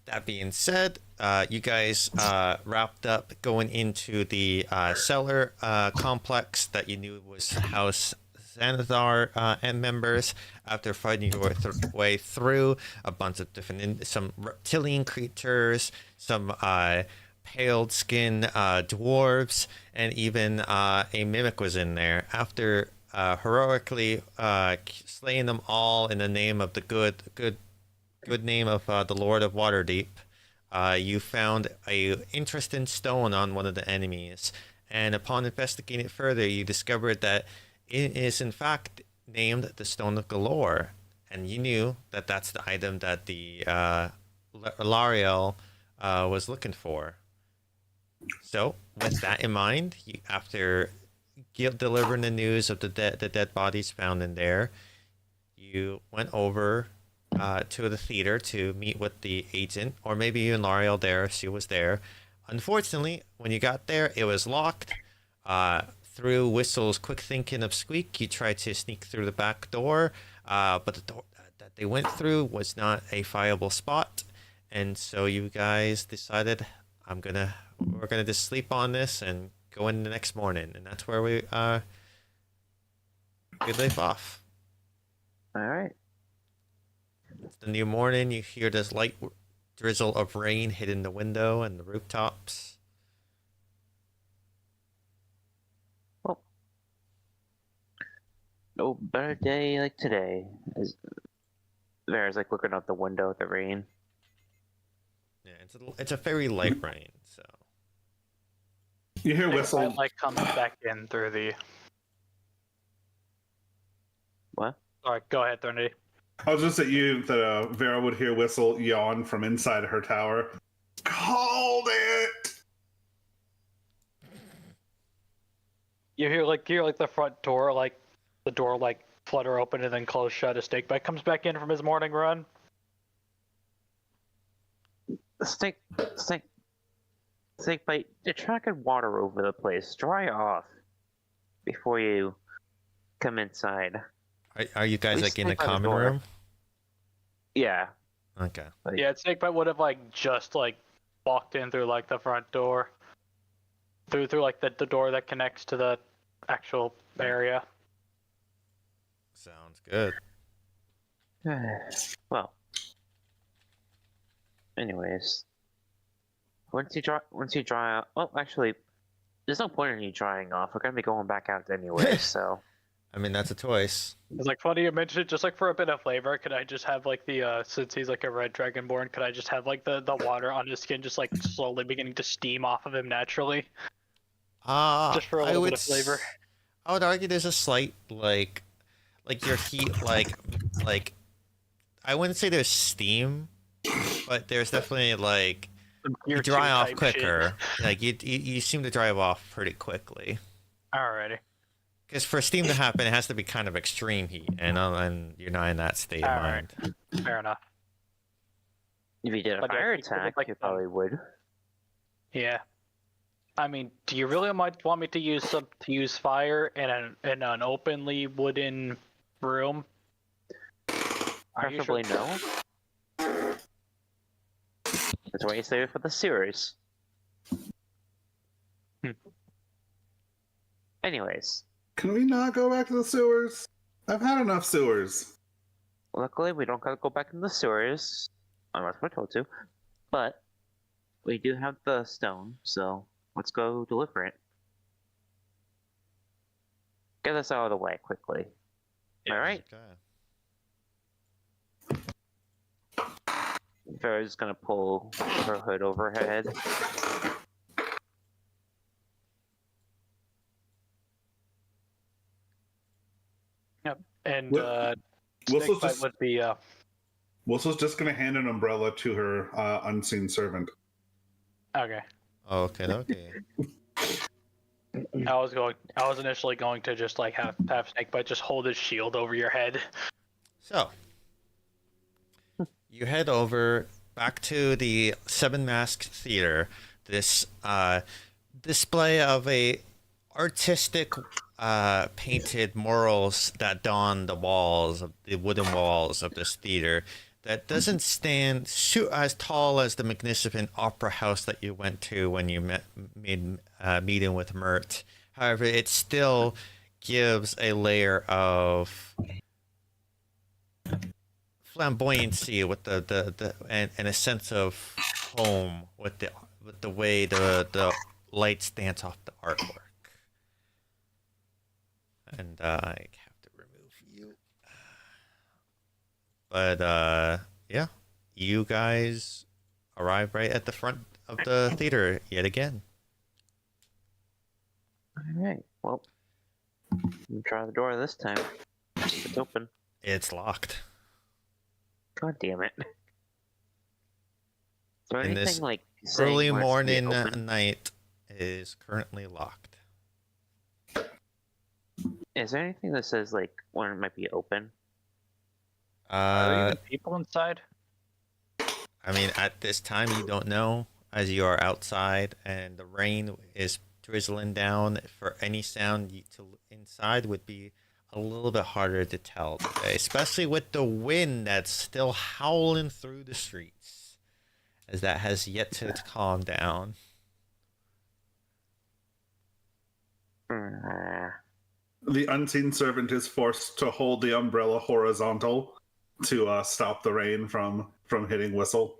That being said, you guys wrapped up going into the cellar complex that you knew was House Xanathar and members. After fighting your way through a bunch of different, some reptilian creatures, some paled skin dwarves, and even a mimic was in there. After heroically slaying them all in the name of the good name of the Lord of Waterdeep, you found a interesting stone on one of the enemies, and upon investigating it further, you discovered that it is in fact named the Stone of Galore, and you knew that that's the item that the Lariel was looking for. So, with that in mind, after delivering the news of the dead bodies found in there, you went over to the theater to meet with the agent, or maybe even L'Ariel there. She was there. Unfortunately, when you got there, it was locked. Through Whistle's quick thinking of Squeak, you tried to sneak through the back door, but the door that they went through was not a viable spot, and so you guys decided, we're gonna just sleep on this and go in the next morning, and that's where we leave off. All right. It's the new morning. You hear this light drizzle of rain hitting the window and the rooftops. Well, no better day like today. As Vera's like looking out the window at the rain. Yeah, it's a very light rain, so. You hear Whistle. Like comes back in through the. What? Sorry, go ahead, Thorny. I was just that Vera would hear Whistle yawn from inside her tower. Called it! You hear the front door, like the door like flutter open and then close shut as Snakebite comes back in from his morning run. Snakebite, you're tracking water over the place. Dry off before you come inside. Are you guys like in the common room? Yeah. Okay. Yeah, Snakebite would have like just like walked in through like the front door, through like the door that connects to the actual area. Sounds good. Well, anyways, once you dry out. Well, actually, there's no point in you drying off. We're gonna be going back out anyway, so. I mean, that's a choice. It's like funny you mentioned it, just like for a bit of flavor. Could I just have like the since he's like a red dragonborn, could I just have like the water on his skin just like slowly beginning to steam off of him naturally? Just for a little bit of flavor. I would argue there's a slight like your heat like I wouldn't say there's steam, but there's definitely like you dry off quicker. Shit. Like you seem to dry off pretty quickly. Alrighty. Because for steam to happen, it has to be kind of extreme heat, and you're not in that state of mind. Fair enough. If you did a fire attack, you probably would. Yeah. I mean, do you really want me to use fire in an openly wooden room? Preferably no. That's why you save it for the sewers. Anyways. Can we not go back to the sewers? I've had enough sewers. Luckily, we don't gotta go back in the sewers, unless we're told to. But we do have the stone, so let's go deliver it. Get this out of the way quickly. Yeah. All right. Okay. Vera's gonna pull her hood over her head. Yep. And Whistle's would be Whistle's just gonna hand an umbrella to her unseen servant. okay. Okay. I was initially going to just like have Snakebite just hold his shield over your head. So you head over back to the Seven Masked Theater. This display of a artistic painted murals that don the wooden walls of this theater. that doesn't stand as tall as the magnificent opera house that you went to when you made meeting with Mert. However, it still gives a layer of flamboyancy with the and a sense of home with the way the lights dance off the artwork. And I have to remove you. But yeah, you guys arrive right at the front of the theater yet again. All right. Well, I'm try the door this time. It's open. It's locked. God damn it. Is there In anything this like saying Early where it's gonna be morning open? night is currently locked. Is there anything that says like when it might be open? Are there even people inside? I mean, at this time, you don't know, as you are outside and the rain is drizzling down. For any sound inside would be a little bit harder to tell today, especially with the wind that's still howling through the streets, as that has yet to calm down. The unseen servant is forced to hold the umbrella horizontal to stop the rain from hitting Whistle.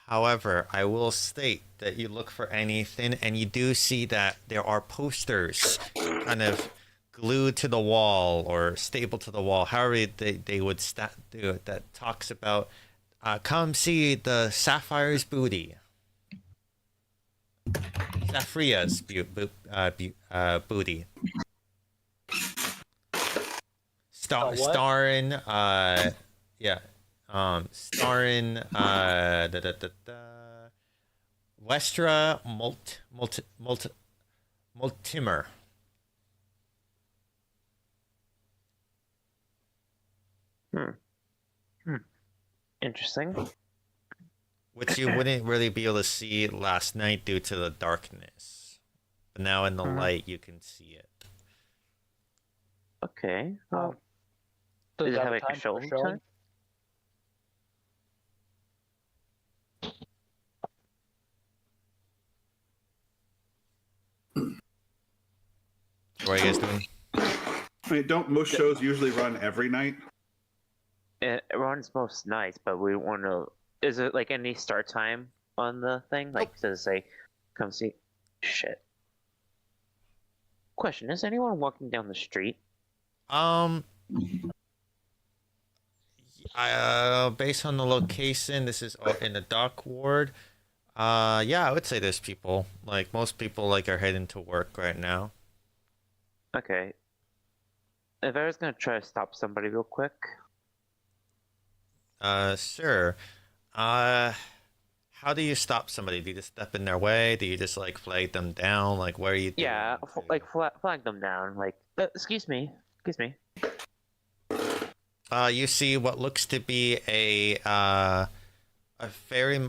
However, I will state that you look for anything, and you do see that there are posters kind of glued to the wall or stapled to the wall, however they would do it, that talks about come see the Sapphire's booty. Saphria's booty. What? Starring Westra Multimer. Interesting. Which you wouldn't really be able to see last night due to the darkness. But now in the light you can see it. Okay. Well, Does does it that have have like a time for showing showing? time? What are you guys doing? I mean, don't most shows usually run every night? It runs most nights, but we want to. Is it like any start time on the thing? Like, does it say, "Come see"? Shit. Question: is anyone walking down the street? Based on the location, this is in the dock ward. Yeah, I would say there's people. Like most people, like are heading to work right now. Okay. If I was gonna try to stop somebody real quick, Sure. How do you stop somebody? Do you just step in their way? Do you just like flag them down? Like, what are you doing? yeah, like flag them down. Like, excuse me, excuse me. You see what looks to be a very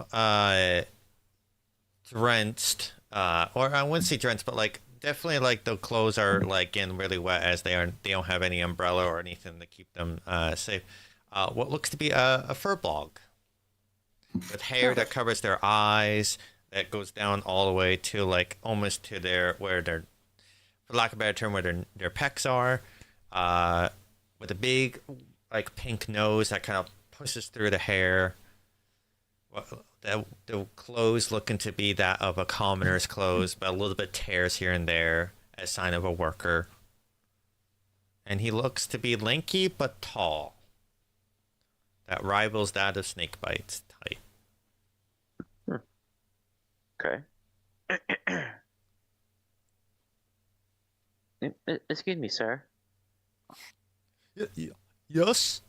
drenched, or I wouldn't say drenched, but like definitely like the clothes are like getting really wet as they don't have any umbrella or anything to keep them safe. What looks to be a furblog with hair that covers their eyes, that goes down all the way to like almost to where their, for lack of a better term, where their pecs are, with a big like pink nose that kind of pushes through the hair. The clothes looking to be that of a commoner's clothes, but a little bit tears here and there as sign of a worker. And he looks to be lanky but tall. That rivals that of Snakebite's type. Okay. Excuse me, sir. Yes?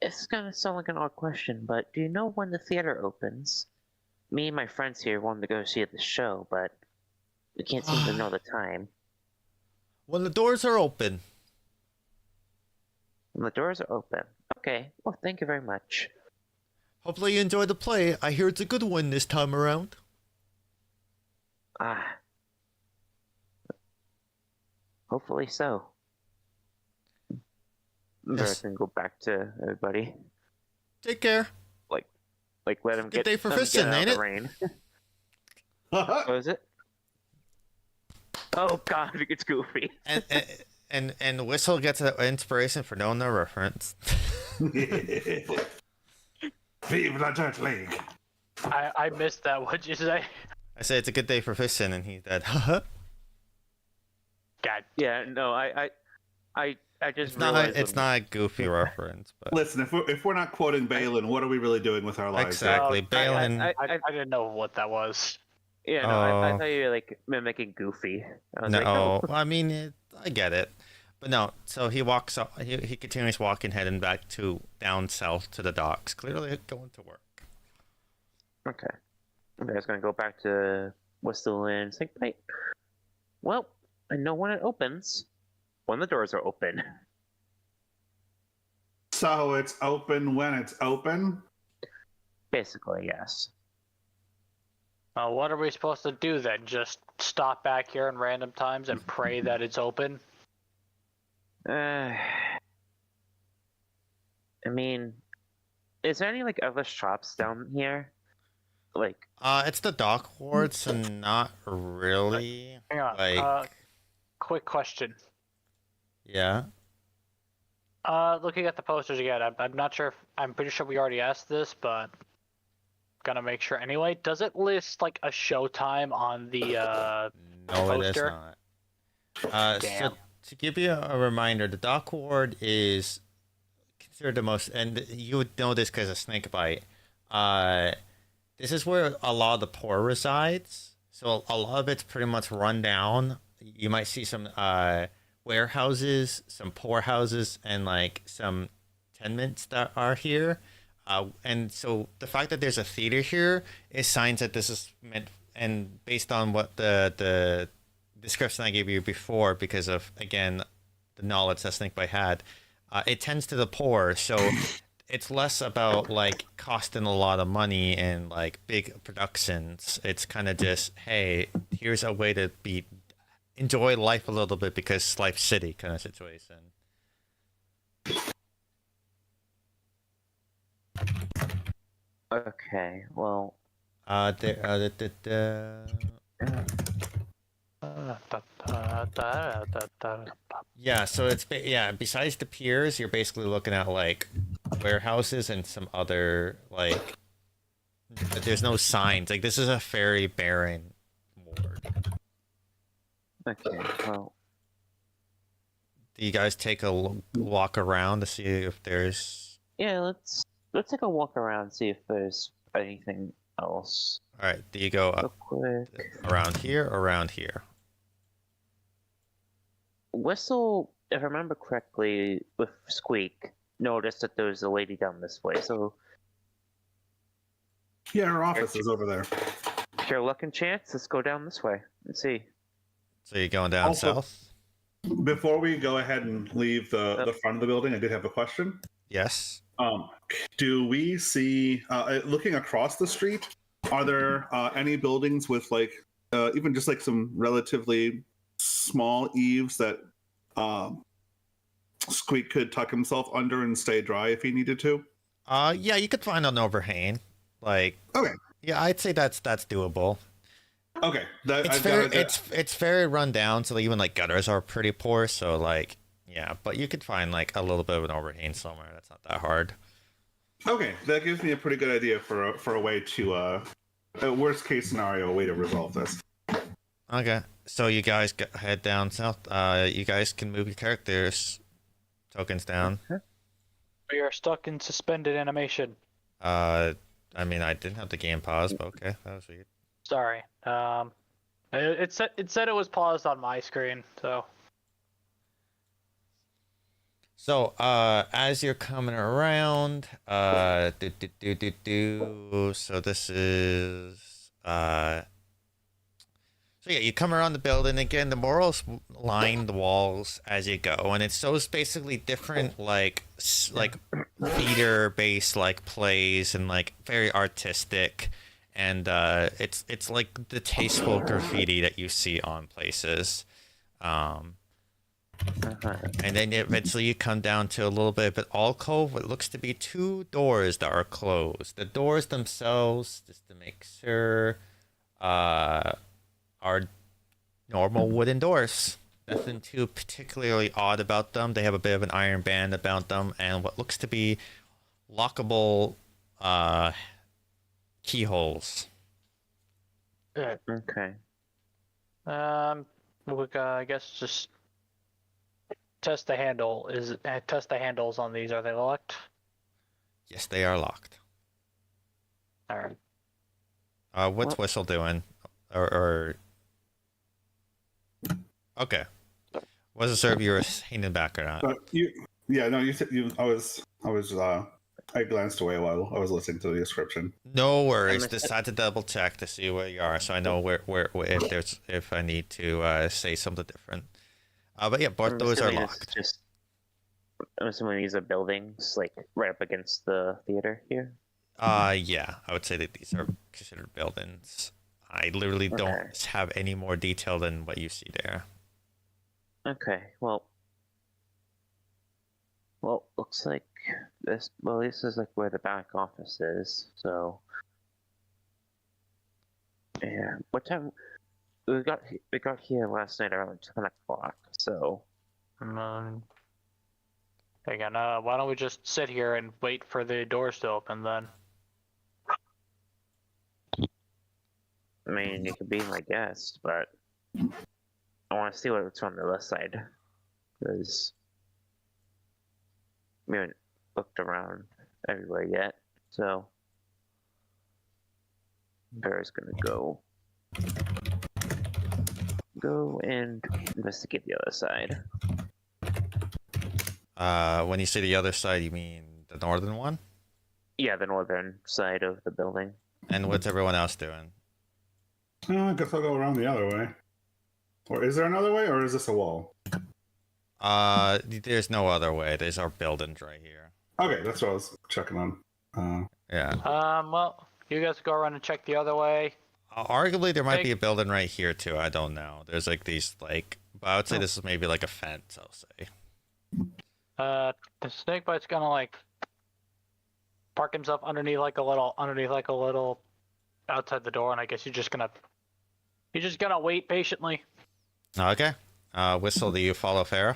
It's gonna sound like an odd question, but do you know when the theater opens? Me and my friends here wanted to go see the show, but we can't seem to know the time. When the doors are open. And the doors are open. Okay. Well, thank you very much. Hopefully you enjoy the play. I hear it's a good one this time around. Hopefully so. Barrett Yes. can go back to everybody. Take care. Like let him Good get day for them fishing, get out ain't of it? the rain. What was it? Oh God, it's Goofy. And Whistle gets an inspiration for knowing the reference. Vive la Dirt League. I missed that. What'd you say? I say it's a good day for fishing, and he said, God. Yeah, no, I just it's not realized it's when- not a goofy reference, but Listen, if we're not quoting Balin, what are we really doing with our lives? exactly. Oh, Balin. I- I didn't know what that was. Yeah, no, I Oh. thought you were like mimicking Goofy. I was No, like, oh, I mean, I get it, but no. So he walks. He continues walking, heading back to down south to the docks. Clearly going to work. okay. You guys gonna go back to Whistle and say, wait. Well, I know when it opens. When the doors are open. So it's open when it's open? Basically, yes. What are we supposed to do then? Just stop back here in random times and pray that it's open? I mean, is there any like other shops down here? Like, It's the dock ward, so not really. Hang on. Like, Quick question. yeah. Looking at the posters again, I'm not sure if I'm pretty sure we already asked this, but gonna make sure anyway. Does it list like a showtime on the No, it is poster? not. Damn. So to give you a reminder, the dock ward is considered the most, and you would know this because of snakebite. This is where a lot of the poor resides. So a lot of it's pretty much run down. You might see some warehouses, some poor houses, and like some tenements that are here. And so the fact that there's a theater here is signs that this is meant, and based on what the description I gave you before, because of, again, the knowledge that Snakebite had, it tends to the poor. So it's less about like costing a lot of money and like big productions. It's kind of just, hey, here's a way to enjoy life a little bit because life's shitty kind of situation. okay, well, Yeah, so it's besides the piers, you're basically looking at like warehouses and some other like there's no signs. Like this is a very barren ward. okay, well, Do you guys take a walk around to see if there's yeah, let's take a walk around, see if there's anything else. all right, do you go Real up quick. around here or around here? Whistle, if I remember correctly, with Squeak, noticed that there was a lady down this way. So, Yeah, our office is over there. pure luck and chance, let's go down this way and see. So you're going down Also- south? Before we go ahead and leave the front of the building, I did have a question. Yes. Do we see, looking across the street, are there any buildings with like, even just like some relatively small eaves that Squeak could tuck himself under and stay dry if he needed to? Yeah, you could find an overhang. Like Okay. yeah, I'd say that's doable. Okay. It's very run down, so even like gutters are pretty poor. So like, yeah, but you could find like a little bit of an overhang somewhere. That's not that hard. Okay, that gives me a pretty good idea for a way to a worst case scenario, a way to resolve this. Okay, so you guys head down south. You guys can move your characters tokens down. We are stuck in suspended animation. I mean, I didn't have the game paused, but okay, that was weird. Sorry. It said it was paused on my screen, so. So, as you're coming around, so this is, so yeah, you come around the building again. The murals line the walls as you go, and it shows basically different like theater-based like plays and like very artistic, and it's like the tasteful graffiti that you see on places. And then eventually you come down to a little bit of an alcove. What looks to be 2 doors that are closed. The doors themselves, just to make sure, are normal wooden doors. Nothing too particularly odd about them. They have a bit of an iron band about them, and what looks to be lockable keyholes. Okay. I guess just test the handle. Test the handles on these? Are they locked? Yes, they are locked. All right. What's Well- Whistle doing? Or okay. Wasn't sure if you were hanging back or not. But you said you. I glanced away while I was listening to the description. No worries. missed it. Decide to double check to see where you are, so I know where if I need to say something different. But yeah, both I'm those are assuming this is locked. Just, I'm assuming these are buildings, like right up against the theater here. Yeah, I would say that these are considered buildings. I literally Okay. don't have any more detail than what you see there. Okay, well, looks like this. Well, this is like where the back office is. So, yeah. What time? We got here last night around 10 o'clock. So, Hang on. Why don't we just sit here and wait for the doors to open then? I mean, you could be my guest, but I want to see what's on the left side, because we haven't looked around everywhere yet. So, Bear's gonna go and investigate the other side. When you say the other side, you mean the northern one? Yeah, the northern side of the building. And what's everyone else doing? I guess I'll go around the other way. Or is there another way, or is this a wall? There's no other way. There's our buildings right here. Okay, that's what I was checking on. Yeah. Well, you guys go around and check the other way. Arguably, there might Hey. be a building right here too. I don't know. There's like these but I would say this is maybe like a fence. I'll say. The snakebite's gonna like park himself underneath like a little outside the door, and I guess you're just gonna wait patiently. Okay. Whistle, do you follow Farah?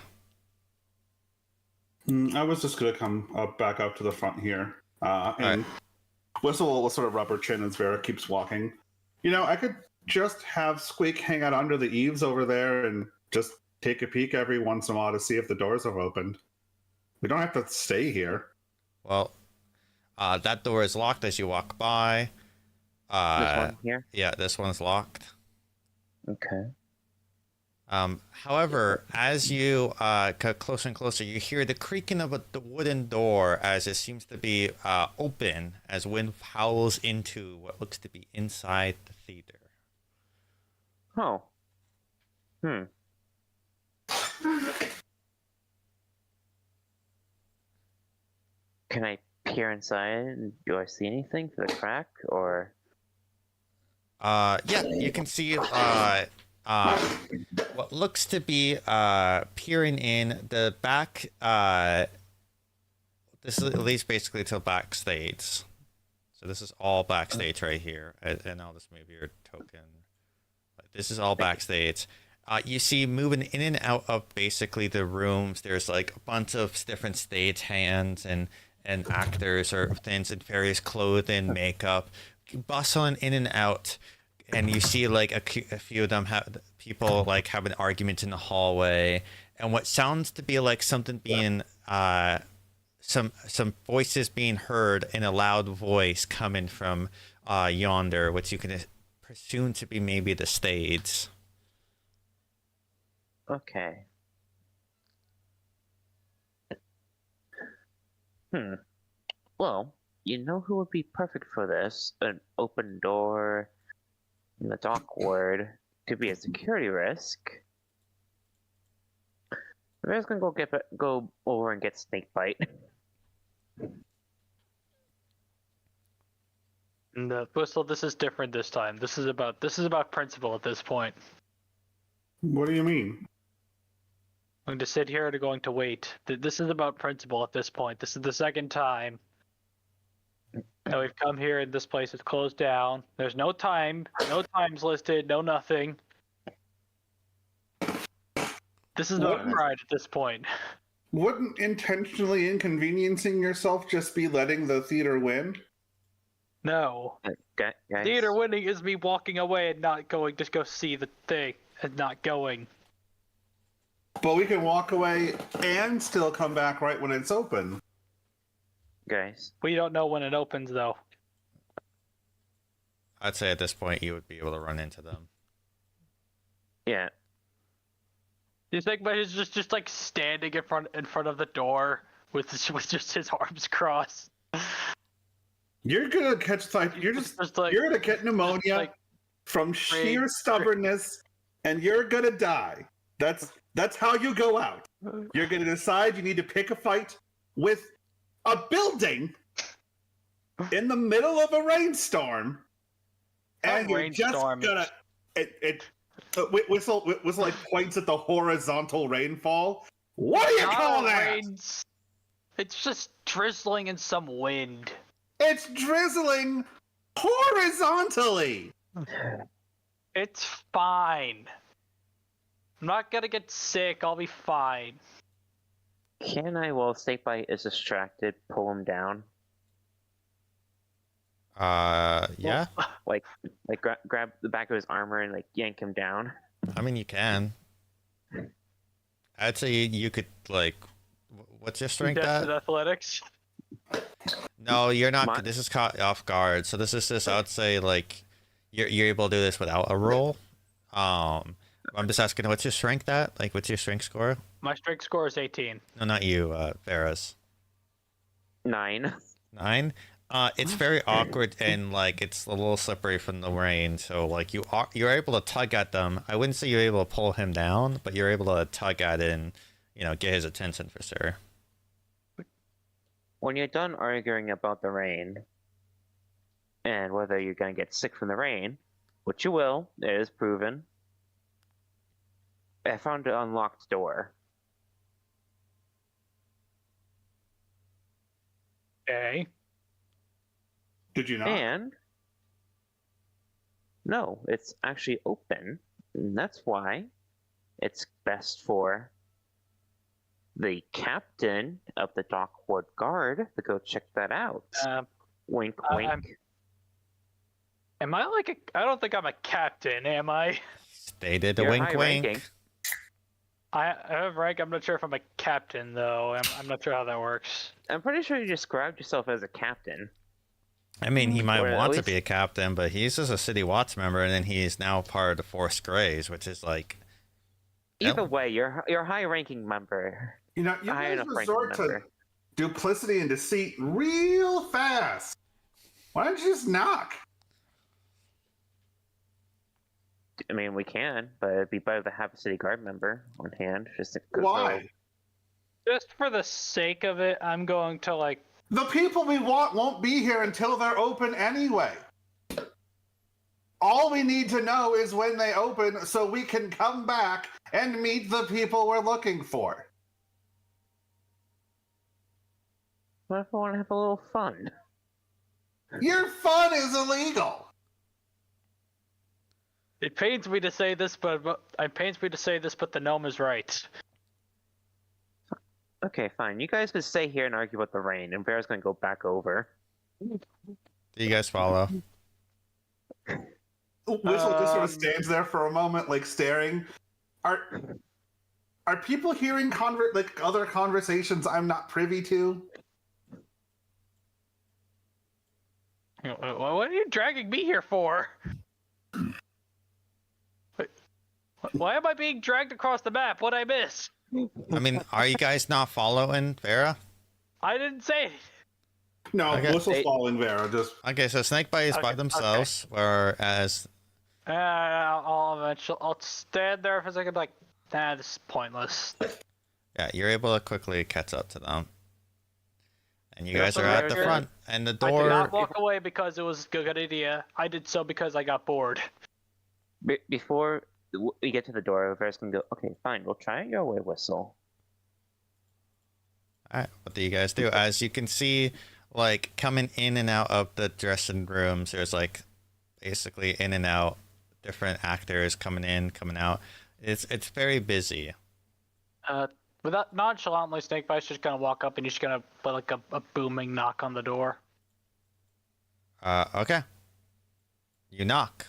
I was just gonna come back up to the front here, and Alright. Whistle will sort of rub her chin as Vera keeps walking. You know, I could just have Squeak hang out under the eaves over there and just take a peek every once in a while to see if the doors have opened. We don't have to stay here. Well, that door is locked as you walk by. This one here. Yeah, this one's locked. Okay. However, as you get closer and closer, you hear the creaking of the wooden door as it seems to be open as wind howls into what looks to be inside the theater. Oh. Can I peer inside? And do I see anything through the crack, or? Yeah, you can see what looks to be peering in the back. This is at least basically to backstage. So this is all backstage right here, and I'll just move your token. But this is all backstage. You see moving in and out of basically the rooms. There's like a bunch of different stage hands and actors or things in various clothing, makeup, bustling in and out. And you see like a few of them have people like have an argument in the hallway, and what sounds to be like something being some voices being heard in a loud voice coming from yonder, which you can presume to be maybe the stage. Okay. Well, you know who would be perfect for this? An open door. And that's awkward. Could be a security risk. I'm just gonna go over and get Snakebite. And Whistle, this is different this time. This is about principle at this point. What do you mean? I'm going to sit here and I'm going to wait. This is about principle at this point. This is the second time that we've come here and this place is closed down. There's no time, no times listed, no nothing. This is about pride at this point. Wouldn't intentionally inconveniencing yourself just be letting the theater win? No. Guys, Theater winning is me walking away and not going to go see the thing and not going. But we can walk away and still come back right when it's open. guys, We don't know when it opens though. I'd say at this point you would be able to run into them. yeah. Do you think he's just like standing in front of the door with just his arms crossed? You're gonna catch you're like, you're gonna get pneumonia like, from sheer stubbornness, and you're gonna die. That's how you go out. You're gonna decide you need to pick a fight with a building in the middle of a rainstorm, and you're just gonna whistle like points at the horizontal rainfall. What do you call that? It's just drizzling in some wind. It's drizzling horizontally. It's fine. I'm not gonna get sick. I'll be fine. Can I, while Snakebite is distracted, pull him down? Yeah. Like grab the back of his armor and like yank him down? I mean, you can. I'd say you could like. What's your strength at? Athletics. No, you're not. This is caught off guard. So this is just. I would say like, you're able to do this without a roll. I'm just asking, what's your strength at? Like, what's your strength score? My strength score is 18. No, not you, Ferris. 9. 9. It's very awkward and like it's a little slippery from the rain. So like you're able to tug at them. I wouldn't say you're able to pull him down, but you're able to tug at it and get his attention for sure. When you're done arguing about the rain and whether you're going to get sick from the rain, which you will, it is proven, I found an unlocked door. Okay. Did you not? And no, it's actually open. And that's why it's best for the captain of the Dockward Guard to go check that out. Wink, wink. Am I like I don't think I'm a captain, am I? Stated a You're wink, high wink. ranking. I have rank. I'm not sure if I'm a captain though. I'm not sure how that works. I'm pretty sure you described yourself as a captain. I mean, he might Or at want to least- be a captain, but he's just a City Watch member, and then he's now part of the Force Greys, which is like. Either way, you're a high-ranking member. You High guys enough ranking resort to member. duplicity and deceit real fast. Why don't you just knock? I mean, we can, but it'd be better to have a city guard member on hand. Just to Why? Just for the sake of it, I'm going to like. The people we want won't be here until they're open anyway. All we need to know is when they open so we can come back and meet the people we're looking for. What if I want to have a little fun? Your fun is illegal. It pains me to say this, but the gnome is right. Okay, fine. You guys can stay here and argue about the rain, and Bear's gonna go back over. Do you guys follow? Whistle just sort of stands there for a moment, like staring. Are people hearing other conversations I'm not privy to? What are you dragging me here for? Why am I being dragged across the map? What'd I miss? I mean, are you guys not following Vera? I didn't say it. No, Okay. Whistle's following Vera. Just Okay, so Snakebite is by Okay, themselves, whereas I'll stand there for a second, like, this is pointless. yeah, you're able to quickly catch up to them, and you Yeah, guys so are at the they're- front, and the I did not door. walk away because it was a good idea. I did so because I got bored. Before we get to the door, Vera's gonna go, okay, fine, we'll try your way whistle. All right, what do you guys do? As you can see, like coming in and out of the dressing rooms, there's like basically in and out, different actors coming in, coming out. It's very busy. Without nonchalantly, Snakebite's just gonna walk up and he's just gonna put like a booming knock on the door. Okay. You knock.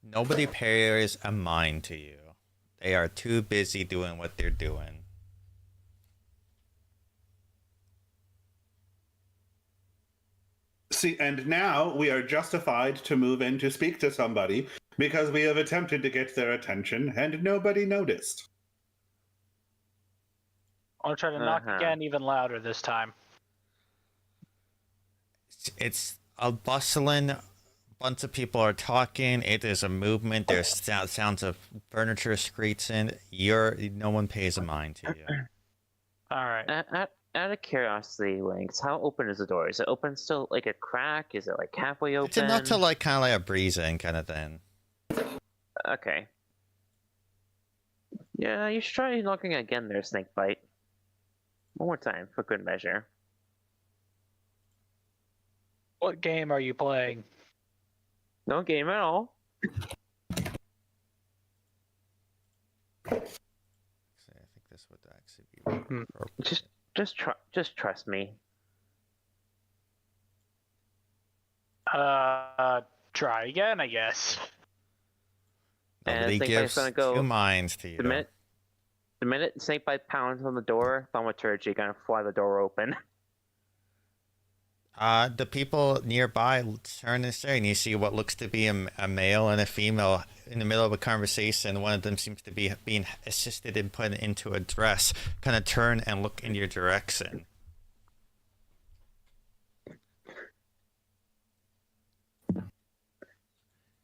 Nobody pays a mind to you. They are too busy doing what they're doing. See, and now we are justified to move in to speak to somebody because we have attempted to get their attention and nobody noticed. I'll try to knock again, even louder this time. It's a bustling bunch of people are talking. It is a movement. There's sounds of furniture screeching. No one pays a mind to you. All right. Out of curiosity, Lynx, how open is the door? Is it open still, like a crack? Is it like halfway open? It's enough to like kind of like a breeze in kind of thing. Okay. Yeah, you should try knocking again there, Snakebite. One more time, for good measure. What game are you playing? No game at all. I think this would actually be appropriate. Just trust me. Try again, I guess. Nobody gives two minds to you. The minute Snakebite pounds on the door, thaumaturgy gonna fly the door open. The people nearby turn and stare, and you see what looks to be a male and a female in the middle of a conversation. One of them seems to be being assisted and put into a dress. Kind of turn and look in your direction.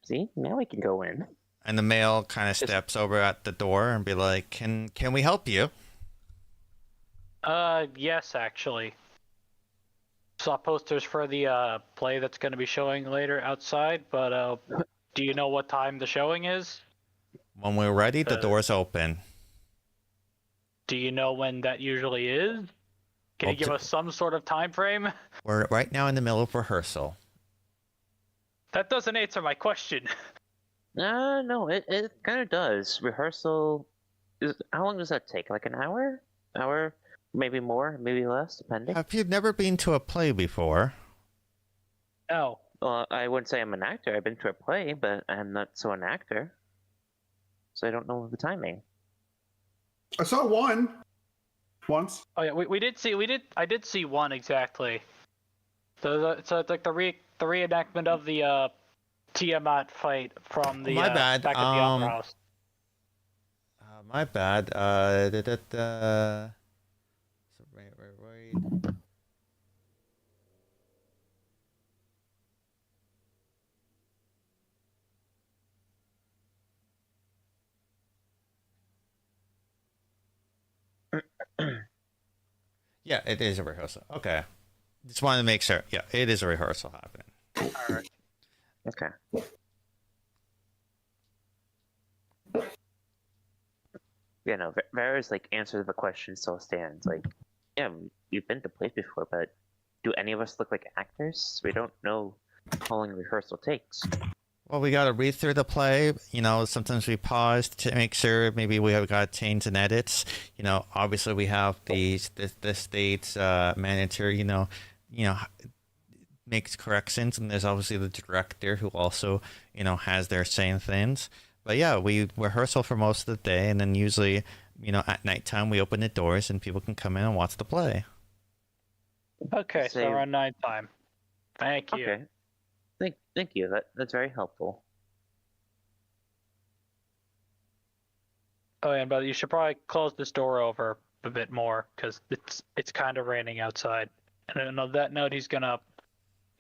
See, now we can go in. And the male kind of steps over at the door and be like, "Can we help you?" Yes, actually. Saw posters for the play that's going to be showing later outside, but do you know what time the showing is? When we're ready, the door's open. Do you know when that usually is? Can you give us some sort of time frame? We're right now in the middle of rehearsal. That doesn't answer my question. No, it kind of does. Rehearsal how long does that take? Like an hour? Hour? Maybe more, maybe less, depending. Have you never been to a play before? No. Well, I wouldn't say I'm an actor. I've been to a play, but I'm not so an actor. So I don't know the timing. I saw one once. Oh yeah, I did see one exactly. So it's like the reenactment of the Tiamat fight from the my bad. back at the Opera House. My bad. Right. Yeah, it is a rehearsal. Okay. Just wanted to make sure. Yeah, it is a rehearsal happening. All right. Okay. Yeah, no, Vera's like answer to the question still stands. Like, yeah, we've been to plays before, but do any of us look like actors? We don't know how long rehearsal takes. Well, we got to read through the play. Sometimes we pause to make sure maybe we have got changes and edits. Obviously we have the state's manager, makes corrections, and there's obviously the director who also, has their same things. But yeah, we rehearsal for most of the day, and then usually, at nighttime we open the doors and people can come in and watch the play. Okay, so around nighttime. Thank you. Okay. Thank you. That's very helpful. Oh, yeah, but you should probably close this door over a bit more because it's kind of raining outside. And on that note, he's gonna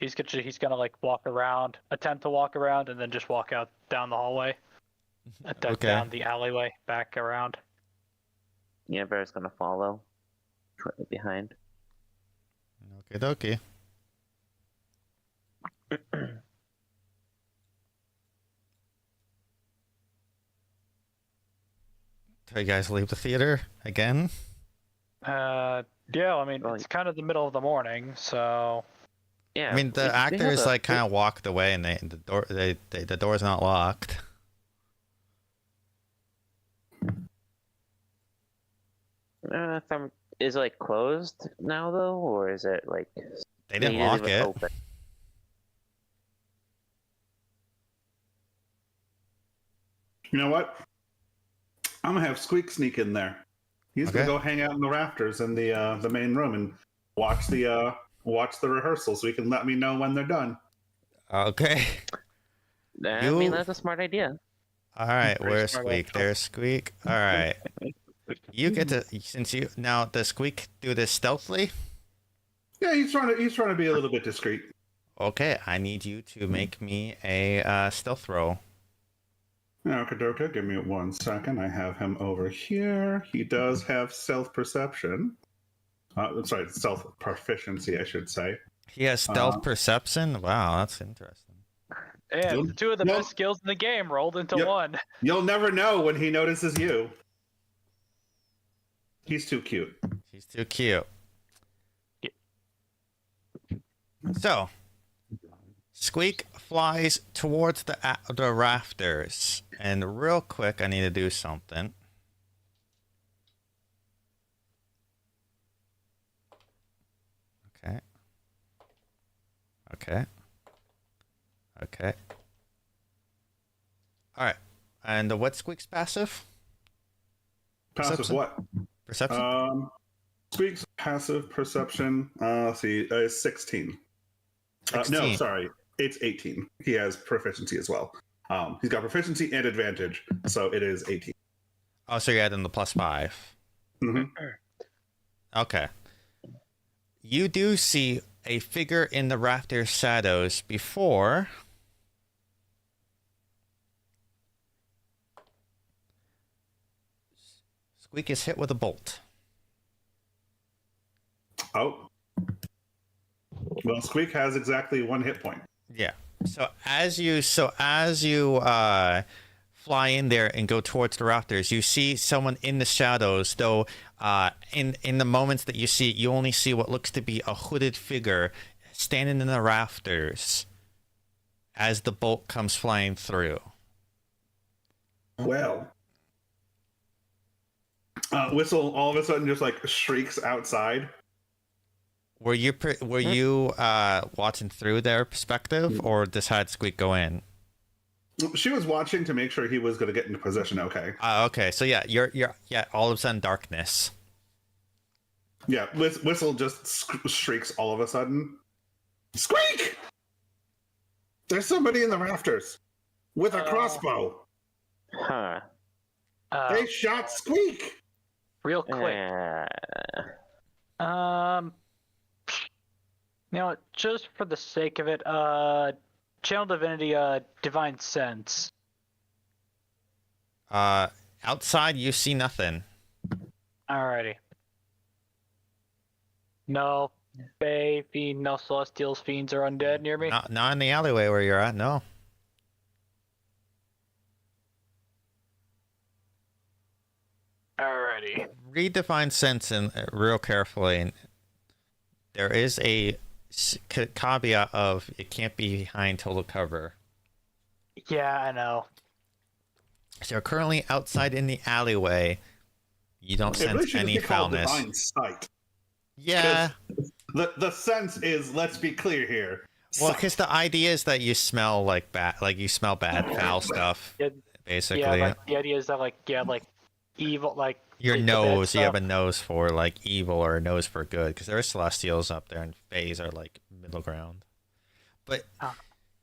like walk around, attempt to walk around, and then just walk out down the hallway, down the alleyway, back around. Yeah, Vera's gonna follow, shortly behind. Okay. Can you guys leave the theater again? Yeah, I mean, Well, it's kind of the middle of the morning, so... Yeah. I mean, the we have actors a- like kind of walked away, and the door's not locked. Is it like closed now though, or is it like They didn't leave lock it. open? You know what? I'm gonna have Squeak sneak in there. He's Okay. gonna go hang out in the rafters in the main room and watch the rehearsal, so he can let me know when they're done. Okay. I You- mean, that's a smart idea. All right. Pretty Where's smart Squeak? also. There's Squeak. All right. You get to now. Does Squeak do this stealthily? Yeah, he's trying to be a little bit discreet. Okay. I need you to make me a stealth roll. Okay, give me 1 second. I have him over here. He does have self-perception. Sorry, self-proficiency, I should say. He has stealth perception. Wow, that's interesting. And the two of the No. best skills in the game rolled into Yep. one. You'll never know when he notices you. He's too cute. He's too cute. So, Squeak flies towards the rafters, and real quick, I need to do something. Okay. Okay. Okay. All right. And what's Squeak's passive? Passive Perception? what? Perception. Squeak's passive perception. Let's see, is 16. No, 16. sorry, it's 18. He has proficiency as well. He's got proficiency and advantage, so it is 18. Oh, so you're adding the +5. hmm Okay. You do see a figure in the rafter shadows before Squeak is hit with a bolt. Oh. Well, Squeak has exactly 1 hit point. Yeah. So as you fly in there and go towards the rafters, you see someone in the shadows. Though in the moments that you see it, you only see what looks to be a hooded figure standing in the rafters as the bolt comes flying through. Well. Whistle all of a sudden just like shrieks outside. Were you watching through their perspective, or just had Squeak go in? She was watching to make sure he was going to get into position okay. Okay, so yeah, you're all of a sudden darkness. Yeah, Whistle just shrieks all of a sudden. Squeak! There's somebody in the rafters with a crossbow. Huh. They shot Squeak! Real quick. You know, just for the sake of it, Channel Divinity, Divine Sense. Outside, you see nothing. Alrighty. No Fae, Fiend, no Celestials, Fiends, or Undead near me? Not in the alleyway where you're at. No. Alrighty. Read Divine Sense real carefully. And there is a caveat of it can't be behind total cover. Yeah, I know. So you're currently outside in the alleyway. You don't It really sense should any be called foulness. divine sight. Yeah. The sense is, let's be clear here. Well, sight. because the idea is that you smell like bad, foul stuff. Yeah, Basically, yeah, like the idea is that like evil, like your like the bad nose. You have a stuff. nose for like evil or a nose for good. Because there are celestials up there, and fays are like middle ground. But Ah.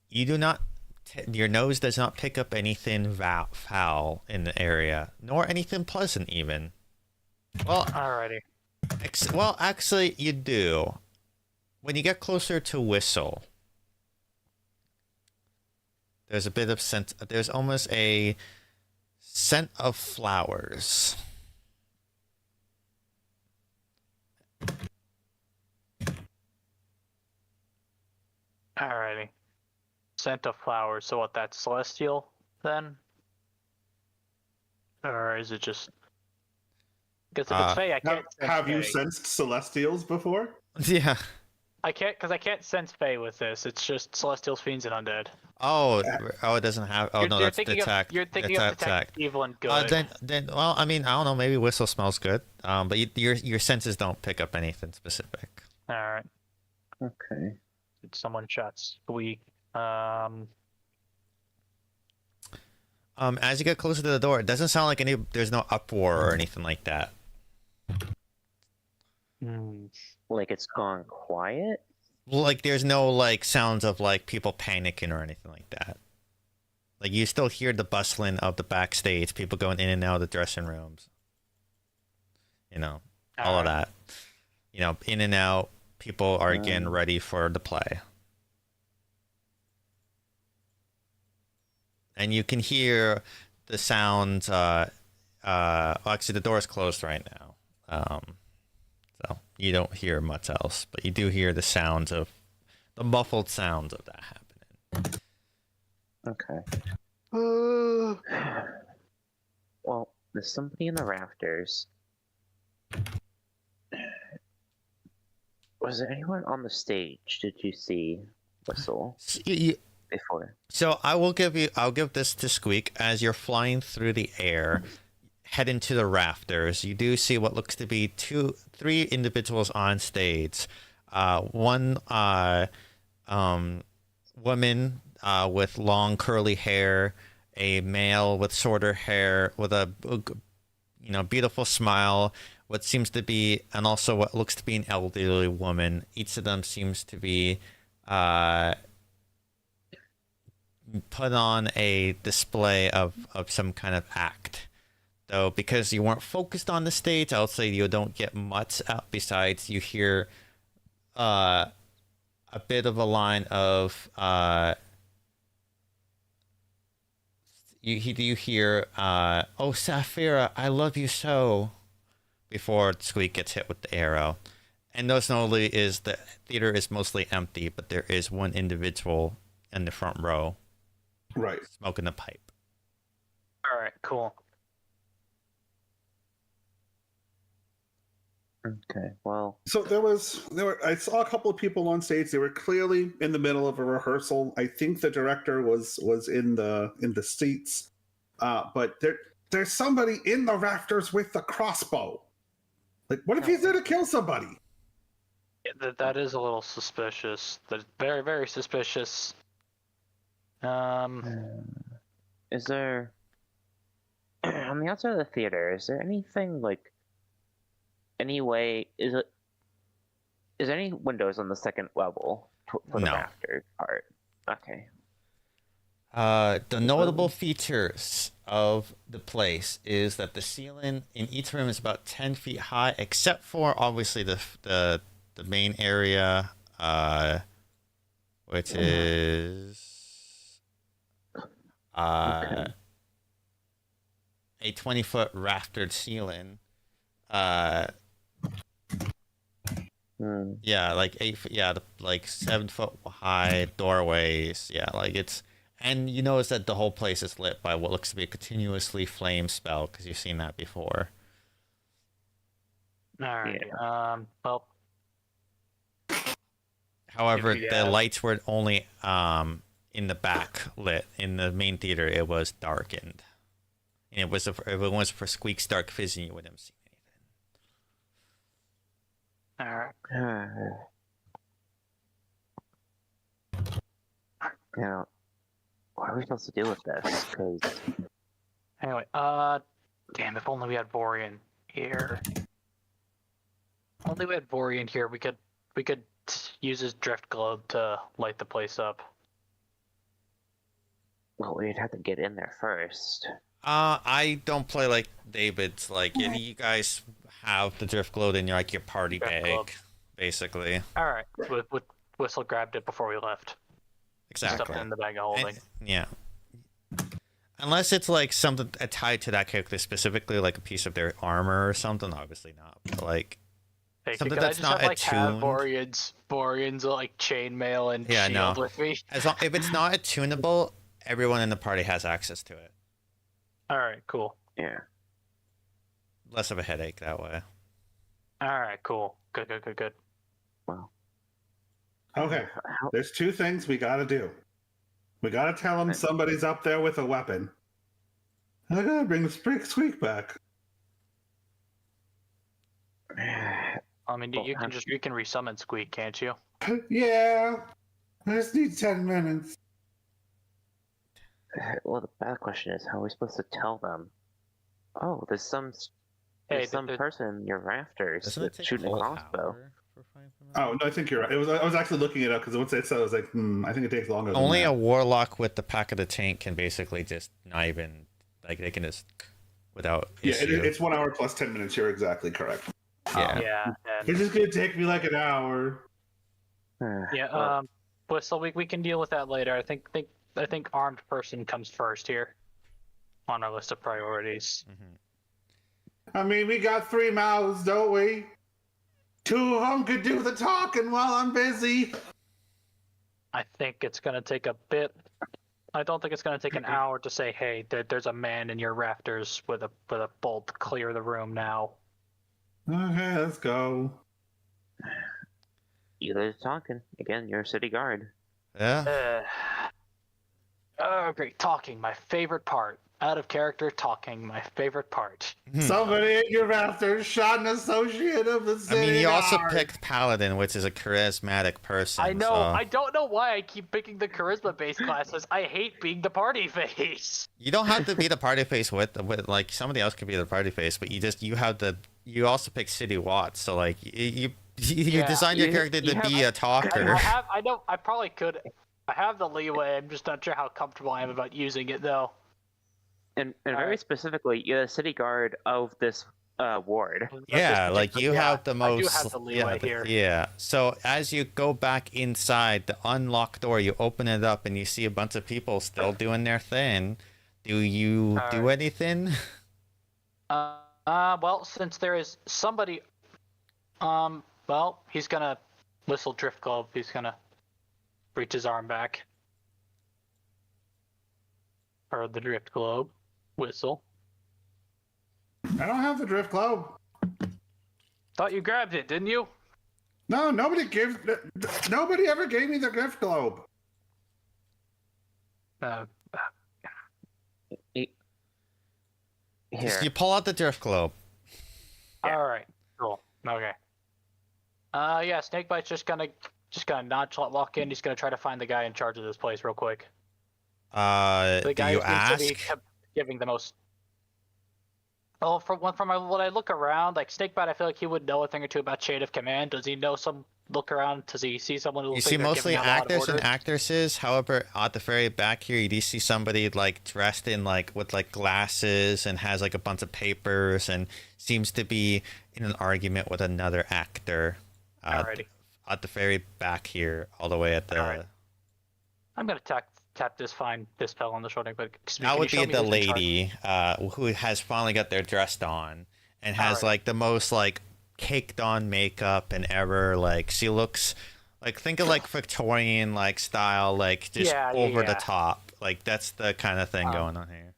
you do not. Your nose does not pick up anything foul in the area, nor anything pleasant even. Well, Alrighty. well, actually, you do. When you get closer to Whistle, there's a bit of scent. There's almost a scent of flowers. Alrighty. Scent of flowers. So what? That's celestial then, or is it just Because if it's Fey, I can't. Have you Fey. sensed Celestials before? Yeah. I can't, because I can't sense Fey with this. It's just Celestials, Fiends, and Undead. Oh, it doesn't have. Oh, no, that's detect. You're thinking of detect evil and good. Well, I mean, I don't know. Maybe whistle smells good. But your senses don't pick up anything specific. All right. Okay. Someone shot Squeak. As you get closer to the door, it doesn't sound like there's no uproar or anything like that. Like it's gone quiet? Like there's no like sounds of like people panicking or anything like that. Like you still hear the bustling of the backstage, people going in and out of the dressing rooms. You know, all of that. You know, in and out, people are getting ready for the play. And you can hear the sounds. Actually, the door is closed right now, so you don't hear much else. But you do hear the sounds of the muffled sounds of that happening. Okay. Well, there's somebody in the rafters. Was there anyone on the stage? Did you see Whistle before? So I'll give this to Squeak. As you're flying through the air, heading to the rafters, you do see what looks to be three individuals on stage. One woman with long curly hair, a male with shorter hair with a beautiful smile, what seems to be, and also what looks to be an elderly woman. Each of them seems to be put on a display of some kind of act. Though because you weren't focused on the stage, I would say you don't get much out besides you hear a bit of a line of you hear "Oh Saphira, I love you so," before Squeak gets hit with the arrow. And notice notably is the theater is mostly empty, but there is one individual in the front row, right, smoking a pipe. All right, cool. Okay, well. So I saw a couple of people on stage. They were clearly in the middle of a rehearsal. I think the director was in the seats, but there's somebody in the rafters with the crossbow. Like, what if he's there to kill somebody? Yeah, that is a little suspicious. That's very, very suspicious. Is there on the outside of the theater? Is there anything like? Any way is there any windows on the second level for the rafter part? Okay. The notable features of the place is that the ceiling in each room is about 10 feet high, except for obviously the main area, which is a 20-foot raftered ceiling. Yeah, like 8 foot, like 7 foot high doorways. Yeah, like it's, and you notice that the whole place is lit by what looks to be a continuously flame spell because you've seen that before. All right. Yeah. Well. However, the lights were only in the back lit. In the main theater, it was darkened, and if it was for Squeak's dark vision, you wouldn't have seen anything. All right. Now, what are we supposed to do with this? Because anyway, damn! If only we had Vorian here. Only we had Vorian here, we could use his drift globe to light the place up. Well, we'd have to get in there first. I don't play like David's. Like you guys have the drift globe in your party Drift bag, globe. basically. All right. Whistle grabbed it before we left. Exactly. Stuffed it in the bag of holding. Yeah. Unless it's like something tied to that character specifically, like a piece of their armor or something. Obviously not. But like something that's not attuned. Vorian's like chainmail and shield with me. If it's not attunable, everyone in the party has access to it. All right, cool. Yeah. less of a headache that way. All right, cool. Good. Well, Okay, there's two things we gotta do. We gotta tell them somebody's up there with a weapon. I gotta bring the Squeak back. I mean, you can resummon Squeak, can't you? Yeah, I just need 10 minutes. well, the bad question is, how are we supposed to tell them? Oh, there's some person in your rafters Doesn't it that's take shooting a whole crossbow. hour for 5 minutes? Oh, no, I think you're right. I was actually looking it up because once it said, I was like, I think it takes longer than Only that. a warlock with the pack of the tank can basically just not even, like, they can just, without issue. It's 1 hour plus 10 minutes. You're exactly correct. Yeah. Yeah. It's just gonna take me like an hour. Yeah. But so we can deal with that later. I think armed person comes first here on our list of priorities. I mean, we got 3 mouths, don't we? 2 of them could do the talking while I'm busy. I think it's gonna take a bit. I don't think it's gonna take an hour to say, hey, there's a man in your rafters with a bolt. Clear the room now. Okay, let's go. You guys are talking. Again, you're a city guard. Yeah. Oh, great. Talking, my favorite part. Out of character, talking, my favorite part. Somebody in your rafters shot an associate of the I city mean, you also guard. picked Paladin, which is a charismatic person. I know. So... I don't know why I keep picking the charisma-based classes. I hate being the party face. You don't have to be the party face with like somebody else could be the party face, but you also pick City Watts, so like you designed your character to be a talker. I probably could. I have the leeway. I'm just not sure how comfortable I am about using it though. And very specifically, you're the city guard of this ward. Yeah, like you have the most. I do have the leeway here. Yeah. So as you go back inside the unlocked door, you open it up and you see a bunch of people still doing their thing. Do you do anything? Well, since there is somebody, well, he's gonna whistle Drift Globe. He's gonna reach his arm back. Or the Drift Globe. Whistle. I don't have the drift globe. Thought you grabbed it, didn't you? No, nobody ever gave me the drift globe. Here. You pull out the drift globe. Yeah. All right. Cool. Okay. Yeah. Snakebite's just gonna nonchalant walk in. He's gonna try to find the guy in charge of this place real quick. The guy do you who ask? seems to be giving the most. Well, from what I look around, like Snakebite, I feel like he would know a thing or two about Chain of Command. Does he know some? Look around. Does he see someone who? You see mostly actors and actresses. However, at the very back here, you do see somebody like dressed in like with like glasses and has like a bunch of papers and seems to be in an argument with another actor. Alrighty. At the very back here, all the way at the. Right. I'm gonna tap this fellow on the shoulder. But that would be the lady who has finally got their dressed on and has like the most like caked on makeup and ever. Like she looks like, think of like Victorian like style, like just over the top. Like that's the kind of thing going on here.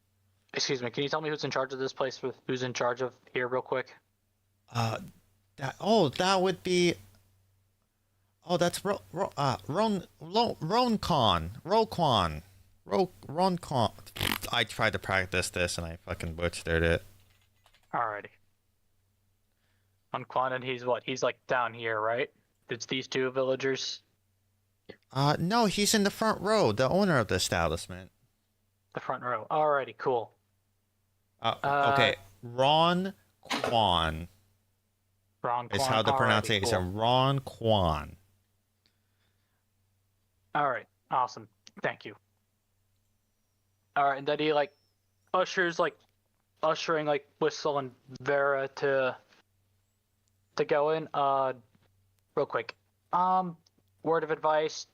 Excuse me, can you tell me who's in charge of this place? Who's in charge of here, real quick? That would be. Oh, that's Ronkon. I tried to practice this and I fucking butchered it. Alrighty. Ronkon, and he's what? He's like down here, right? It's these two villagers. No, he's in the front row, the owner of the establishment. The front row. Alrighty, cool. Okay, Ron Quan. Ron Quan. Is how the pronunciation is. Ron Quan. Alright, awesome. Thank you. Alright, and then he like ushering like Whistle and Vera to go in. Real quick. Word of advice.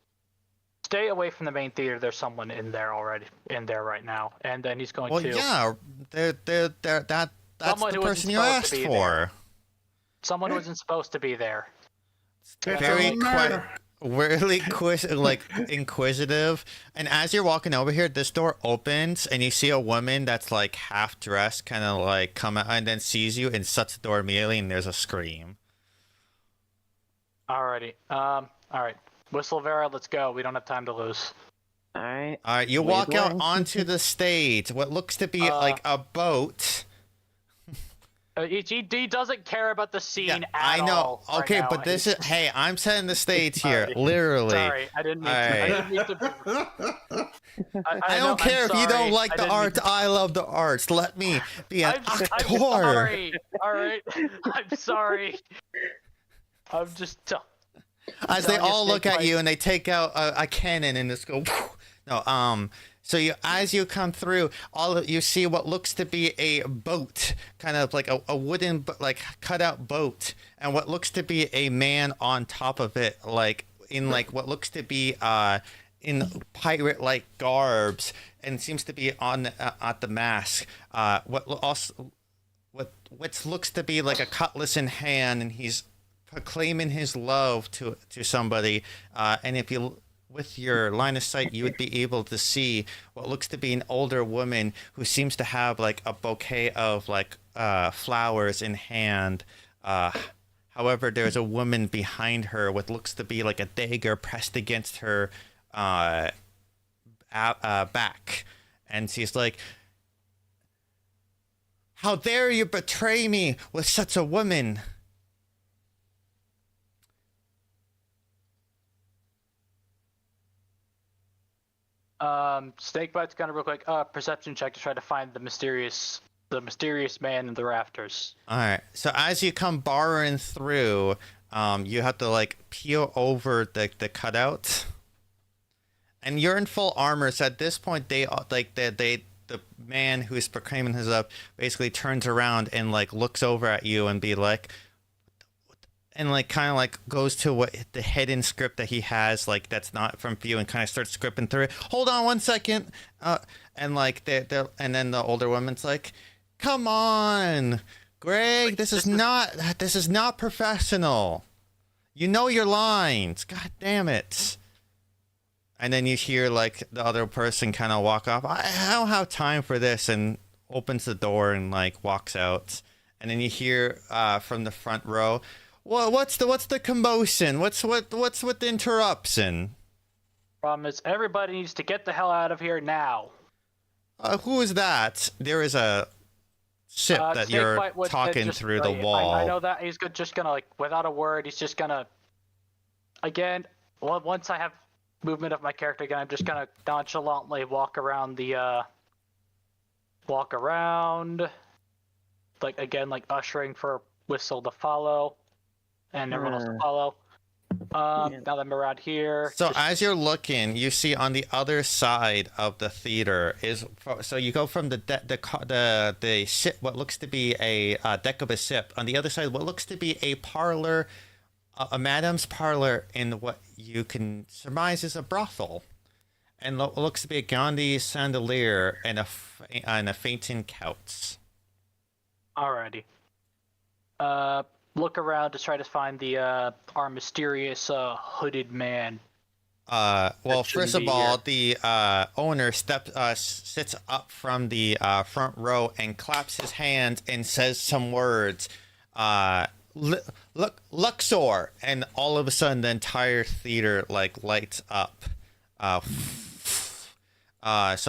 Stay away from the main theater. There's someone in there right now. And then he's going to. Well, yeah, that's the person you asked for. Someone who wasn't supposed to be there. Very really inquisitive. And as you're walking over here, this door opens and you see a woman that's like half dressed, kind of like come out and then sees you and shuts the door immediately. And there's a scream. Alrighty. All right. Whistle Vera, let's go. We don't have time to lose. All right. All right, you Where walk do out I- onto the stage. What looks to be like a boat. He doesn't care about the scene Yeah, at I know. all. right Okay, now. but this is hey, I'm setting the stage here, Sorry. literally. Sorry, I didn't mean to. I didn't mean to. I don't care if you don't like the art. I love the arts. Let me be an actor. I'm sorry. All right. I'm sorry. I'm just. As they Don't all you look think at my- you and they take out a cannon and just go. No. So as you come through, you see what looks to be a boat, kind of like a wooden, like cutout boat, and what looks to be a man on top of it, like in like what looks to be in pirate-like garbs, and seems to be on at the mast. What looks to be like a cutlass in hand, and he's proclaiming his love to somebody. And if you with your line of sight, you would be able to see what looks to be an older woman who seems to have like a bouquet of like flowers in hand. However, there's a woman behind her what looks to be like a dagger pressed against her back. And she's like, "How dare you betray me with such a woman?" Snakebite's gonna real quick. Perception check to try to find the mysterious man in the rafters. All right. So as you come barring through, you have to like peel over the cutout, and you're in full armor. So at this point, the man who's proclaiming his love basically turns around and like looks over at you and be like, and like kind of like goes to what the hidden script that he has, like that's not from view, and kind of starts scripting through it. Hold on 1 second, and like and then the older woman's like, "Come on, Greg, this is not professional. You know your lines. God damn it." And then you hear like the other person kind of walk off. I don't have time for this, and opens the door and like walks out. And then you hear from the front row, "Well, what's the commotion? What's with the interruption?" Problem is, everybody needs to get the hell out of here now. Who is that? There is a ship that you're Snakebite would talking just- through the wall. I know that he's just gonna like without a word. He's just gonna again. Well, once I have movement of my character again, I'm just gonna nonchalantly walk around, like again, like ushering for Whistle to follow, and everyone else to follow. Now that I'm around here. So as you're looking, you see on the other side of the theater so you go from the ship, what looks to be a deck of a ship. On the other side, what looks to be a parlor, a madam's parlor in what you can surmise is a brothel, and what looks to be a Gandhi chandelier and a fainting couch. Alrighty. Look around to try to find our mysterious hooded man. Well, shouldn't first of be all, the owner sits up from the front row and claps his hands and says some words. Look, Luxor, and all of a sudden the entire theater like lights up. So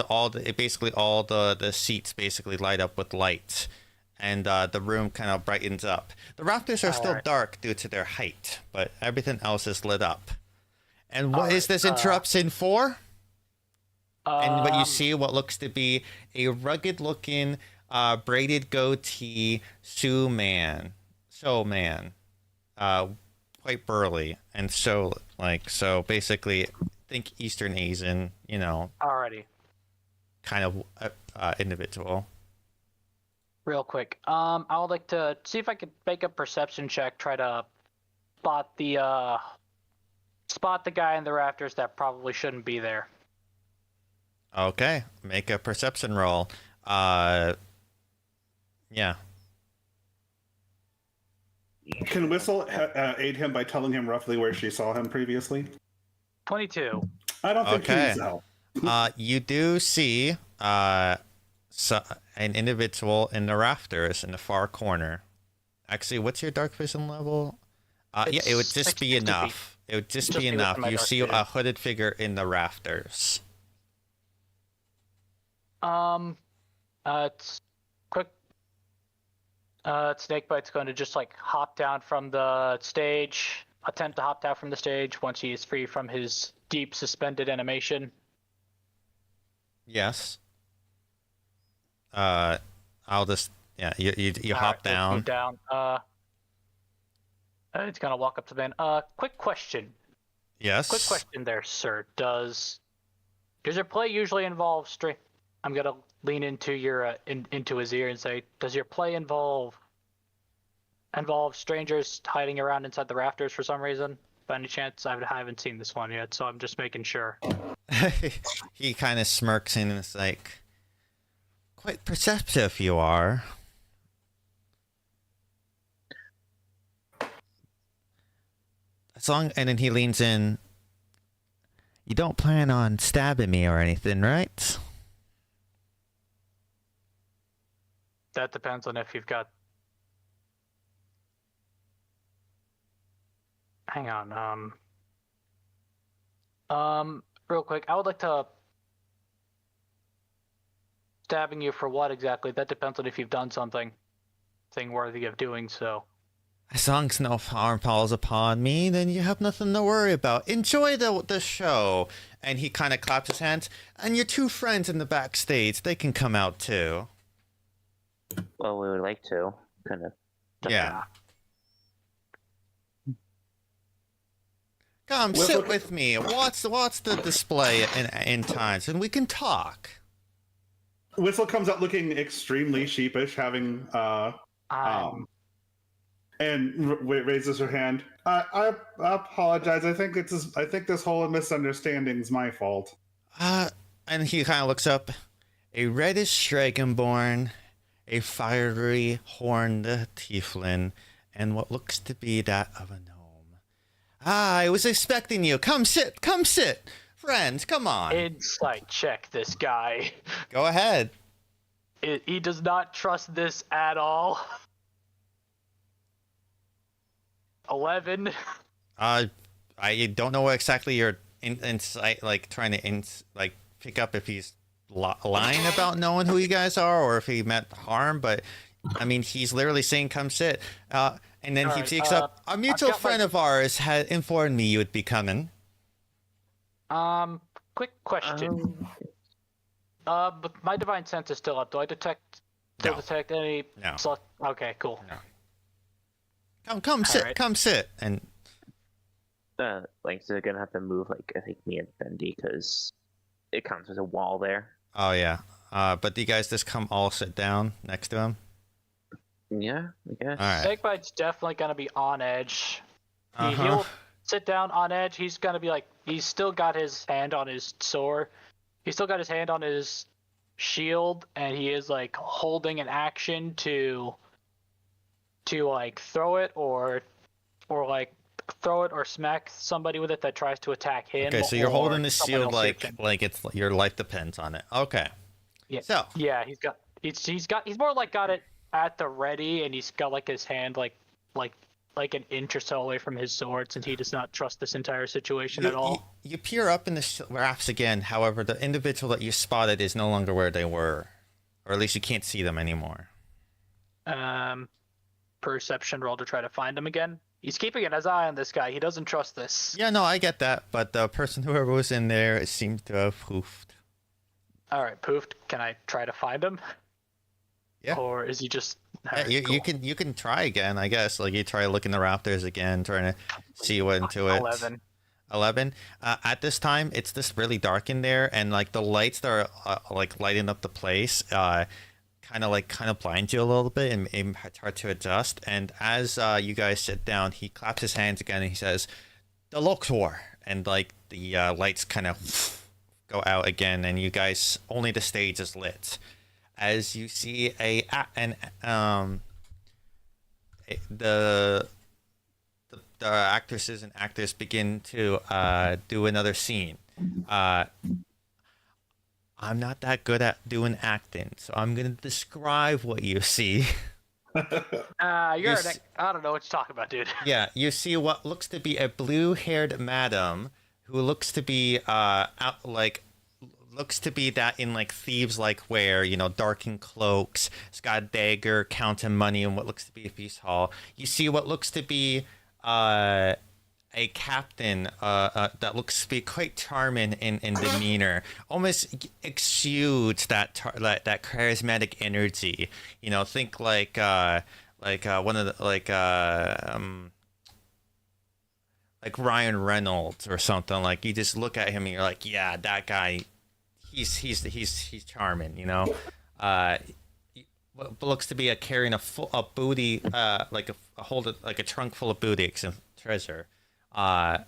all the seats basically light up with lights, and the room kind of brightens up. The rafters are still dark due to their height, but everything else is lit up. And what is this interruption for? And what you see, what looks to be a rugged-looking, braided goatee man, quite burly, and so basically, think Eastern Asian, Alrighty. kind of individual. Real quick. I would like to see if I could make a perception check, try to spot the guy in the rafters that probably shouldn't be there. Okay, make a perception roll. Yeah. Can Whistle aid him by telling him roughly where she saw him previously? 22. I don't think he Okay. needs help. You do see an individual in the rafters in the far corner. Actually, what's your dark vision level? Yeah, it would just be 60 enough. It would just be be enough. within my You dark see vision. a hooded figure in the rafters. It's quick. Snakebite's going to just like hop down from the stage, attempt to hop down from the stage once he is free from his deep suspended animation. Yes. I'll just you hop Alright, let's down. move down. It's gonna walk up to the man. Quick question. Yes. Quick question there, sir. Does your play usually involve strength? I'm gonna lean into your into his ear and say, does your play involve strangers hiding around inside the rafters for some reason? By any chance? I haven't seen this one yet, so I'm just making sure. He kind of smirks and is like, quite perceptive you are. And then he leans in. You don't plan on stabbing me or anything, right? That depends on if you've got. Hang on. Real quick, I would like to. Stabbing you for what exactly? That depends on if you've done something worthy of doing so. As long as no harm falls upon me, then you have nothing to worry about. Enjoy the show. And he kind of claps his hands. And your two friends in the backstage, they can come out too. Well, we would like to. Kind of. Yeah. Come, Well, sit look- with me. Watch the display in times, and we can talk. Whistle comes out looking extremely sheepish, having and raises her hand. I apologize. I think this whole misunderstanding's my fault. And he kind of looks up. A reddish dragonborn, a fiery horned tieflin, and what looks to be that of a gnome. I was expecting you. Come sit. Friends, come on. Insight check this guy. Go ahead. He does not trust this at all. 11. I don't know what exactly you're insight like trying to pick up if he's lying about knowing who you guys are or if he meant harm, but I mean he's literally saying come sit. And then he picks up a mutual friend of ours had informed me you would be coming. Quick question. But my divine sense is still up. Do I detect any? No. Okay, cool. No. Come sit. right. Come sit. And So they're gonna have to move, like, I think me and Bendy, because it counts as a wall there. oh yeah. But do you guys just come all sit down next to him? Yeah, I guess. All right. Snakebite's definitely gonna be on edge. Uh-huh. He'll sit down on edge. He's gonna be like, he's still got his hand on his sword. He's still got his hand on his shield, and he is like holding an action to like throw it or smack somebody with it that tries to attack him. Okay, so you're or holding the someone shield else who can- like it's your life depends on it. Okay. Yeah. So Yeah, he's more like got it at the ready, and he's got like his hand like an inch or so away from his sword, since he does not trust this entire situation at all. You peer up in the rafts again. However, the individual that you spotted is no longer where they were, or at least you can't see them anymore. Perception roll to try to find him again. He's keeping his eye on this guy. He doesn't trust this. Yeah, no, I get that, but the person whoever was in there seemed to have poofed. All right, poofed. Can I try to find him? Yeah. Or is he just? Yeah, you can try again, I guess. Like you try looking the rafters again, trying to see what into it. 11. At this time, it's just really dark in there, and like the lights that are like lighting up the place, kind of blind you a little bit, and it's hard to adjust. And as you guys sit down, he claps his hands again, and he says, "The Loktor," and like the lights kind of go out again, and you guys only the stage is lit. As you see the the actresses and actors begin to do another scene. I'm not that good at doing acting, so I'm gonna describe what you see. You're I don't know what you're talking about, dude. Yeah, you see what looks to be a blue-haired madam who looks to be looks to be that in like thieves-like wear, darkened cloaks. It's got a dagger, counting money in what looks to be a feast hall. You see what looks to be a captain that looks to be quite charming in demeanor, almost exudes that charismatic energy. Think like one of the like Ryan Reynolds or something. Like you just look at him and you're like, yeah, that guy, he's charming. What looks to be carrying a booty, like a trunk full of booty and treasure. And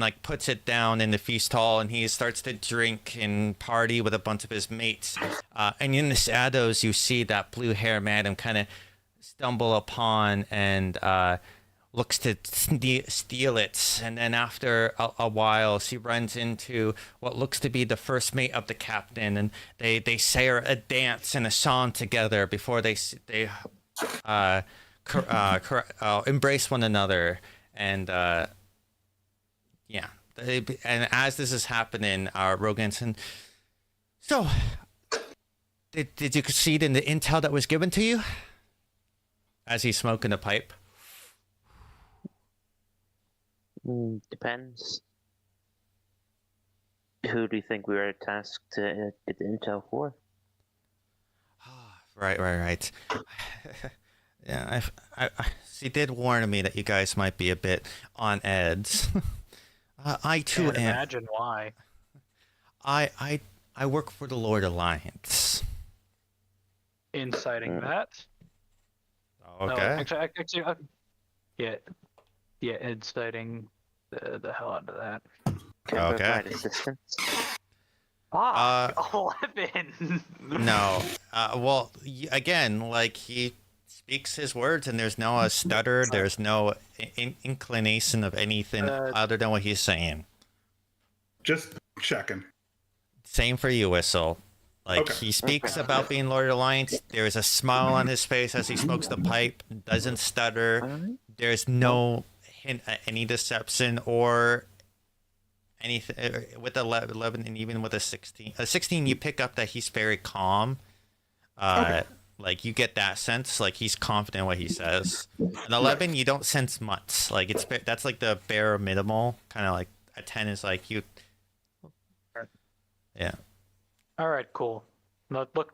like puts it down in the feast hall, and he starts to drink and party with a bunch of his mates. And in the shadows, you see that blue hair madam kind of stumble upon and looks to steal it. And then after a while, she runs into what looks to be the first mate of the captain, and they say a dance and a song together before they embrace one another. And and as this is happening, Roganson, so did you succeed in the intel that was given to you? As he's smoking a pipe. Depends. Who do you think we were tasked to get the intel for? Right. Yeah, she did warn me that you guys might be a bit on edge. I too Can't am. Imagine why. I work for the Lord Alliance. Inciting that. Okay. No, actually, yeah, inciting the hell out of that. Can I Okay. provide assistance? 11. No. Well, again, like he speaks his words, and there's no stutter. There's no inclination of anything other than what he's saying. Just checking. Same for you, Whistle. Like Okay. he speaks about being Lord Alliance. There's a smile on his face as he smokes the pipe. Doesn't stutter. There's no hint at any deception or anything with 11, and even with a 16. A 16, you pick up that he's very calm. Okay. Like you get that sense, like he's confident in what he says. An 11, you don't sense much. Like that's like the bare minimal. Kind of like a 10 is like you. Yeah. All right, cool. Look.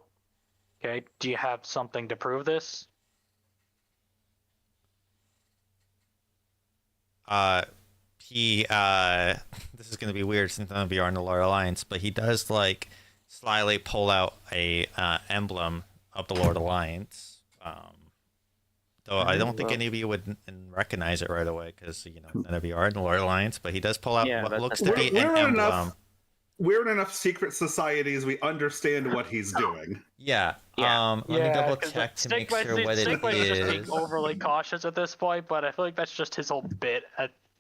Okay, do you have something to prove this? He this is gonna be weird since none of you are in the Lord Alliance, but he does like slyly pull out a emblem of the Lord Alliance. Though I don't think any of you would recognize it right away because none of you are in the Lord Alliance. But he does pull out what looks to be an emblem. We're in enough secret societies. We understand what he's doing. Yeah. Let me double check to make sure what it Snake might just is. being overly cautious at this point, but I feel like that's just his whole bit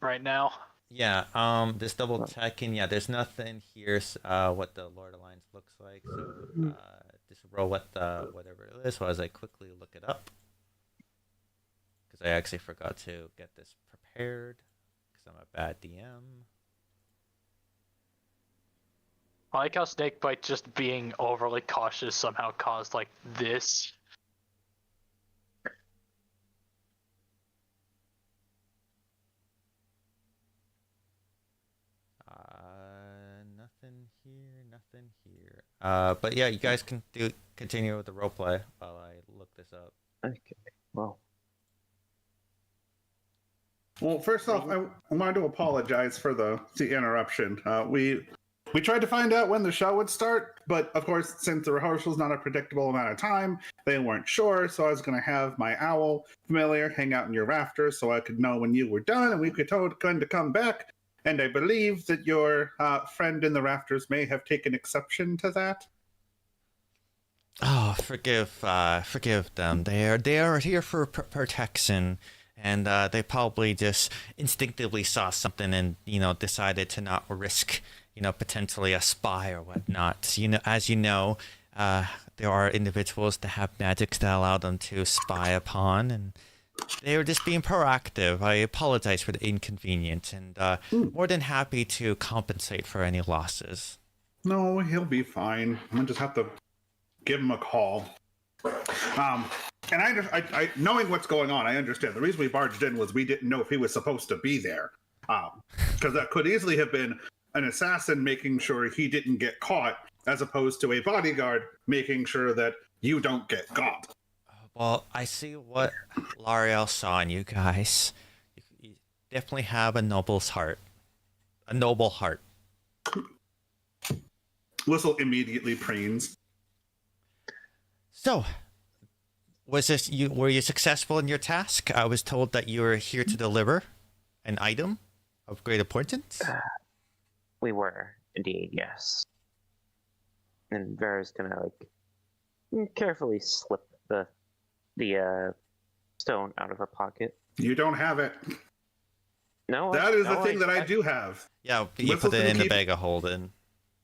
right now. Yeah. Just double checking. Yeah. There's nothing here. What the Lord Alliance looks like. So just roll whatever it is. While as I quickly look it up, because I actually forgot to get this prepared because I'm a bad DM. I like how Snakebite just being overly cautious somehow caused like this. Nothing here. But yeah, you guys can continue with the roleplay while I look this up. Okay. Well, First off, I wanted to apologize for the interruption. We tried to find out when the show would start, but of course, since the rehearsal's not a predictable amount of time, they weren't sure. So I was going to have my owl familiar hang out in your rafters so I could know when you were done and we could kind of come back. And I believe that your friend in the rafters may have taken exception to that. Oh, forgive them. They are here for protection, and they probably just instinctively saw something and decided to not risk potentially a spy or whatnot. As you know, there are individuals that have magics that allow them to spy upon, and they were just being proactive. I apologize for the inconvenience, and more than happy to compensate for any losses. No, he'll be fine. I'm gonna just have to give him a call. And I knowing what's going on, I understand. The reason we barged in was we didn't know if he was supposed to be there. Because that could easily have been an assassin making sure he didn't get caught, as opposed to a bodyguard making sure that you don't get got. Well, I see what L'Ariel saw in you guys. You definitely have a noble's heart. A noble heart. Whistle immediately preens. So, were you successful in your task? I was told that you were here to deliver an item of great importance. We were, indeed, yes. And Vera's gonna, carefully slip the stone out of her pocket. You don't have it. No, that is the thing that I do have. Yeah, you put it in the bag of holding.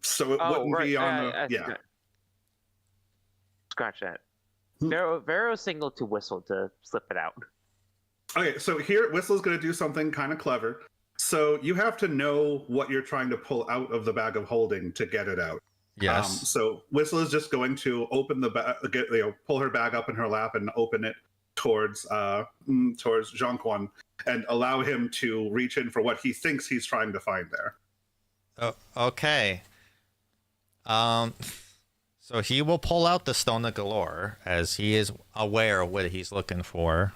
So it wouldn't be on the... Yeah. Scratch that. Vero signaled to Whistle to slip it out. Okay, so here Whistle's going to do something kind of clever. So you have to know what you're trying to pull out of the bag of holding to get it out. Yes. So Whistle is just going to open the bag, pull her bag up in her lap and open it towards Jean-Quan and allow him to reach in for what he thinks he's trying to find there. Oh, okay. So he will pull out the Stone of Galore, as he is aware of what he's looking for.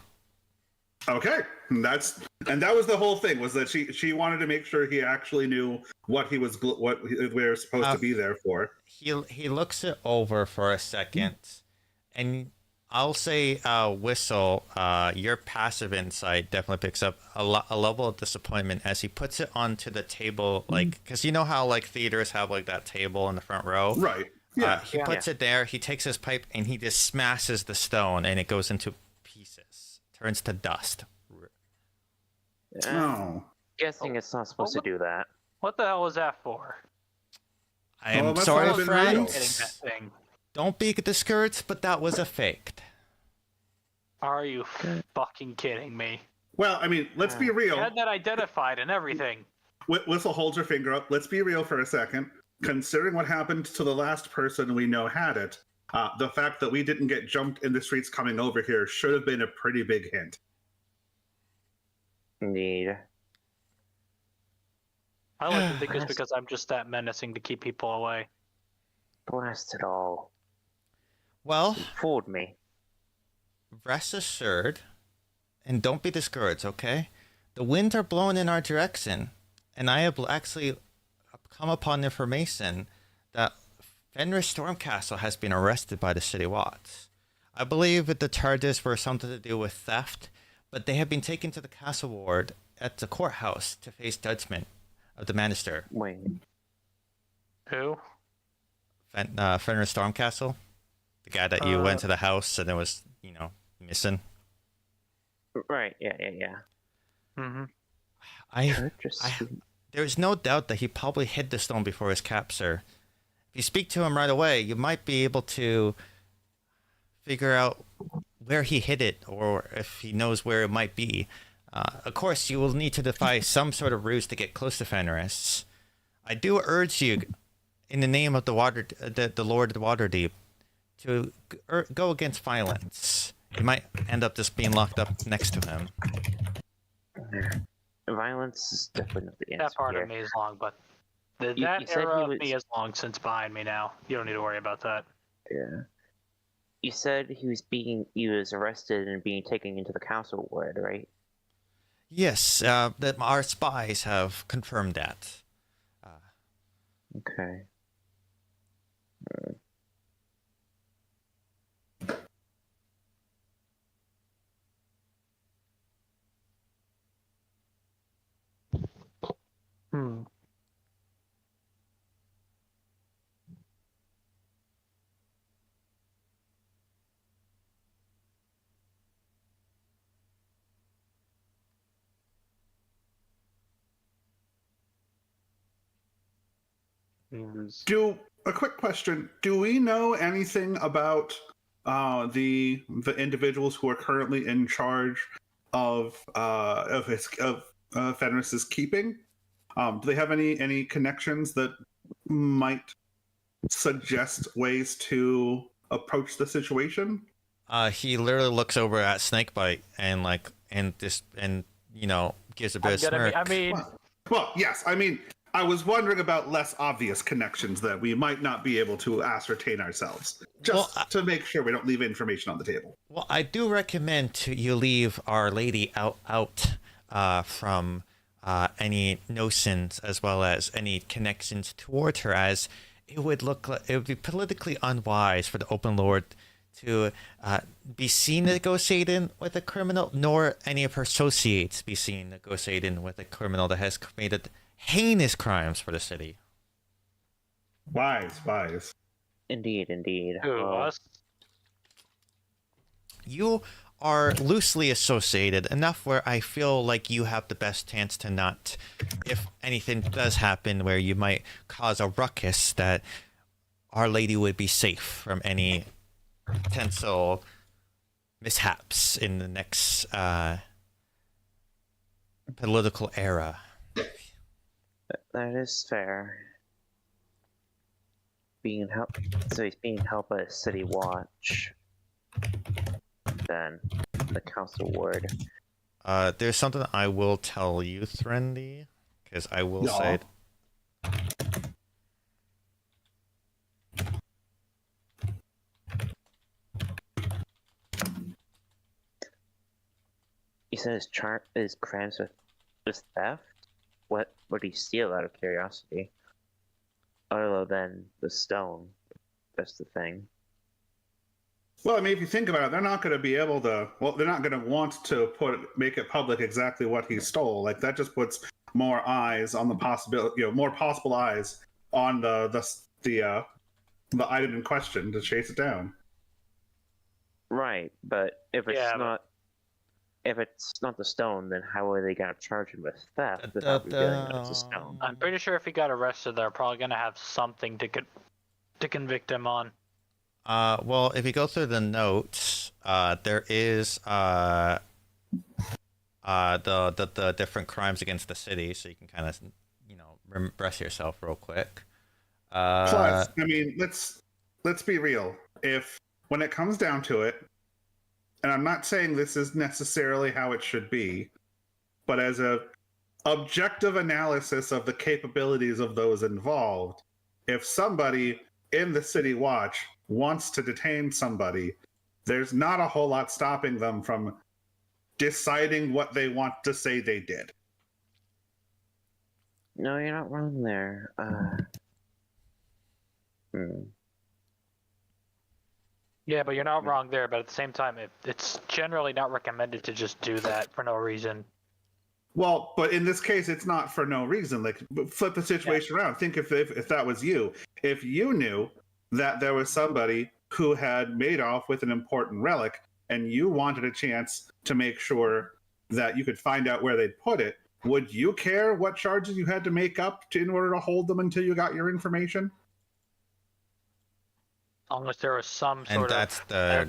Okay, that was the whole thing, was that she wanted to make sure he actually knew what we were supposed to be there for. He looks it over for a second, and I'll say, Whistle, your passive insight definitely picks up a level of disappointment as he puts it onto the table, because you know how theaters have that table in the front row, right? Yeah. He puts it there. He takes his pipe and he just smashes the stone, and it goes into pieces, turns to dust. Oh. Guessing it's not supposed to do that. What the hell was that for? I am sorry, friends. That thing. Don't be discouraged, but that was a fake. Are you fucking kidding me? Well, I mean, let's be real. You had that identified and everything. Whistle holds her finger up. Let's be real for a second. Considering what happened to the last person we know had it, the fact that we didn't get jumped in the streets coming over here should have been a pretty big hint. Indeed. I like to think it's because I'm just that menacing to keep people away. Blast it all. Well, you fooled me. Rest assured, and don't be discouraged, okay? The winds are blowing in our direction, and I have actually come upon information that Fenris Stormcastle has been arrested by the City Watch. I believe that the charges were something to do with theft, but they have been taken to the castle ward at the courthouse to face judgment of the Magister. Wait. Who? Fenris Stormcastle? The guy that you went to the house and it was, missing? Right, yeah. Mm-hmm. There's no doubt that he probably hid the stone before his capture. If you speak to him right away, you might be able to figure out where he hid it, or if he knows where it might be. Of course, you will need to defy some sort of ruse to get close to Fenris. I do urge you, in the name of the Lord of Waterdeep, to go against violence. You might end up just being locked up next to him. Violence is definitely not the answer. That part here. of me is long, but that era of me is long since behind me now. You don't need to worry about that. Yeah. You said he was arrested and being taken into the castle ward, right? Yes, our spies have confirmed that. Okay. A quick question: do we know anything about the individuals who are currently in charge of Fenris's keeping? Do they have any connections that might suggest ways to approach the situation? He literally looks over at Snakebite and gives a bit of smirk. Well, yes. I mean, I was wondering about less obvious connections that we might not be able to ascertain ourselves, just to make sure we don't leave information on the table. Well, I do recommend you leave Our Lady out from any notions as well as any connections towards her, as it would be politically unwise for the Open Lord to be seen negotiating with a criminal, nor any of her associates be seen negotiating with a criminal that has committed heinous crimes for the city. Wise. Indeed. Who, us? You are loosely associated enough where I feel like you have the best chance to not, if anything does happen where you might cause a ruckus, that Our Lady would be safe from any potential mishaps in the next political era. That is fair. So he's being held by a city watch. Then the council ward. There's something I will tell you, Threndy, because I will say. You said his crimes with theft? What would he steal, out of curiosity? Other than the stone. That's the thing. Well, I mean, if you think about it, they're not going to be able to. Well, they're not going to want to make it public exactly what he stole. Like that just puts more eyes on the possibility, more possible eyes on the item in question to chase it down. Right, but if it's not the stone, then how are they going to charge him with theft without revealing that it's a stone? I'm pretty sure if he got arrested, they're probably going to have something to convict him on. Well, if you go through the notes, there is the different crimes against the city, so you can kind of rest yourself real quick. Plus, I mean, let's be real. If when it comes down to it, and I'm not saying this is necessarily how it should be, but as a objective analysis of the capabilities of those involved, if somebody in the city watch wants to detain somebody, there's not a whole lot stopping them from deciding what they want to say they did. No, you're not wrong there. Yeah, but you're not wrong there. But at the same time, it's generally not recommended to just do that for no reason. Well, but in this case, it's not for no reason. Like, flip the situation around. Think if that was you. If you knew that there was somebody who had made off with an important relic and you wanted a chance to make sure that you could find out where they'd put it, would you care what charges you had to make up in order to hold them until you got your information? Unless there was some sort of... And that's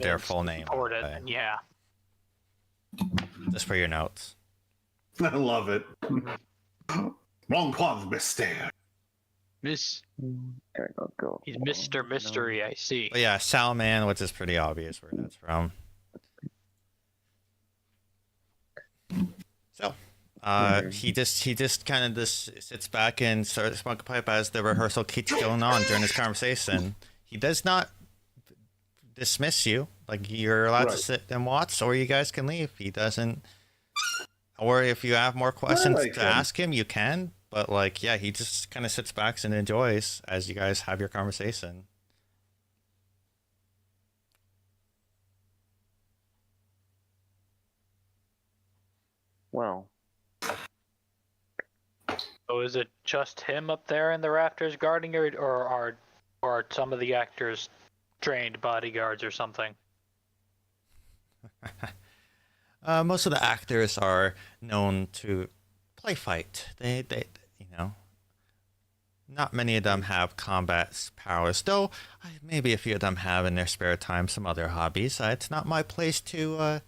their full name. Then yeah. Just for your notes. I love it. Wrong one, Mr. He's Mr. Mystery, I see. But yeah, Salman, which is pretty obvious where that's from. So, he just kind of just sits back and starts to smoke a pipe as the rehearsal keeps going on during this conversation. He does not dismiss you. Like, you're allowed to sit and watch, or you guys can leave. He doesn't. Or if you have more questions to ask him, you can. But, like, yeah, he just kind of sits back and enjoys as you guys have your conversation. Well. So is it just him up there in the rafters guarding it, or are some of the actors trained bodyguards or something? Most of the actors are known to play fight. They Not many of them have combat powers, though maybe a few of them have in their spare time some other hobbies. It's not my place to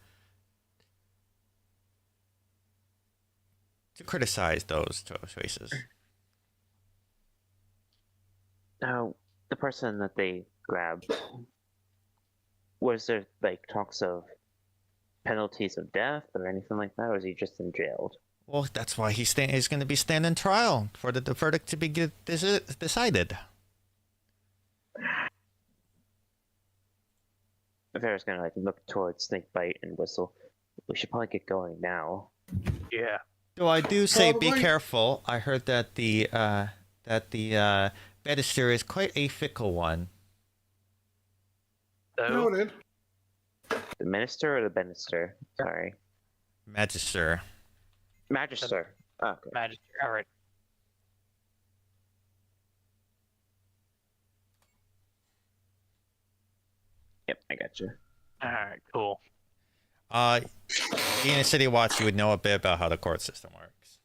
criticize those choices. Now, the person that they grabbed, was there like talks of penalties of death or anything like that, or is he just in jail? Well, that's why he's going to be standing trial for the verdict to be decided. Vera's gonna like look towards Snakebite and whistle. We should probably get going now. Yeah. So I do say be Probably. careful. I heard that the Banister is quite a fickle one. So, Noted. The minister or the Benister? Sorry. Magister. Magister. Oh, okay. Magic. All right. Yep, I got you. All right. Cool. Being a City Watch, you would know a bit about how the court system works.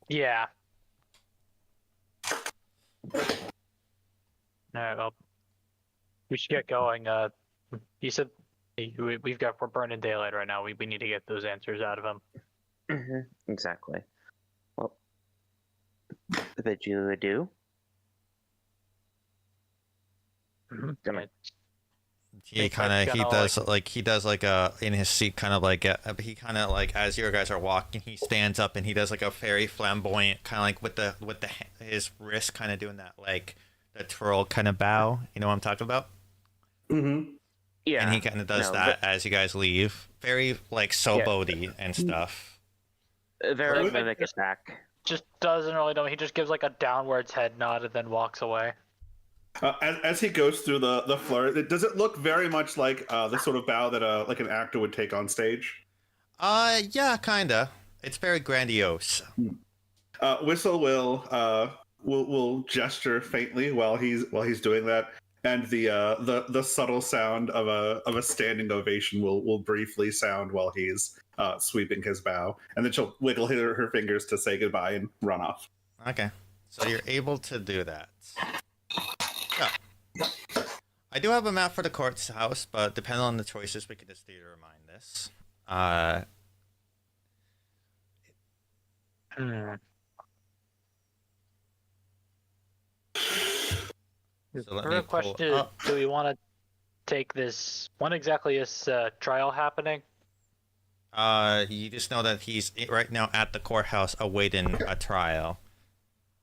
Yeah. All right. Well, we should get going. You said we're burning daylight right now. We need to get those answers out of him. Exactly. Well, bid you adieu. Gonna- He Think kind of that's he gonna, does he does like a in his seat kind of like he kind of like as you guys are walking he stands up and he does like a very flamboyant kind of like with the his wrist kind of doing that like the twirl kind of bow, you know what I'm talking about? Mm-hmm. Yeah. And he kind of does that as you guys leave, very like Sobody and stuff. Vera's Like, gonna make it back. Just doesn't really know. He just gives like a downwards head nod and then walks away. As he goes through the floor, does it look very much like the sort of bow that like an actor would take on stage? Yeah, kinda. It's very grandiose. Whistle will gesture faintly while he's doing that, and the subtle sound of a standing ovation will briefly sound while he's sweeping his bow, and then she'll wiggle her fingers to say goodbye and run off. Okay, so you're able to do that. Yeah. I do have a map for the court's house, but depending on the choices, we could just do to remind this. So let me Real pull question: up. do we want to take this? When exactly is trial happening? You just know that he's right now at the courthouse awaiting a trial.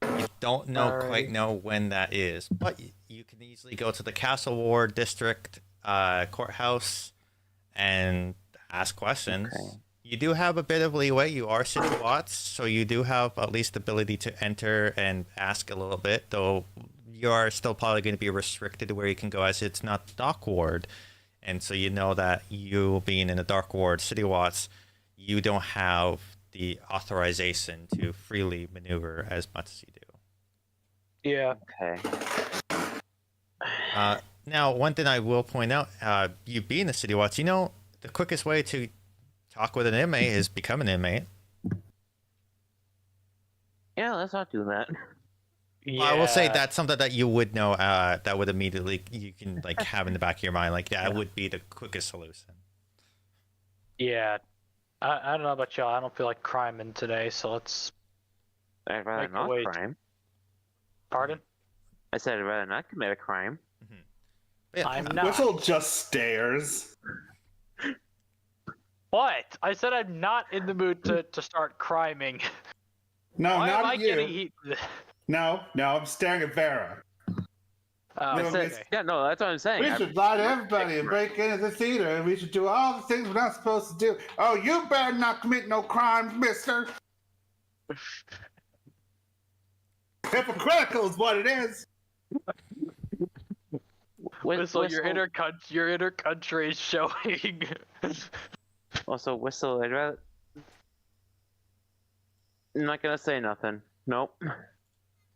You don't quite know when that is, but you can easily go to the Castle Ward District courthouse and ask questions. Okay. You do have a bit of leeway. You are City Watts, so you do have at least the ability to enter and ask a little bit, though you are still probably going to be restricted to where you can go as it's not the Dock Ward. And so you know that you being in the Dark Ward, City Watts, you don't have the authorization to freely maneuver as much as you do. Yeah. Okay. Now, one thing I will point out, you being the City Watts, you know the quickest way to talk with an inmate is become an inmate. Yeah, let's not do that. Yeah. Well, I will say that's something that you would know that would immediately you can like have in the back of your mind, like that would be the quickest solution. Yeah. I don't know about y'all. I don't feel like criming today, so let's. I'd rather Make a not way. crime. Pardon? I said I'd rather not commit a crime. But yeah, I'm not. Whistle just stares. What? I said I'm not in the mood to start criming. No, Why am not I you. getting heat? No, I'm staring at Vera. Oh, No, I said, it's- yeah, no, that's what I'm saying. We should lie to everybody and break into the theater, and we should do all the things we're not supposed to do. Oh, you better not commit no crimes, mister. Hypocritical is what it is. Whistle, your inner country is showing. Also, Whistle, I'd rather. I'm not gonna say nothing. Nope.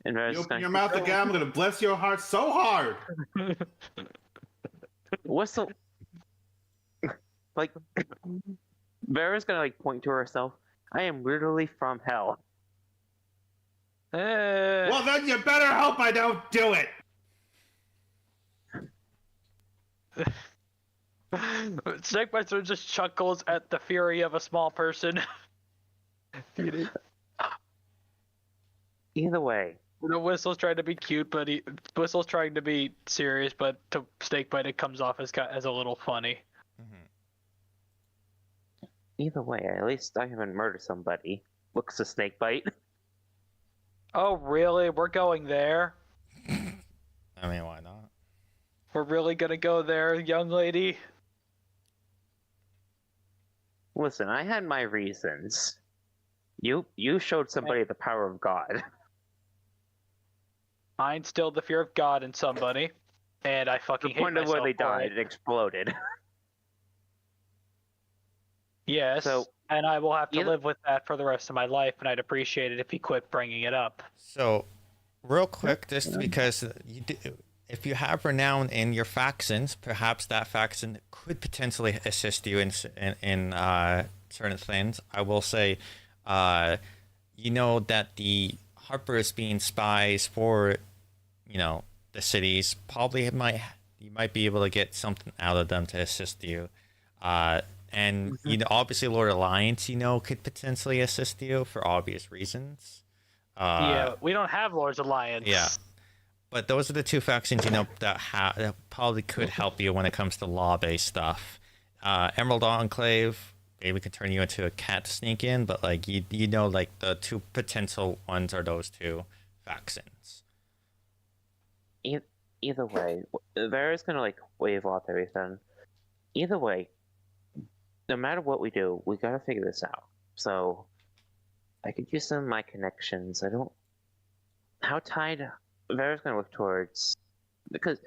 And Vera's You just open your gonna mouth again, I'm gonna bless your heart so hard. Whistle. Like, Vera's gonna like point to herself. I am literally from hell. Well, then you better hope I don't do it. Snakebite sort of just chuckles at the fury of a small person. Either way, Whistle's trying to be cute, but Whistle's trying to be serious, but to Snakebite it comes off as a little funny. at least I haven't murdered somebody. Looks a snakebite. Oh, really? We're going there? I mean, why not? We're really gonna go there, young lady? Listen, I had my reasons. You showed somebody the power of God. I instilled the fear of God in somebody, and I The fucking hate point of myself where they for died, it. it exploded. Yes, So, and I will have to either- live with that for the rest of my life, and I'd appreciate it if you quit bringing it up. So, real quick, just because if you have renown in your factions, perhaps that faction could potentially assist you in certain things. I will say, you know that the Harpers being spies for, the cities, probably you might be able to get something out of them to assist you. And obviously Lord Alliance, could potentially assist you for obvious reasons. Yeah, we don't have Lord's Alliance. Yeah. But those are the two factions, that probably could help you when it comes to law-based stuff. Emerald Enclave, maybe could turn you into a cat to sneak in, but the two potential ones are those two factions. Either way, Vera's gonna wave off everything. Either way, no matter what we do, we gotta figure this out. So, I could use some of my connections. How tied? Vera's gonna look towards, because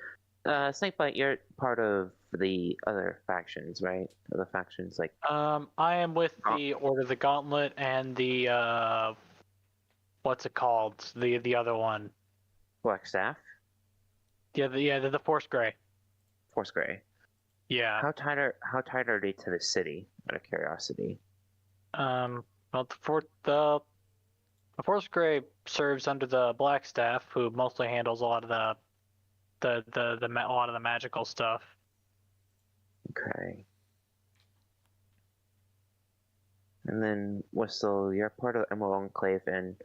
Snakebite, you're part of the other factions, right? Other factions I am with the Order of the Gauntlet and the what's it called? The other one. Black Staff, Yeah, the Force Grey. Force Grey. Yeah. How tied are they to the city? Out of curiosity. Well, the Force Grey serves under the Black Staff, who mostly handles a lot of a lot of the magical stuff. Okay. And then Whistle, you're part of the Emerald Enclave, and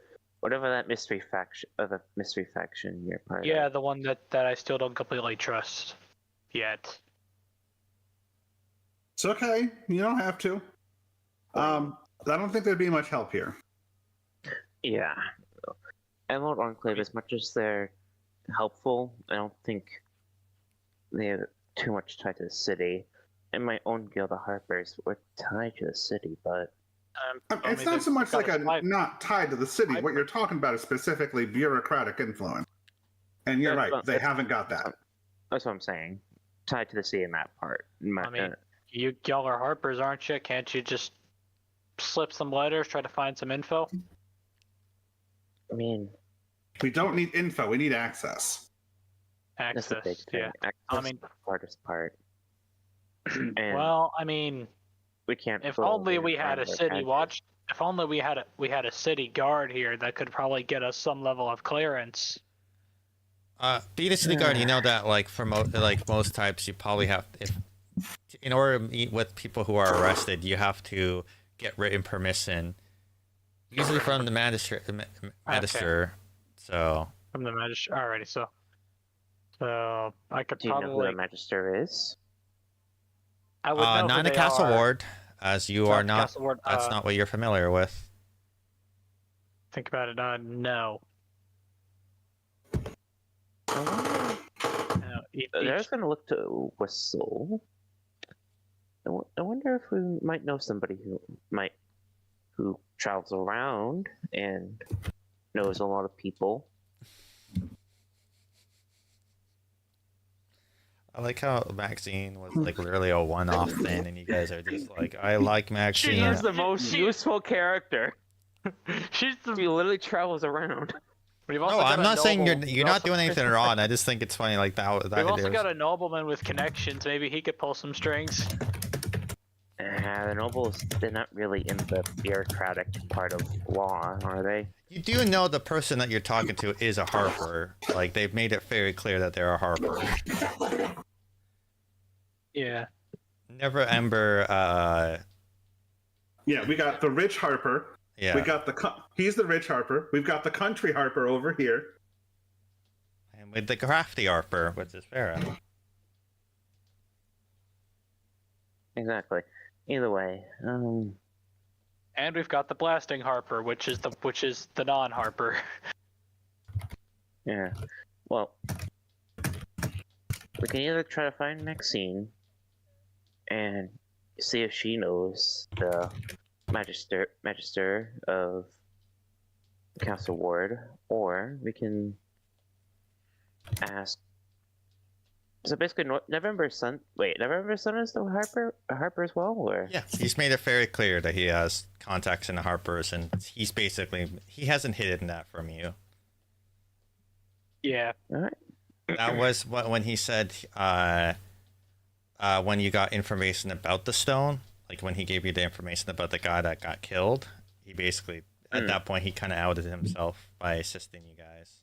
whatever that mystery faction you're part of. Yeah, the one that I still don't completely trust yet. It's okay. You don't have to. I don't think there'd be much help here. Yeah. Emerald Enclave, as much as they're helpful, I don't think they're too much tied to the city. In my own guild, the Harpers, we're tied to the city, but It's not so much not tied to the city. What you're talking about is specifically bureaucratic influence. And you're right, they haven't got that. that's what I'm saying. Tied to the city in that part. Y'all are Harpers, aren't you? Can't you just slip some letters, try to find some info? I mean, We don't need info, we need access. that's the big Access, thing. yeah. Access is the hardest part. And Well, I mean, we can't. if pull only their we had a time city badges. watch. If only we had a city guard here that could probably get us some level of clearance. Being a city guard, you know that for most types, you probably have in order to meet with people who are arrested, you have to get written permission, usually from the magister. So From the magistrate. Alrighty, so I could Do you know who probably. the Magister is? I would know not who in the they castle are. ward, as you Not are the not. Castle Ward, That's not what you're familiar with. Think about it. No. Oh, No, they're just gonna look to Whistle. I wonder if we might know somebody who travels around and knows a lot of people. I like how Maxine was literally a one-off thing, and you guys are just like, I like Maxine. She is the most useful character. She's the. She literally travels around. We've also No, got I'm a not saying noble- you're not doing anything wrong. I just think it's funny that We've also got a nobleman with connections. Maybe he could pull some strings. The nobles, they're not really in the bureaucratic part of law, are they? You do know the person that you're talking to is a harper. Like, they've made it very clear that they're a harper. Yeah. Never Ember, Yeah, we got the rich harper. yeah. We got he's the rich harper. We've got the country harper over here. And with the crafty harper, with his Farah. Exactly. Either way, And we've got the blasting harper, which is the non-harper. yeah. Well, we can either try to find Maxine and see if she knows the magister of the castle ward, or we can ask. So basically, November's son. Wait, November's son is the Harper as well, or? Yeah, he's made it very clear that he has contacts in the Harpers, and he hasn't hidden that from you. Yeah. All right. That was when he said, when you got information about the stone, like when he gave you the information about the guy that got killed, he basically, at that point, he kind of outed himself by assisting you guys.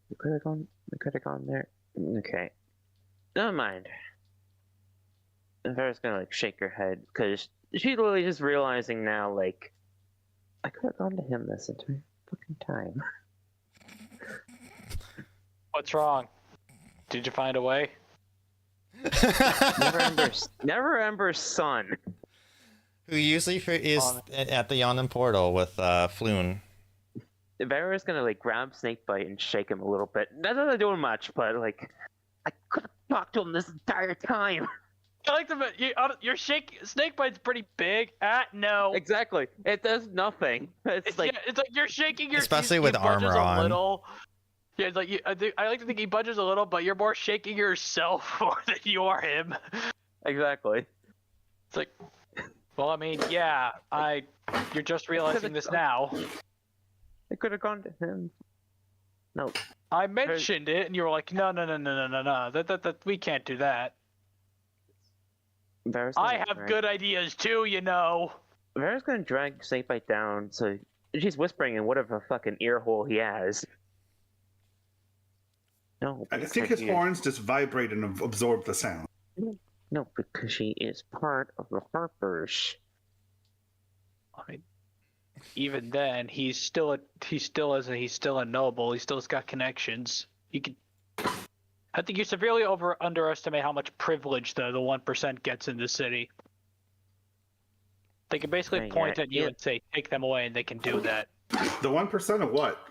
We could have gone there. Okay. Never mind. Vera's gonna shake her head because she's literally just realizing now, like, I could have gone to him this entire fucking time. What's wrong? Did you find a way? Never Ember's son. Who usually is at the Yawning Portal with Floon. Vera's gonna grab Snakebite and shake him a little bit. That's not doing much, but I could have talked to him this entire time. I like the your Snakebite's pretty big. No. Exactly. It does nothing. It's like you're shaking your. Especially with armor on. Little. Yeah, I like to think he budges a little, but you're more shaking yourself more than you are him. Exactly. It's like, well, I mean, yeah, you're just realizing this now. I could have gone to him. No. I mentioned it, and you were like, no, that we can't do that. I have good ideas too, you know. Vera's gonna drag Snakebite down, so she's whispering in whatever fucking ear hole he has. No, I think his horns just vibrate and absorb the sound. No, because she is part of the Harpers. I mean, even then, he's still a noble. He still's got connections. I think you severely underestimate how much privilege the 1% gets in the city. They can basically point at you and say, "Take them away," and they can do that. The 1% of what?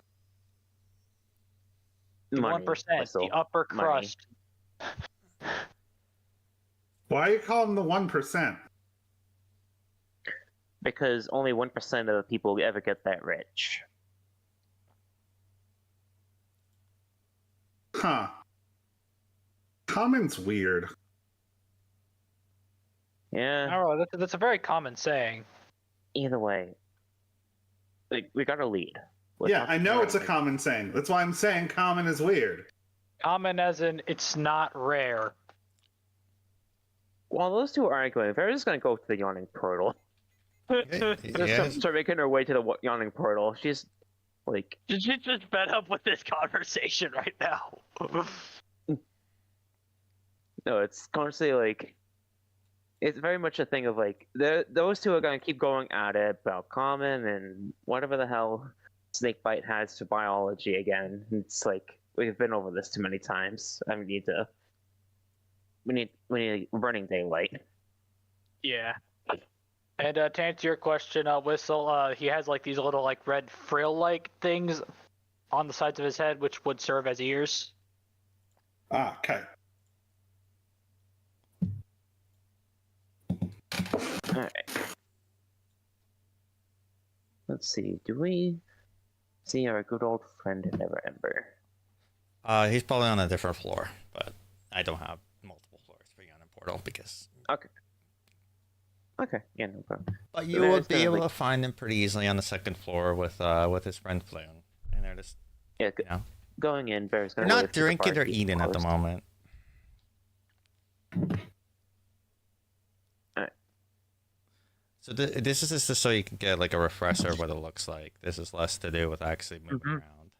The 1%, the upper crust. Why do you call them the 1%? Because only 1% of the people ever get that rich. Huh. Common's weird. Yeah. I don't know, that's a very common saying. Either way, we got a lead. Yeah, I know it's a common saying. That's why I'm saying common is weird. Common as in it's not rare. While those two are arguing, Vera's just gonna go to the Yawning Portal. Just start making her way to the Yawning Portal. She's like... She's just fed up with this conversation right now. No, it's constantly it's very much a thing of those two are gonna keep going at it about common and whatever the hell Snakebite has to biology again. It's we've been over this too many times. We need running daylight. Yeah. And to answer your question, Whistle, he has these little red frill-like things on the sides of his head, which would serve as ears. Ah, okay. Alright. Let's see. Do we see our good old friend Never Ember? He's probably on a different floor, but I don't have multiple floors for Yawning Portal because... Okay, yeah, no problem. But you would be able to find him pretty easily on the second floor with his friend Floon. And they're just, going in, Bear's they're gonna... not drinking or eating at the moment. Alright. So this is just so you can get like a refresher of what it looks like. This is less to do with actually moving Mhm. around.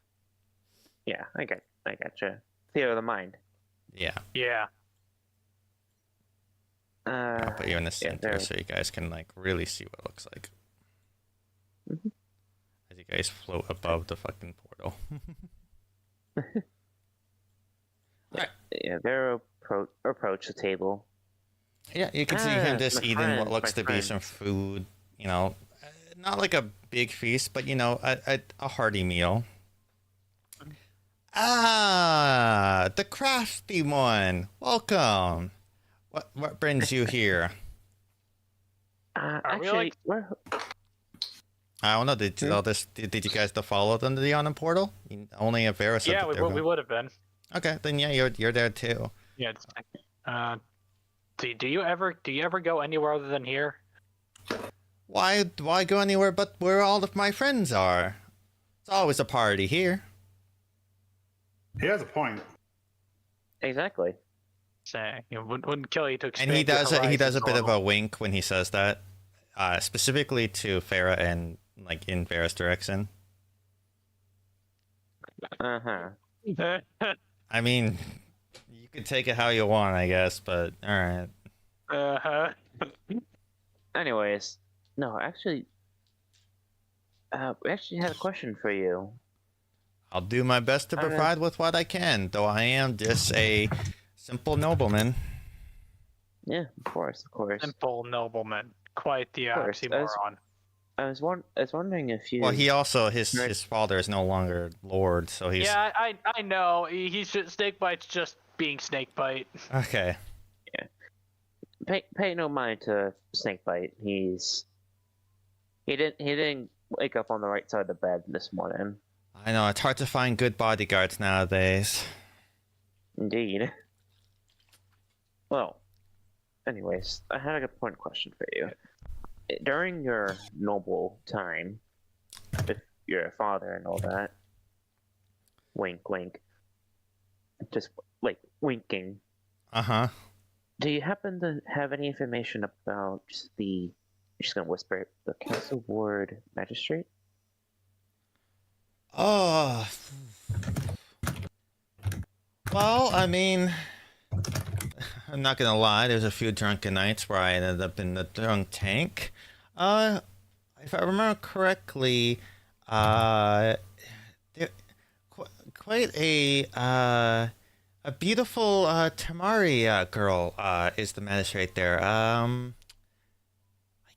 Yeah, I gotcha. Theater of the mind. Yeah, Yeah. I'll put you in the Yeah, center there. so you guys can like really see what it looks like. Mhm. As you guys float above the fucking portal. Yeah, they're approach the table. Yeah, you can see him Ah, just my eating what friends, looks my to be some friends. food. You know, not like a big feast, but you know, a hearty meal. Ah, the crafty one. Welcome. What brings you here? Are we, Actually, like- we're I don't know. Did Hmm? all this? Did you guys follow them to the Autumn portal? Only a Vera said Yeah, that we they were would, we going. would have been. Okay, then yeah, you're there too. Yeah. Do you ever go anywhere other than here? Why go anywhere but where all of my friends are? It's always a party here. He has a point. exactly. Say, wouldn't kill you to And expand he your does he does a horizons bit of little. a wink when he says that, specifically to Farah and like in Farah's direction. Uh-huh. I mean, you could take it how you want, I guess, but all right. Uh-huh. Anyways, no, actually, we actually had a question for you. I'll do my best to Okay. provide with what I can, though I am just a simple nobleman. Yeah, of course. Simple nobleman. Quite the course, oxymoron. I was wondering if you. Well, he also Right. his father is no longer lord, so he's Yeah, I know. He's just, Snakebite's just being Snakebite. okay. pay no mind to Snakebite. He didn't wake up on the right side of the bed this morning. I know it's hard to find good bodyguards nowadays. Indeed. Well, anyways, I had a good point question for you. During your noble time, with your father and all that, wink, wink, just like winking, Uh-huh. do you happen to have any information about I'm just gonna whisper it, the Castle Ward Magistrate? Oh. Well, I mean, I'm not gonna lie. There's a few drunken nights where I ended up in the drunk tank. If I remember correctly, there, quite a beautiful Tamari girl is the magistrate there. I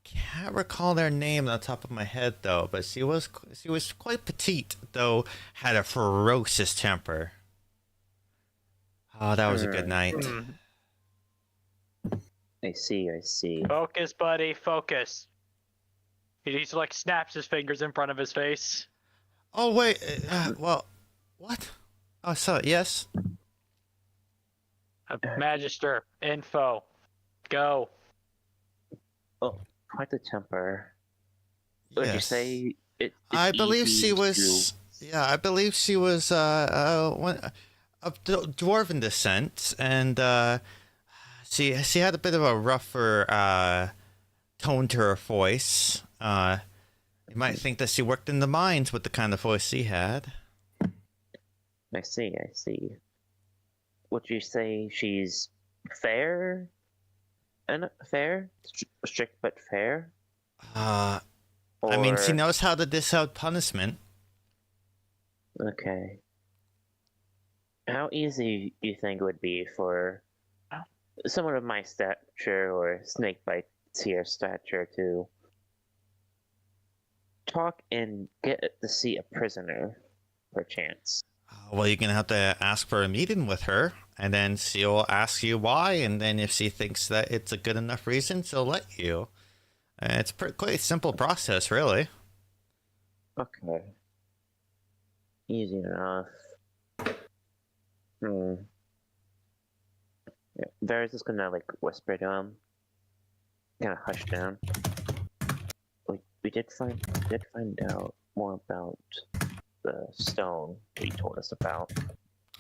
can't recall their name on the top of my head though, but she was quite petite though, had a ferocious temper. Oh, that was a good night. Hmm. I see. Focus, buddy, focus. He like snaps his fingers in front of his face. Oh wait, well, what? Oh, so yes. Magister, info, go. Quite the temper. Would you Yes. say it's I believe easy she was. Yeah, I believe she was of dwarven descent, and she had a bit of a rougher tone to her voice. You might think that she worked in the mines with the kind of voice she had. I see. Would you say she's fair? Strict but fair? I mean, she Or- knows how to dish out punishment. Okay. How easy do you think it would be for someone of my stature or Snakebite's here stature to talk and get to see a prisoner, perchance? Well, you're gonna have to ask for a meeting with her, and then she'll ask you why, and then if she thinks that it's a good enough reason, she'll let you. It's quite a simple process, really. Okay. Easy enough. Yeah, Vera's just gonna like whisper to him, kind of hush down. We did find out more about the stone that you told us about.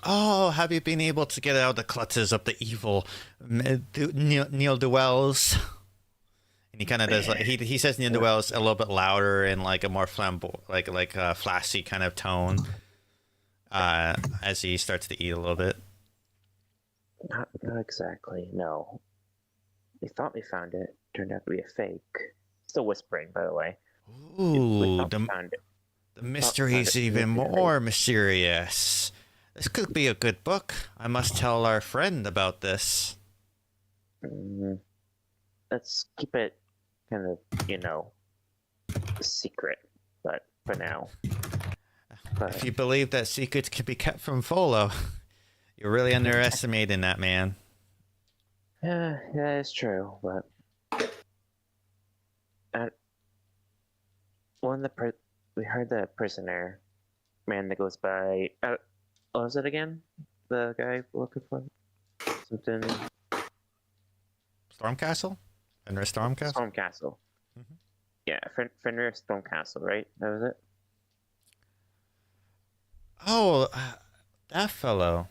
Oh, have you been able to get out of the clutches of the evil Neil Duels? And he kind of does like he says the underwells a little bit louder and like a more flamboyant, like a flashy kind of tone, as he starts to eat a little bit. Not exactly. No. We thought we found it. Turned out to be a fake. Still whispering, by the way. Ooh, We found it. the mystery's even more mysterious. This could be a good book. I must tell our friend about this. Let's keep it kind of, a secret. But for now. If you believe that secrets can be kept from Volo, you're really underestimating that man. Yeah, it's true, but we heard the prisoner man that goes by. What was it again? The guy looking for something. Stormcastle? Fenrir Stormcastle? Stormcastle. Mm-hmm. Yeah, Fenrir Stormcastle, right? That was it. Oh, that fellow.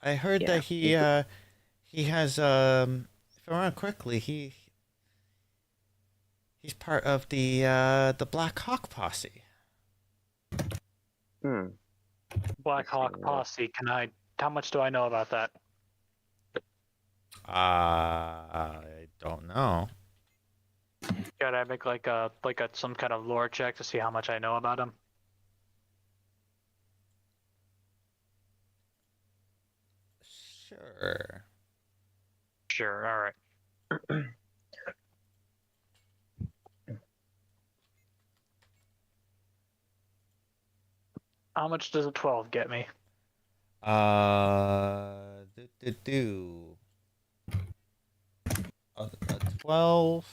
I heard that he has, if I remember correctly, he's part of the Black Hawk posse. Black Hawk posse. How much do I know about that? I don't know. Gotta make like some kind of lore check to see how much I know about him. Sure, all right. How much does a 12 get me? A 12.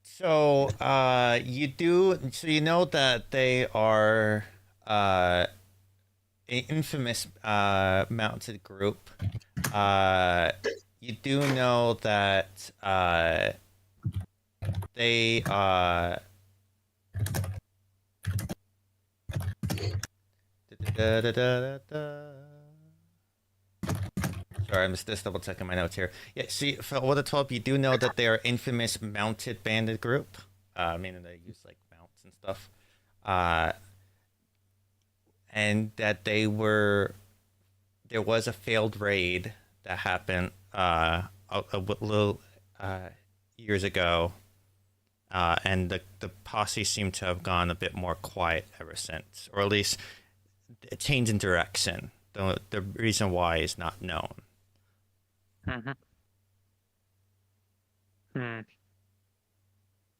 So, you know that they are an infamous mounted group. You do know that they Sorry, I'm just double checking my notes here. Yeah, see, for Water 12, you do know that they are infamous mounted bandit group. Meaning they use like mounts and stuff. And that there was a failed raid that happened a little years ago. And the posse seemed to have gone a bit more quiet ever since, or at least a change in direction. The reason why is not known.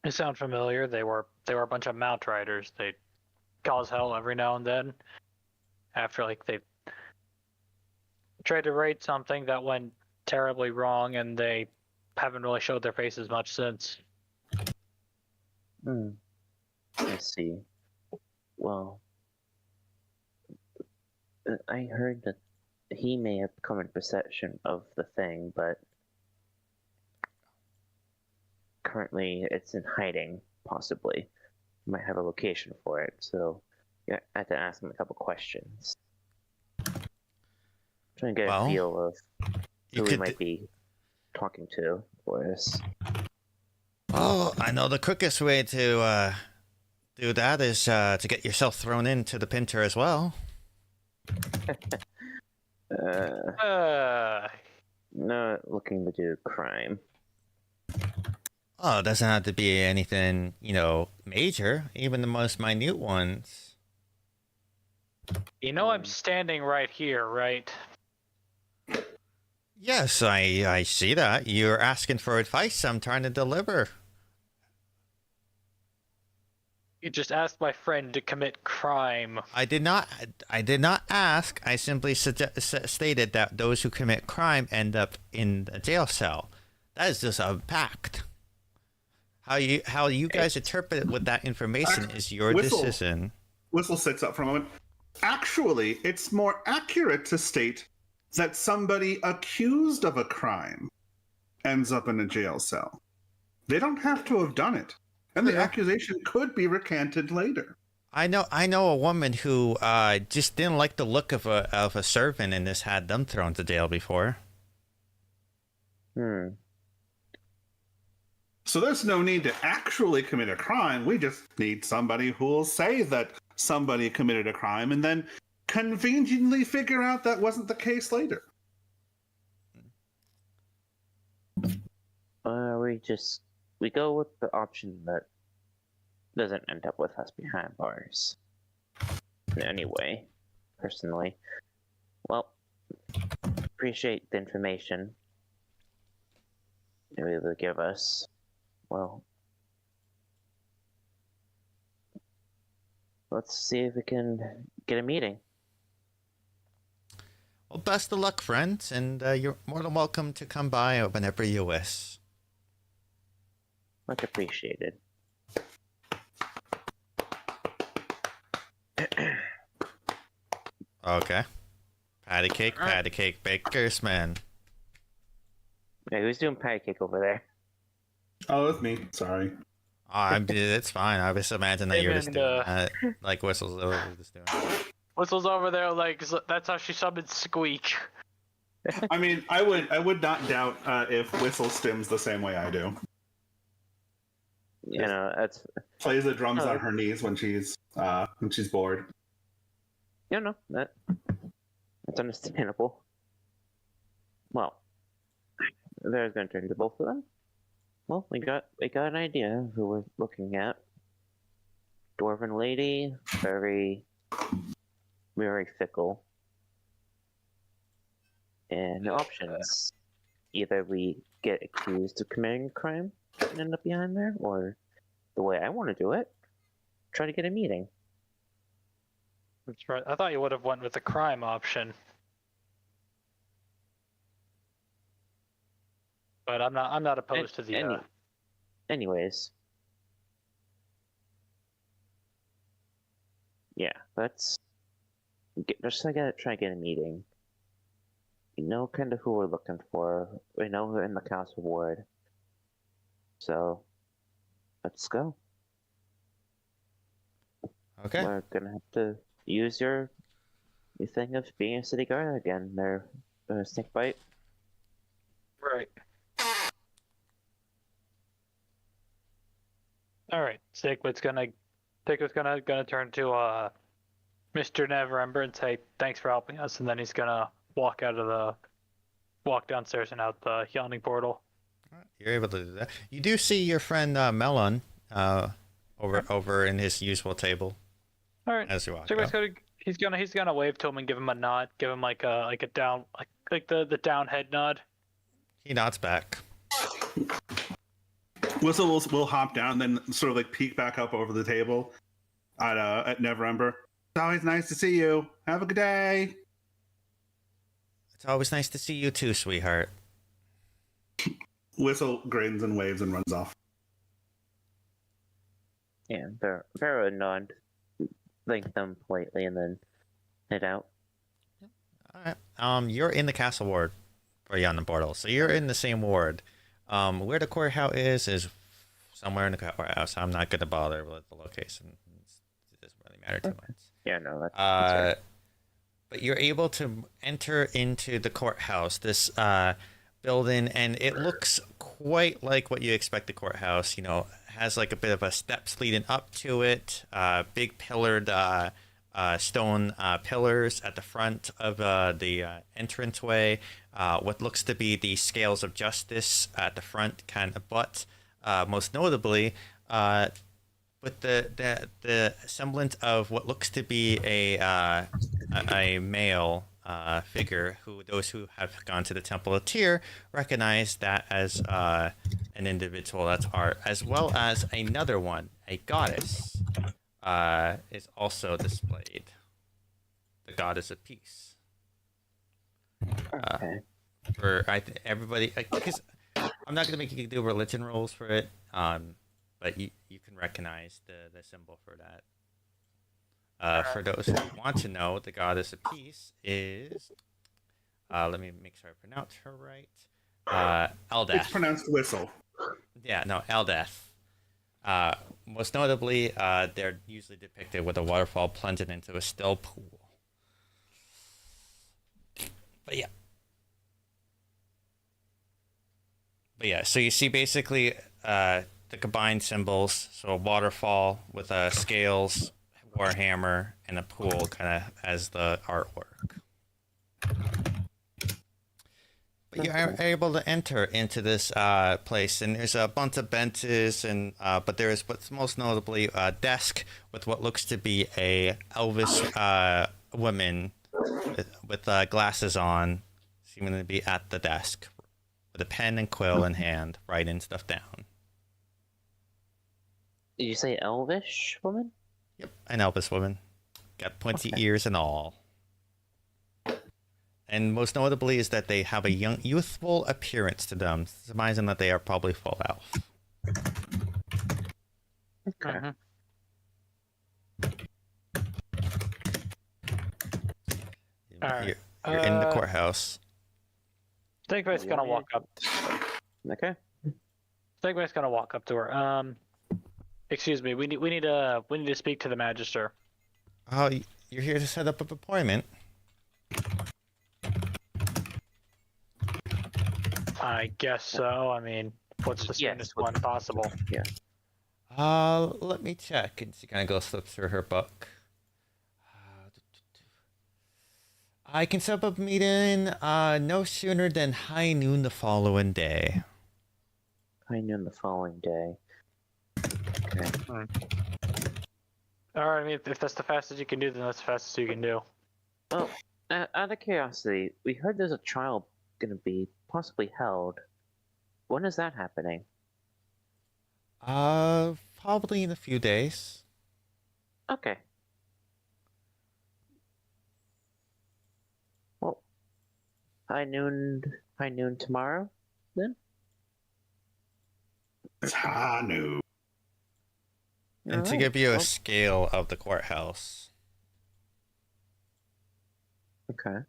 They sound familiar. They were a bunch of mount riders. They cause hell every now and then. After like they tried to raid something that went terribly wrong, and they haven't really showed their faces much since. I see. Well, I heard that he may have come in possession of the thing, but currently it's in hiding, possibly. Might have a location for it, so yeah, I had to ask him a couple questions. Trying to get a feel of who we might be talking to for this. Well, I know the quickest way to do that is to get yourself thrown into the Pinter as well. Not looking to do crime. Oh, it doesn't have to be anything, major. Even the most minute ones. I'm standing right here, right? Yes, I see that. You're asking for advice. I'm trying to deliver. You just asked my friend to commit crime. I did not ask. I simply stated that those who commit crime end up in a jail cell. That is just a fact. How you guys interpret it with that information is your decision. Whistle sits up for a moment. Actually, it's more accurate to state that somebody accused of a crime ends up in a jail cell. They don't have to have done it. And the Yeah. accusation could be recanted later. I know a woman who just didn't like the look of a servant and just had them thrown to jail before. So there's no need to actually commit a crime. We just need somebody who will say that somebody committed a crime and then conveniently figure out that wasn't the case later. We go with the option that doesn't end up with us behind bars. Anyway, personally. Well, appreciate the information you're able to give us. Well, let's see if we can get a meeting. Well, best of luck, friends, and you're more than welcome to come by whenever you wish. Much appreciated. Okay. Patty cake, baker's man. Okay, who's doing patty cake over there? Oh, it's me. Sorry. It's fine. I was imagining that Hey, you're man, just doing that. Like Whistle's just doing it. Whistle's over there, like, that's how she summons Squeak. I mean, I would not doubt if Whistle stims the same way I do. You know, that's Plays the drums on her knees when she's bored. that's understandable. Well, there's going to turn to both of them. Well, we got an idea of who we're looking at. Dwarven lady, very, very fickle. And the options: either we get accused of committing a crime and end up behind there, or the way I want to do it, try to get a meeting. That's right. I thought you would have went with the crime option. But I'm not opposed to the Anyways. Yeah, just gotta try to get a meeting. We know kind of who we're looking for. We know who in the castle ward. So, let's go. Okay. We're gonna have to use your thing of being a city guard again. There, snake bite. right. All right, Sigwit's gonna turn to Mr. Neverember and say thanks for helping us, and then he's gonna walk downstairs and out the yawning portal. You're able to do that. You do see your friend Melon over in his usual table. All right. As you walk Sigwit's out. he's gonna wave to him and give him a nod, give him like a down like the down head nod. He nods back. Whistle will hop down, then sort of like peek back up over the table at Neverember. It's always nice to see you. Have a good day. It's always nice to see you too, sweetheart. Whistle grins and waves and runs off. Yeah, Vera nod, thank them politely, and then head out. All right. You're in the castle ward for Yawning Portal, so you're in the same ward. Where the courthouse is somewhere in the courthouse. I'm not going to bother with the location. It doesn't really matter too much. Yeah, no, that's right. But you're able to enter into the courthouse, this building, and it looks quite like what you expect the courthouse. You know, has like a bit of a steps leading up to it, big pillared stone pillars at the front of the entranceway. What looks to be the scales of justice at the front, kind of, but most notably, with the semblance of what looks to be a male figure, who those who have gone to the Temple of Tyr recognize that as an individual that's art, as well as another one, a goddess, is also displayed. The goddess of peace. Okay. For everybody, because I'm not gonna make you do religion rolls for it, but you can recognize the symbol for that. For those who want to know, the goddess of peace is, let me make sure I pronounce her right. Eldath. It's pronounced Whistle. Yeah, no, Eldeth. Most notably, they're usually depicted with a waterfall plunging into a still pool. But yeah, so you see basically the combined symbols. So a waterfall with scales, warhammer, and a pool kind of as the artwork. But you are able to enter into this place, and there's a bunch of benches, and but there is what's most notably a desk with what looks to be a elvish woman with glasses on, seeming to be at the desk with a pen and quill in hand, writing stuff down. Did you say elvish woman? Yep, an elvish woman, got pointy ears and all. And most notably is that they have a young, youthful appearance to them, surmising that they are probably full elf. Okay. You're in the courthouse. Stigmay's gonna walk up. Okay. Stigmay's gonna walk up to her. Excuse me. We need to speak to the magister. Oh, you're here to set up an appointment. I guess so. I mean, what's the soonest one possible? Yeah. Let me check. And she kind of goes through her book. I can set up a meeting no sooner than high noon the following day. High noon the following day. Okay. All right. I mean, if that's the fastest you can do, then that's the fastest you can do. Well, out of curiosity, we heard there's a trial going to be possibly held. When is that happening? Probably in a few days. Okay. Well, high noon tomorrow, then? It's high noon. And to give you a scale of the courthouse. Okay.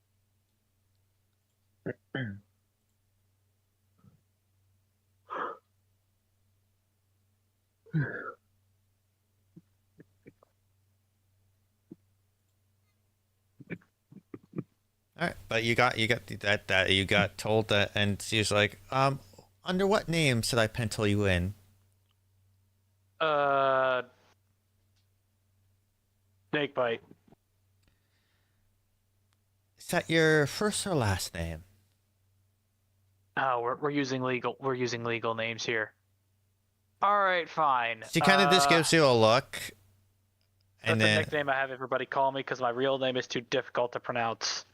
All right, but you got that you got told that, and she's like, under what name should I pencil you in? Snakebite. Is that your first or last name? Oh, we're using legal names here. All right, fine. She kind of just gives you a look, That's and the then nickname I have everybody call me because my real name is too difficult to pronounce.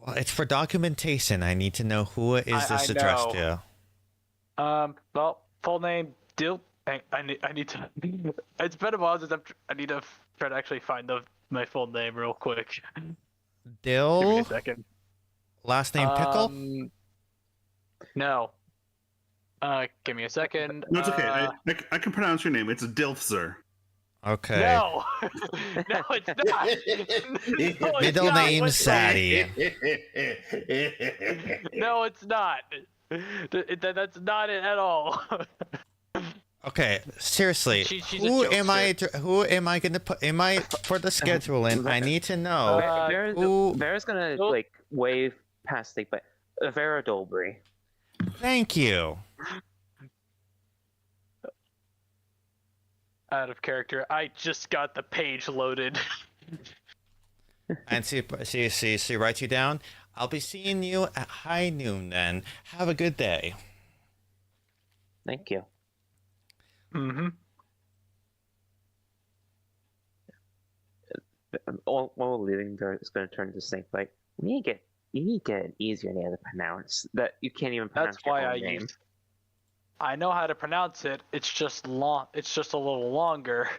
well, it's for documentation. I need to know who is this addressed to. Well, full name Dil. I need to. It's been a while since I need to try to actually find my full name real quick. Give me Dill. a second. Last name Pickle. No. Give me a second. No, it's okay. I can pronounce your name. It's Dilfzer. Okay. No. No, it's not. No, it's Middle not. name What's- Sadie. No, it's not. That's not it at all. Okay, seriously. She's a Who jokester. who am I gonna put? Am I for the scheduling? I need to know. who- Vera's gonna Nope. like wave past the but Vera Dolbury. Thank you. Out of character. I just got the page loaded. And she writes you down. I'll be seeing you at high noon then. Have a good day. Thank you. Mm-hmm. While we're leaving, Vera's gonna turn to Snake like, you need to get an easier name to pronounce. That you can't even pronounce That's your why own I name. used. I know how to pronounce it. It's just long. It's just a little longer.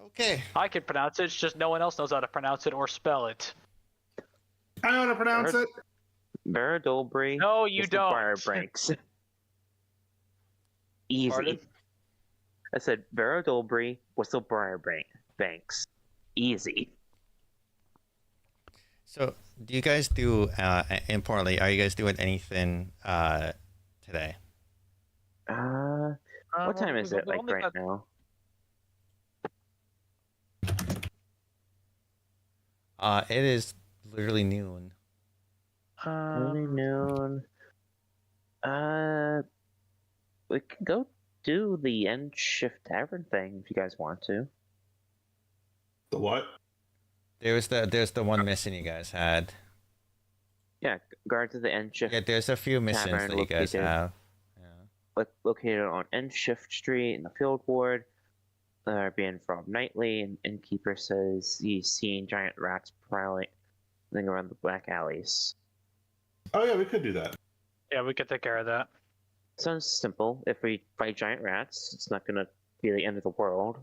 Okay. I can pronounce it. It's just no one else knows how to pronounce it or spell it. I know how to pronounce it. Vera Dolbury. No, you Whistle don't. Briarbranks. Easy. Pardon? I said Vera Dolbury, Whistle Briarbranks. Easy. So, do you guys do? Importantly, are you guys doing anything today? What time is we've it like only right got- now? It is literally noon. Early noon. We can go do the end shift tavern thing if you guys want to. The what? There's the one mission you guys had. Yeah, guard to the end shift. Yeah, there's a few missions Tavern that you guys located. have. Yeah. Located on End Shift Street in the Field Ward. Being from Nightly, and Innkeeper says he's seen giant rats prowling around the back alleys. Oh yeah, we could do that. Yeah, we could take care of that. Sounds simple. If we fight giant rats, it's not gonna be the end of the world.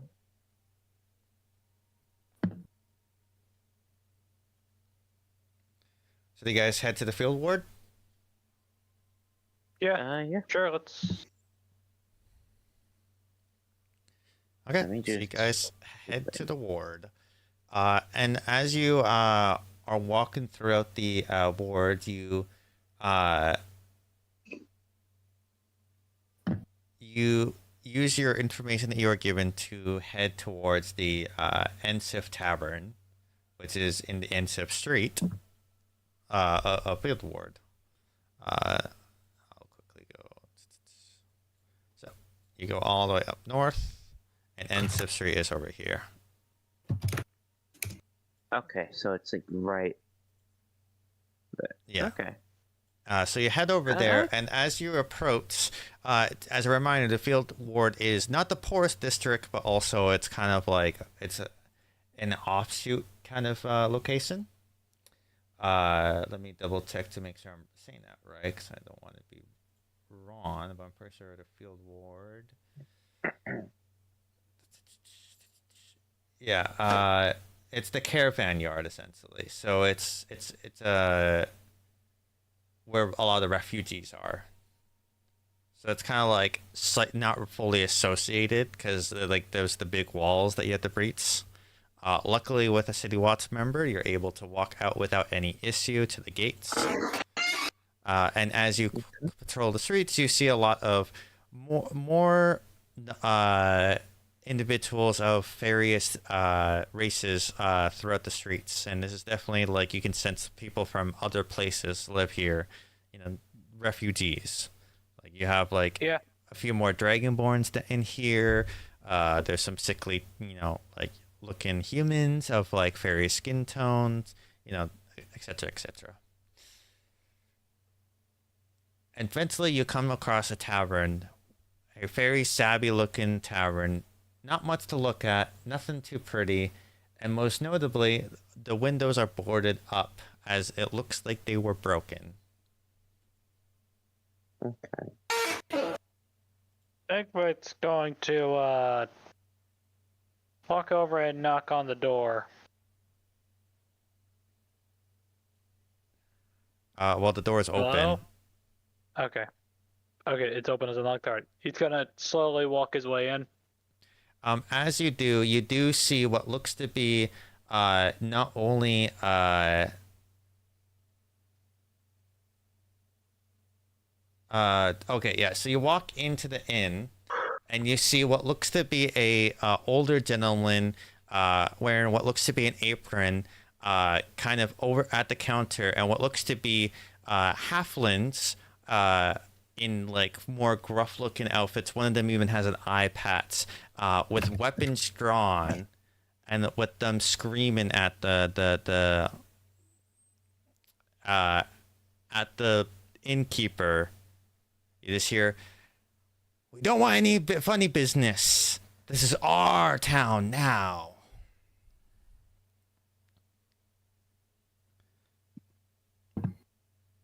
So do you guys head to the field ward? Yeah, Yeah. sure. Let's. Okay, Let me so you just- guys head to the ward. And as you are walking throughout the ward, you use your information that you are given to head towards the Ensif Tavern, which is in the Ensif Street, a field ward. I'll quickly go. So you go all the way up north. And Ensif Street is over here. Okay, so it's like right. Yeah. Okay. So you head over there, and as you approach, as a reminder, the field ward is not the poorest district, but also it's kind of like an offshoot kind of location. Let me double check to make sure I'm saying that right, because I don't want to be wrong, but I'm pretty sure the field ward. Yeah, it's the caravan yard essentially. So it's where a lot of the refugees are. So it's kind of like not fully associated because like there's the big walls that you have to breach. Luckily, with a City Watch member, you're able to walk out without any issue to the gates. And as you patrol the streets, you see a lot of more individuals of various races throughout the streets, and this is definitely like you can sense people from other places live here, refugees. Like you have like a few more dragonborns in here. There's some sickly, like looking humans of like various skin tones, etc., etc. And eventually you come across a tavern, a very savvy looking tavern. Not much to look at, nothing too pretty, and most notably, the windows are boarded up as it looks like they were broken. Okay. Egbert's going to walk over and knock on the door. Well, the door is open. Hello? Okay. Okay, it's open as a knock card. He's gonna slowly walk his way in. As you do see what looks to be not only okay, yeah, so you walk into the inn and you see what looks to be a older gentleman wearing what looks to be an apron kind of over at the counter, and what looks to be halflings in like more gruff looking outfits. One of them even has an eye patch with weapons drawn, and with them screaming at the innkeeper. You just hear, "We don't want any funny business. This is our town now."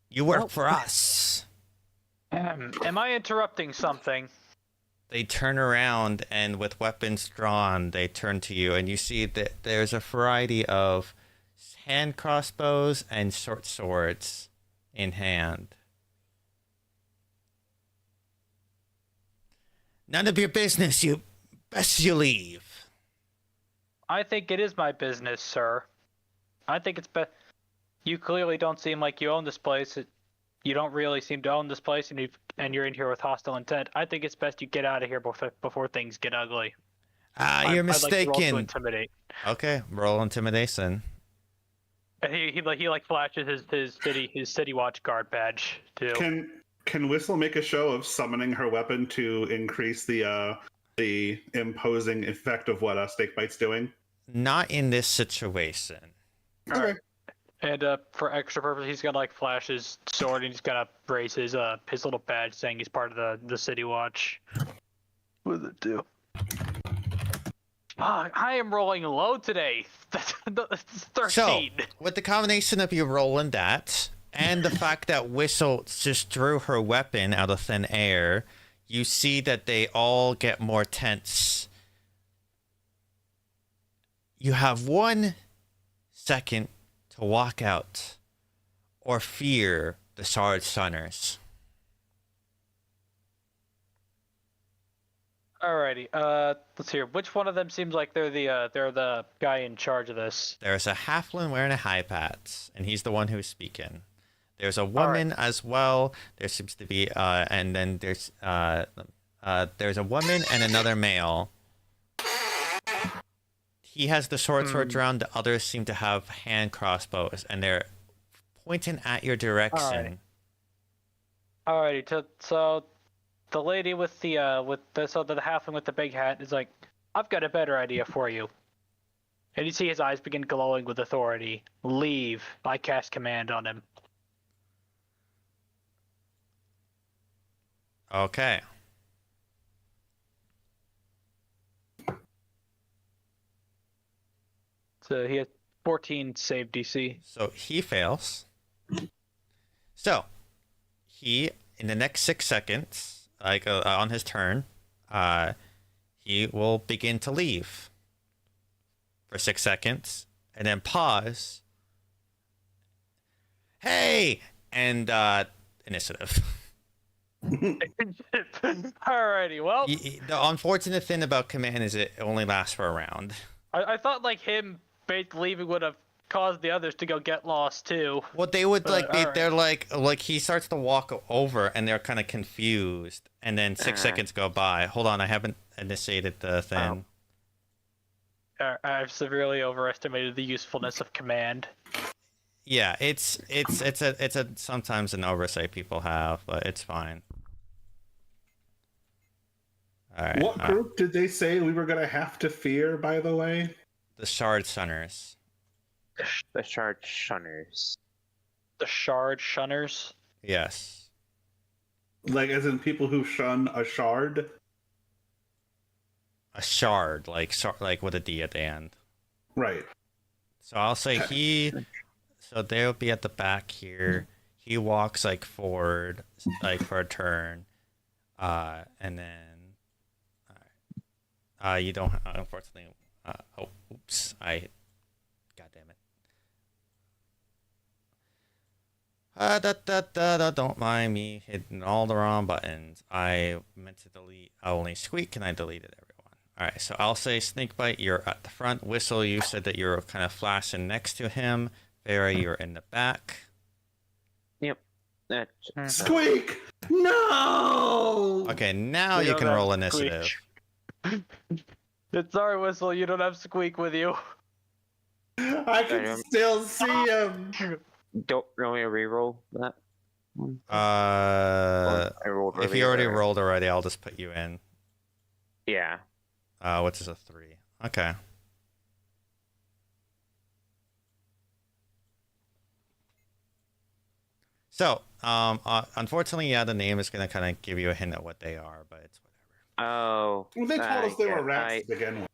You work for us. Am I interrupting something? They turn around, and with weapons drawn, they turn to you, and you see that there's a variety of hand crossbows and short swords in hand. None of your business. You best you leave. I think it is my business, sir. I think it's You clearly don't seem like you own this place. you don't really seem to own this place, and you're in here with hostile intent. I think it's best you get out of here before things get ugly. You're I'd like to roll to mistaken. intimidate. Okay, roll intimidation. And he flashes his city watch guard badge too. Can Whistle make a show of summoning her weapon to increase the imposing effect of what Snakebite's doing? Not in this situation. Okay. And for extra purpose, he's gonna like flash his sword, and he's gonna raise his little badge saying he's part of the city watch. What does it do? I am rolling low today. That's 13. So, with the combination of you rolling that and the fact that Whistle just drew her weapon out of thin air, you see that they all get more tense. You have 1 second to walk out or fear the Shard Sunners. Alrighty. Let's hear. Which one of them seems like they're the guy in charge of this? There's a halfling wearing a high hat, and he's the one who's speaking. There's a woman as well. There seems to be, and then there's a woman and another male. He has the short sword drawn. The others seem to have hand crossbows, and they're pointing at your direction. Alrighty. So the lady with the halfling with the big hat is like, I've got a better idea for you. And you see his eyes begin glowing with authority. Leave. I cast command on him. Okay. So he has 14 save DC. So he fails. So he, in the next 6 seconds, like on his turn, he will begin to leave for 6 seconds and then pause. Hey! And initiative. Alrighty, well, The unfortunate thing about command is it only lasts for a round. I thought like him basically leaving would have caused the others to go get lost too. Well, they would like be, alright. they're like he starts to walk over and they're kind of confused, and then 6 seconds go by. Hold on, I haven't initiated the thing. I've severely overestimated the usefulness of command. Yeah, it's a sometimes an oversight people have, but it's fine. All right. What group did they say we were gonna have to fear? By the way, The Shard Sunners. The Shard Shunners. The Shard Shunners. Yes. like as in people who shun a shard. A shard, like with a D at the end. Right. So I'll say he. So they'll be at the back here. He walks like forward, like for a turn, and then. You don't unfortunately. Oh, oops! God damn it. Don't mind me hitting all the wrong buttons. I meant to delete. I only squeak and I deleted everyone. All right, so I'll say Snakebite. You're at the front. Whistle. You said that you're kind of flashing next to him. Vera, you're in the back. Yep. Squeak! No! Okay, now We you don't can have roll Squeak. initiative. Sorry, Whistle, you don't have Squeak with you. I can still see him. Don't really reroll that one. I rolled if you already rolled already, I'll just put you in. Yeah. Which is a 3. Okay. So, unfortunately, yeah, the name is gonna kind of give you a hint at what they are, but it's whatever. Oh. Well, they told us they were rats to begin with.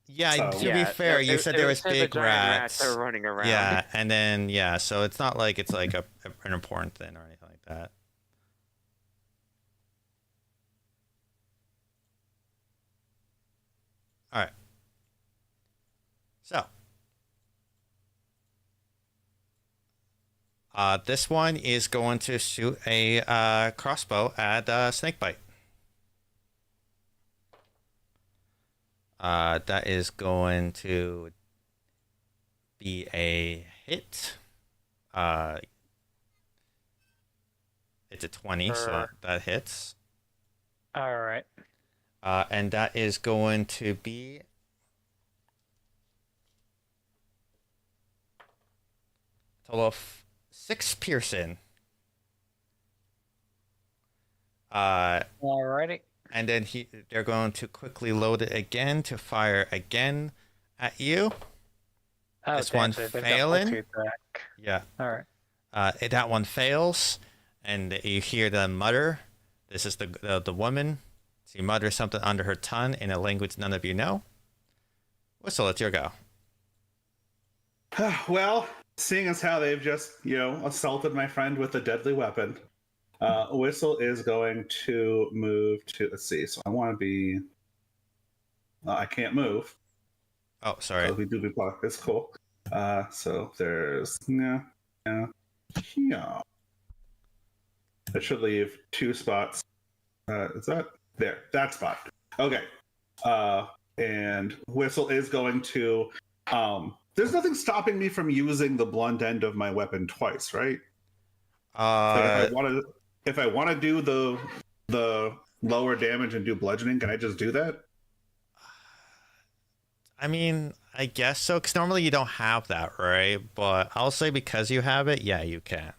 Yeah, So- to be fair, you said there was big the giant rats. that are running around. Yeah, and then so it's not like it's like an important thing or anything like that. All right. So, this one is going to shoot a crossbow at Snakebite. That is going to be a hit. It's a 20, so that hits. All right. And that is going to be a total of 6 piercing. Alrighty. And then they're going to quickly load it again to fire again at you. Oh, This one so they've got failing. multi-attack. Yeah. All right. That one fails, and you hear them mutter. This is the woman. She mutters something under her tongue in a language none of you know. Whistle, it's your go. Well, seeing as how they've just, assaulted my friend with a deadly weapon, Whistle is going to move to, let's see, so I want to be, I can't move. Oh, sorry. We do be blocked. It's cool. So there's, yeah. That should leave 2 spots. Is that there? That spot. Okay. And Whistle is going to, there's nothing stopping me from using the blunt end of my weapon twice, right? If I want to do the lower damage and do bludgeoning, can I just do that? I mean, I guess so, because normally you don't have that, right? But I'll say because you have it, yeah, you can.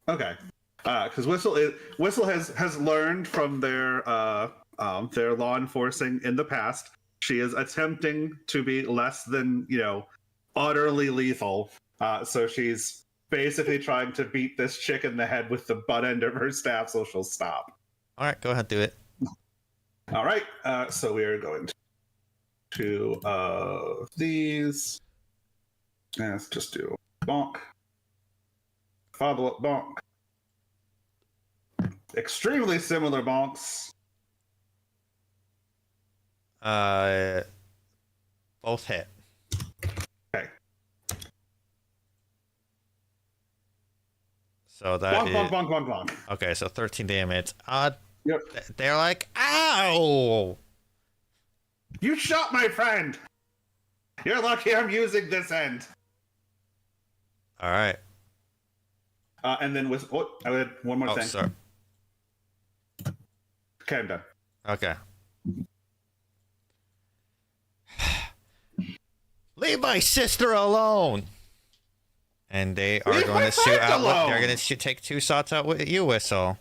Okay. Because Whistle has learned from their law enforcing in the past. She is attempting to be less than, utterly lethal. So she's basically trying to beat this chick in the head with the butt end of her staff so she'll stop. All right, go ahead, do it. All right. So we are going to these. Let's just do bonk. Follow up bonk. Extremely similar bonks. Both hit. Okay. So that Bonk, is... bonk, bonk, bonk, bonk. Okay, so 13 damage. Yep. They're like, ow! You shot my friend! You're lucky I'm using this end. All right. And then with... Oh, I had one more thing. Sorry. Okay, I'm done. Okay. Leave my sister alone. And they are Leave going my to shoot friend out. alone! They're going to take 2 shots out with you, Whistle.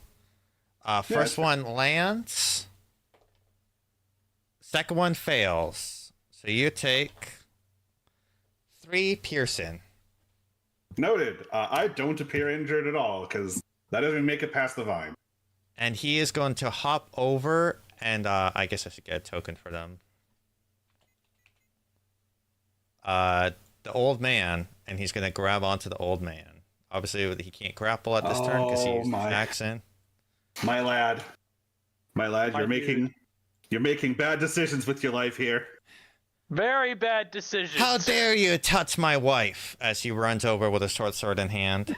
First one lands. Second one fails. So you take 3 piercing. Noted. I don't appear injured at all because that doesn't make it past the vine. And he is going to hop over, and I guess I should get a token for them. The old man, and he's going to grab onto the old man. Obviously, he can't grapple at this turn because he's maxing. My lad, you're making bad decisions with your life here. Very bad decisions. How dare you touch my wife? As he runs over with a short sword in hand.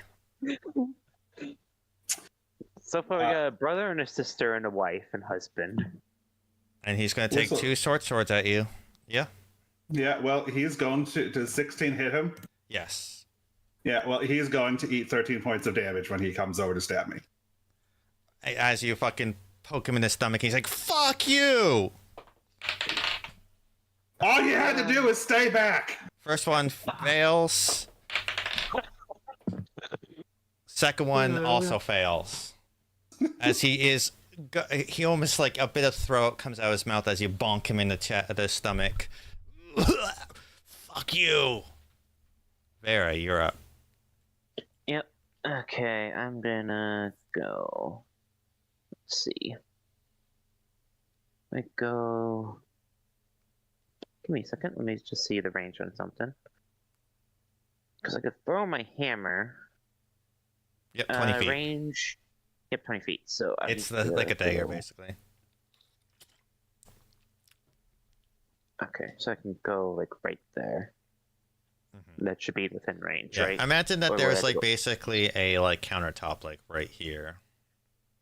So far, we got a brother and a sister and a wife and husband. And he's going to take 2 short swords at you. Yeah? Yeah, well, he's going to... Does 16 hit him? Yes. Yeah, well, he's going to eat 13 points of damage when he comes over to stab me. As you fucking poke him in the stomach, he's like, fuck you! All you had to do was stay back! First one fails. Second one also fails. As he almost like a bit of throat comes out of his mouth as you bonk him in the stomach. Fuck you! Vera, you're up. Yep. Okay, I'm gonna go. Let's see. I go. Give me a second. Let me just see the range on something. Because I could throw my hammer. Yep, 20 feet. Range. Yep, 20 feet. So It's like a dagger, basically. Okay, so I can go like right there. Mm-hmm. That should be within range, Yeah, right? I imagine that Or there's would I like go- basically a like countertop like right here.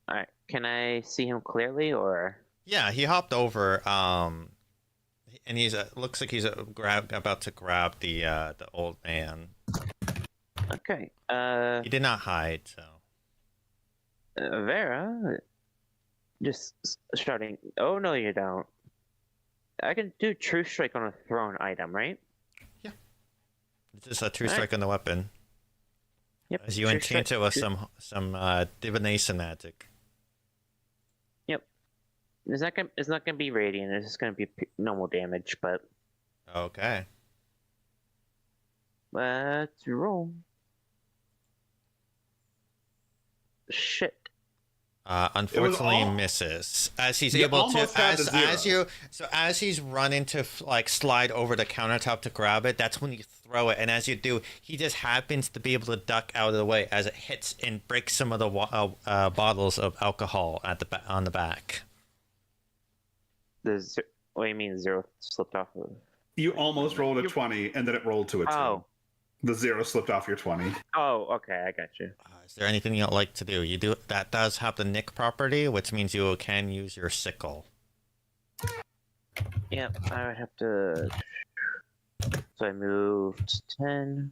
All right. Can I see him clearly, or? Yeah, he hopped over. And he's looks like he's about to grab the old man. Okay. He did not hide, so. Vera, just shouting. Oh no, you don't. I can do True Strike on a thrown item, right? It's just a true Alright. strike on the weapon. Yep. As you True enchant Strike, it with true- some divination magic. It's not gonna be radiant. It's just gonna be normal damage. But Okay. let's roll. Shit. Unfortunately all- misses as he's You able to almost had the as he's running to like slide over the countertop to grab it. That's when you throw it, and as you do, he just happens to be able to duck out of the way as it hits and breaks some of the bottles of alcohol at on the back. What do you mean 0 slipped off of? You almost rolled a 20, and then it rolled to a 2. Oh. The 0 slipped off your 20. Oh, okay, I got you. Is there anything you'd like to do? You do that does have the nick property, which means you can use your sickle. Yep, I would have to. So I moved 10.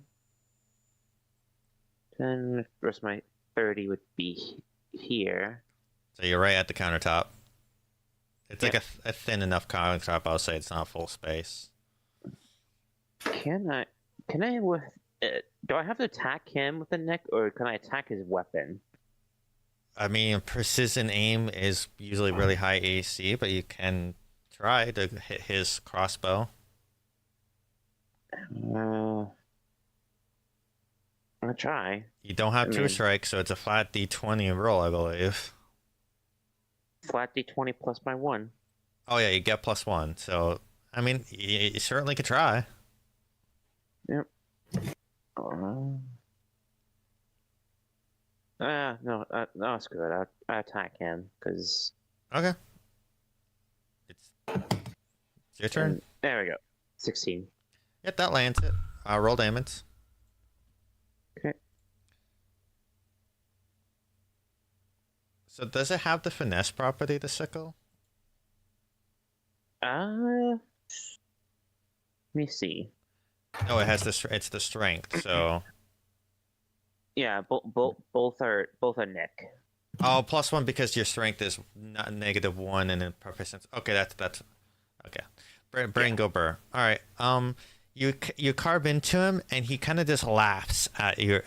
10. Where's my 30 would be here. So you're right at the countertop. It's like Yeah. a thin enough countertop. I'll say it's not full space. Can I with do I have to attack him with the neck, or can I attack his weapon? I mean, precision aim is usually really high AC, but you can try to hit his crossbow. I'm gonna try. You don't have I True mean- Strike, so it's a flat D20 roll, I believe. Flat D20 plus my 1. Oh yeah, you get +1. So I mean, you certainly could try. Yep. No, it's good. I attack him because. Okay. It's your turn. There we go. 16. Yep, that lands it. Roll damage. Okay. So does it have the finesse property, the sickle? Let me see. No, it has it's the strength. So Yeah, both are nick. oh, +1 because your strength is not -1 and then proficiency. Okay, that's okay. Brain go burr. All right. You carve into him and he kind of just laughs at your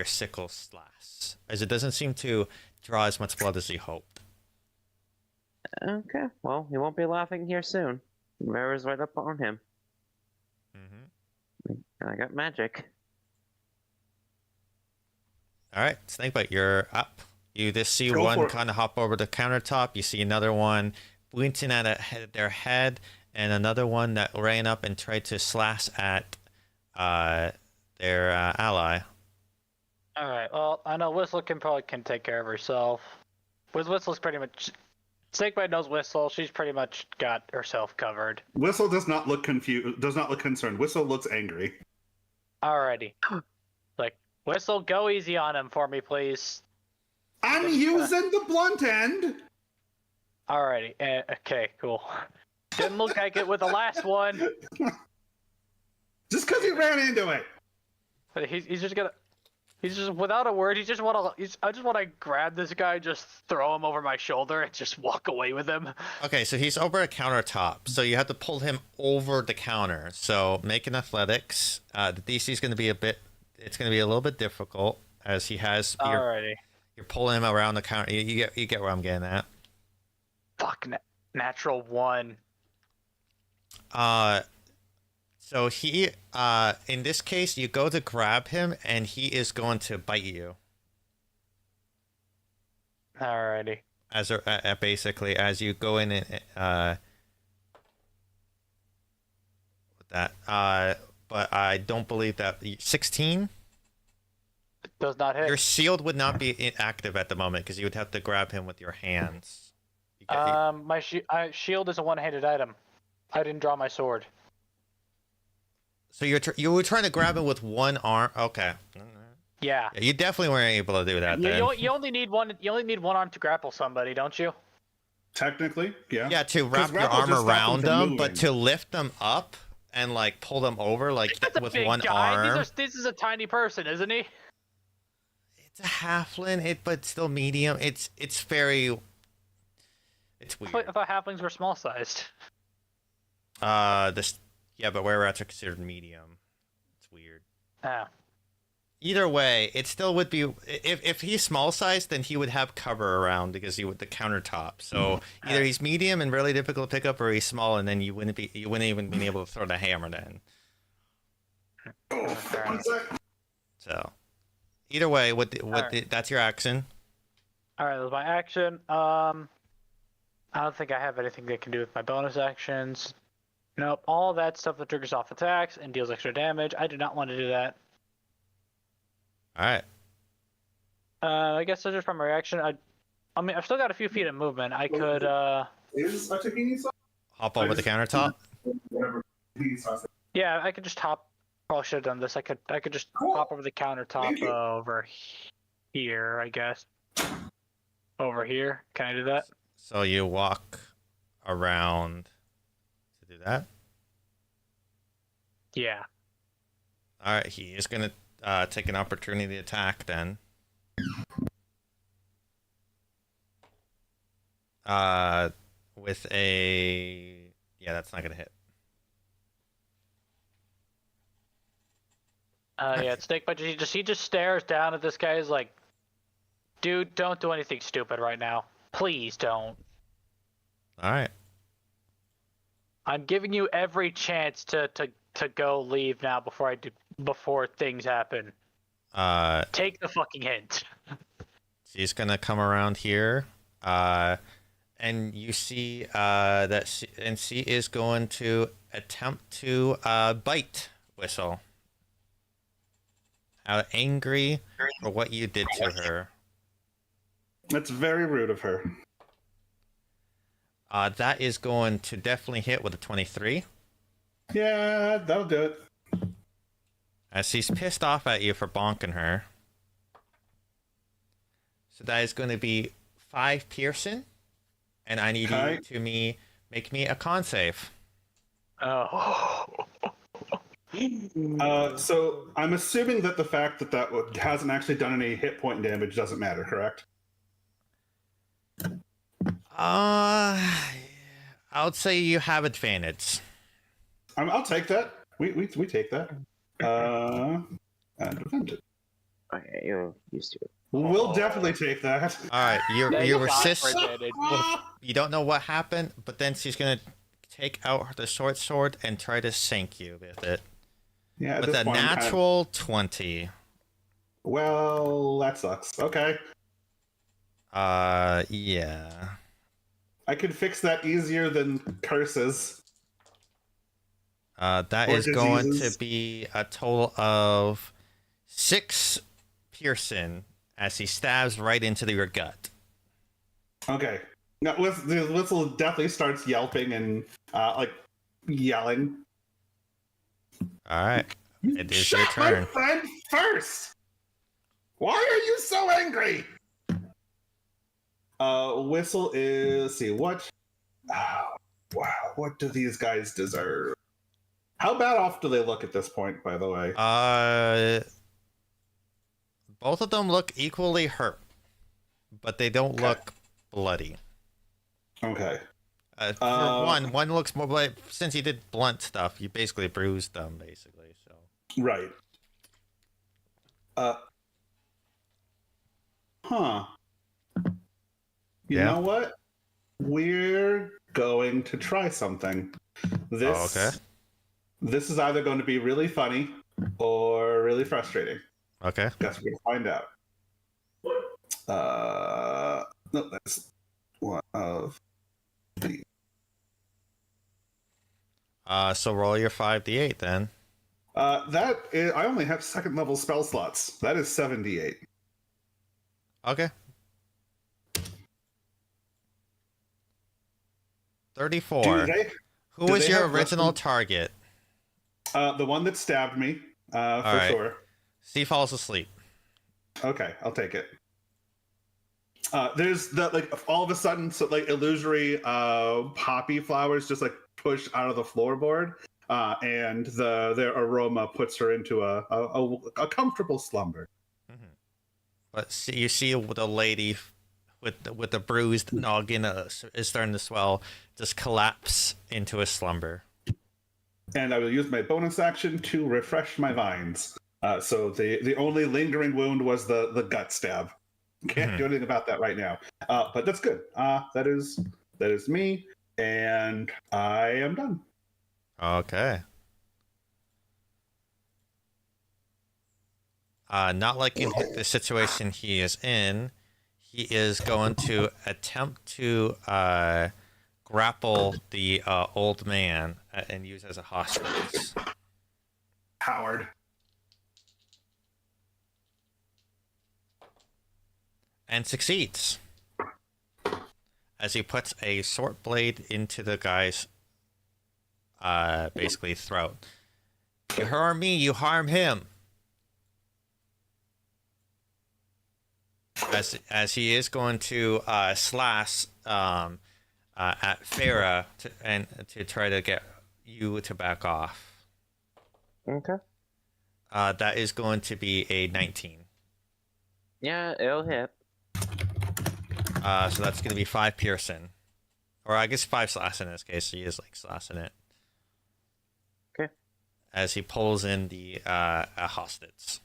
sickle slash, as it doesn't seem to draw as much blood as he hoped. Okay, well, he won't be laughing here soon. Vera's right up on him. Mm-hmm. I got magic. All right, Snakebite, you're up. You just see Go for one it. kind of hop over the countertop. You see another one blinking at their head, and another one that ran up and tried to slash at their ally. Alright, well, I know Whistle can take care of herself. Whistle's pretty much... Snakebite knows Whistle. She's pretty much got herself covered. Whistle does not look confused. Does not look concerned. Whistle looks angry. Alrighty. Like, Whistle, go easy on him for me, please. I'm using the blunt end. Alrighty. Okay, cool. Didn't look like it with the last one. Just because he ran into it. But he's just gonna... He's just, without a word, I just want to grab this guy, just throw him over my shoulder, and just walk away with him. Okay, so he's over a countertop, so you have to pull him over the counter. So make an athletics. The DC is going to be it's going to be a little bit difficult as he has. Alrighty. You're pulling him around the counter. You get where I'm getting at. Fuck, natural 1. So he, in this case, you go to grab him, and he is going to bite you. Alrighty. Basically, as you go in and with that. But I don't believe that 16. Does not hit. Your shield would not be active at the moment because you would have to grab him with your hands. My shield is a one-handed item. I didn't draw my sword. So you were trying to grab him with one arm. Okay. Yeah. Yeah, you definitely weren't able to do that. Then. You only need one. You only need one arm to grapple somebody, don't you? Technically, yeah. Yeah, to wrap your grapple arm just stops around them from them, but moving. to lift them up and like pull them over like That's a with big one guy. arm. This is a tiny person, isn't he? It's a halfling, but still medium. It's very. It's I weird. thought halflings were small sized. This. Yeah, but were rats are considered medium. It's weird. Oh. Either way, it still would be if he's small sized, then he would have cover around because he would the countertop. So either he's medium and really difficult to pick up, or he's small and then you wouldn't even be able to throw the hammer then. So either way, that's your action. All right, that's my action. I don't think I have anything that can do with my bonus actions. Nope, all that stuff that triggers off attacks and deals extra damage. I do not want to do that. All right. I guess that's just from my reaction. I mean, I've still got a few feet of movement. I could. Is a Takini sauce? Hop over the countertop. Whatever. Takini sauce. Yeah, I could just hop. Probably should have done this. I could just hop over the countertop over here. I guess. Over here. Can I do that? So you walk around to do that. Yeah. All right. He is gonna take an opportunity attack then. With a that's not gonna hit. Yeah, it's Snake, but he just stares down at this guy. He's like, dude, don't do anything stupid right now. Please don't. All right. I'm giving you every chance to go leave now before things happen. Take the fucking hint. She's gonna come around here, and you see that she is going to attempt to bite Whistle. Angry for what you did to her. That's very rude of her. That is going to definitely hit with a 23. Yeah, that'll do it. As she's pissed off at you for bonking her. So that is going to be 5 piercing. And I need you to make me a con save. Oh. So I'm assuming that the fact that hasn't actually done any hit point damage doesn't matter, correct? I would say you have advantage. I'll take that. We take that. And defend it. Okay, you're used to it. We'll definitely take that. All right, Yeah, you got resist. for advantage. You don't know what happened, but then she's gonna take out the short sword and try to sink you with it. Yeah, at with this a point, I'm natural 20. Well, that sucks. Okay. Yeah. I could fix that easier than curses. That Or is going to diseases. be a total of 6 piercing as he stabs right into your gut. Okay. Now, the whistle definitely starts yelping and yelling. All right. It is your Shut turn. my friend first! Why are you so angry? Whistle is... See, what... Oh, wow, what do these guys deserve? How bad off do they look at this point, by the way? Both of them look equally hurt, but they don't look bloody. Okay. For one looks more like, since you did blunt stuff, you basically bruised them, basically. So Right. Huh. You know what? We're going to try something. This, okay. This is either going to be really funny or really frustrating. Okay. Guess we're going to find out. No, that's one of the... So roll your 5d8 then. That is, I only have 2nd level spell slots. That is 78. Okay. 34. Who do was they your have original weapons? target? The one that stabbed me, for right. sure. Steve falls asleep. Okay, I'll take it. There's all of a sudden, illusory poppy flowers just push out of the floorboard, and their aroma puts her into a comfortable slumber. Mm-hmm. But you see the lady with the bruised noggin is starting to swell, just collapse into a slumber. And I will use my bonus action to refresh my vines. So the only lingering wound was the gut stab. Can't do anything about that right now. But that's good. That is me, and I am done. Okay. Not liking the situation he is in, he is going to attempt to grapple the old man and use as a hostage. Howard. And succeeds. As he puts a short blade into the guy's basically throat. You harm me, you harm him. As he is going to slash at Farah to try to get you to back off. Okay. That is going to be a 19. Yeah, it'll hit. So that's going to be 5 piercing. Or I guess 5 slash in this case. He is like slashing it. Okay. As he pulls in the hostage.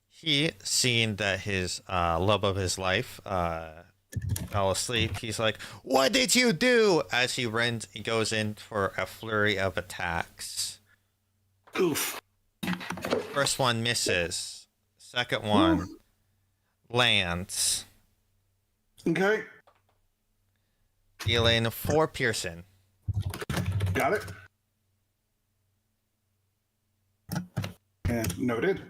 He, seeing that his love of his life fell asleep, he's like, "What did you do?" As he goes in for a flurry of attacks. Oof. First one misses. Second one lands. Okay. Dealing 4 piercing. Got it. And noted.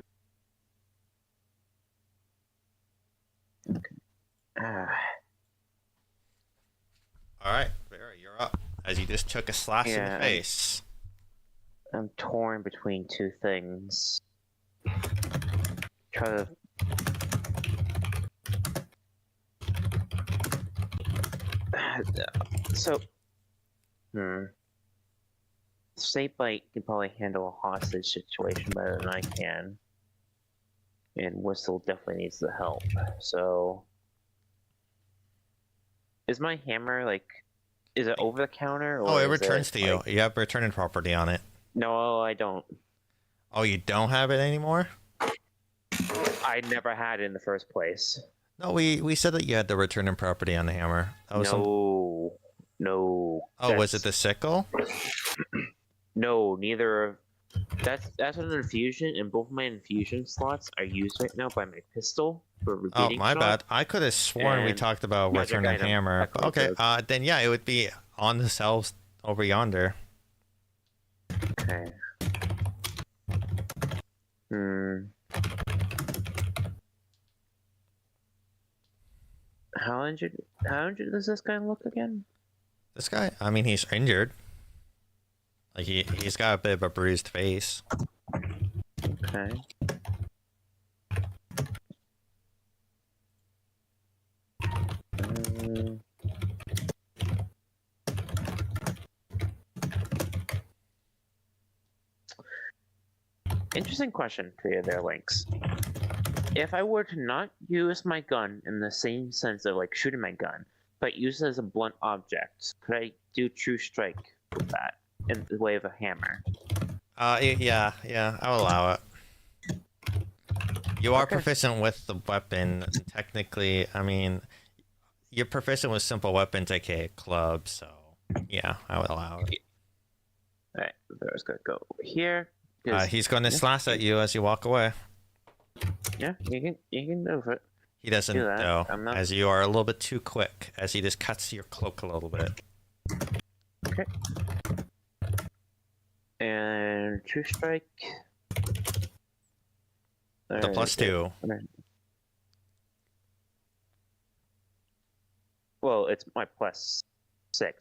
Ah, Alright, Vera, you're up. As you just took a slash in the face. I'm torn between two things. Try to. So, Snakebite can probably handle a hostage situation better than I can. And Whistle definitely needs the help. So, is my hammer is it over the counter? Or Oh, it is returns to you. You have returning property on it. No, I don't. Oh, you don't have it anymore? I never had it in the first place. No, we said that you had the returning property on the hammer. That was No. Oh, was it the sickle? No, neither. That's an infusion, and both of my infusion slots are used right now by my pistol for Oh, repeating my shot. bad. I could have sworn we And talked about magic returning item. hammer. But okay, Technically. then yeah, it would be on the shelves over yonder. Okay. How injured does this guy look again? This guy, I mean, he's injured. Like he's got a bit of a bruised face. Okay. Interesting question for you there, Lynx. If I were to not use my gun in the same sense of shooting my gun, but use it as a blunt object, could I do true strike with that in the way of a hammer? Yeah, I'll allow it. You are Okay. proficient with the weapon. Technically, I mean, you're proficient with simple weapons, aka clubs, so yeah, I would allow it. Alright, there's gonna go over here. He's going to slash at you as you walk away. Yeah, you can move it. He doesn't, Do that. though, I'm not- as you are a little bit too quick, as he just cuts your cloak a little bit. Okay. And true strike. The Alright, +2. Well, it's my +6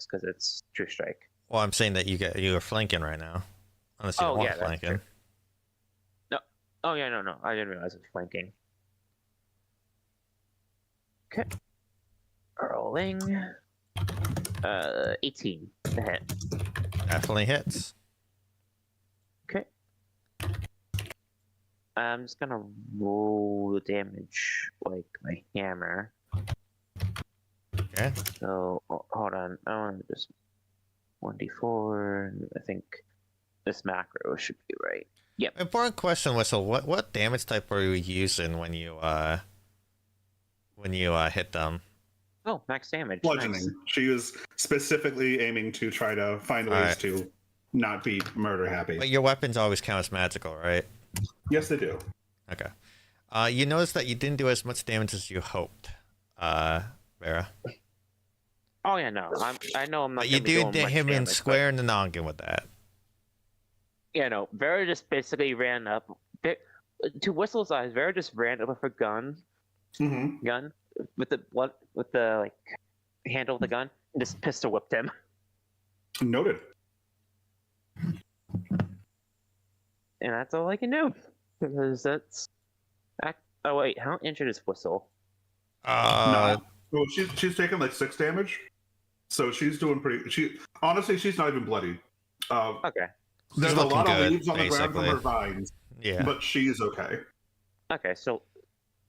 because it's true strike. Well, I'm saying that you are flanking right now. Unless you don't want that's flanking. true. No. Oh yeah, no. I didn't realize it's flanking. Okay. Rolling. 18 to hit. Definitely hits. Okay. I'm just gonna roll the damage like my hammer. Okay. So hold on, I want to just 1d4. I think this macro should be right. Yep. Important question, Whistle. What damage type were you using when you hit them? Oh, max damage. Bludgeoning. Nice. She was specifically aiming to try to find ways Alright. to not be murder happy. But your weapons always count as magical, right? Yes, they do. Okay. You notice that you didn't do as much damage as you hoped, Vera. Oh yeah, no. I know I'm not. But you gonna be do doing hit much him in damage, square in the noggin with that. Yeah, no. Vera just basically ran up. To Whistle's eyes, Vera just ran up with her gun with the like handle of the gun, and just pistol whipped him. Noted. And that's all I can do because that's. Oh wait, how injured is Whistle? No. Well, she's taken like 6 damage, so she's doing pretty. Honestly, she's not even bloody. Okay. There's a looking lot good, of leaves on the ground from basically. her vines, Yeah. but she's okay. Okay, so.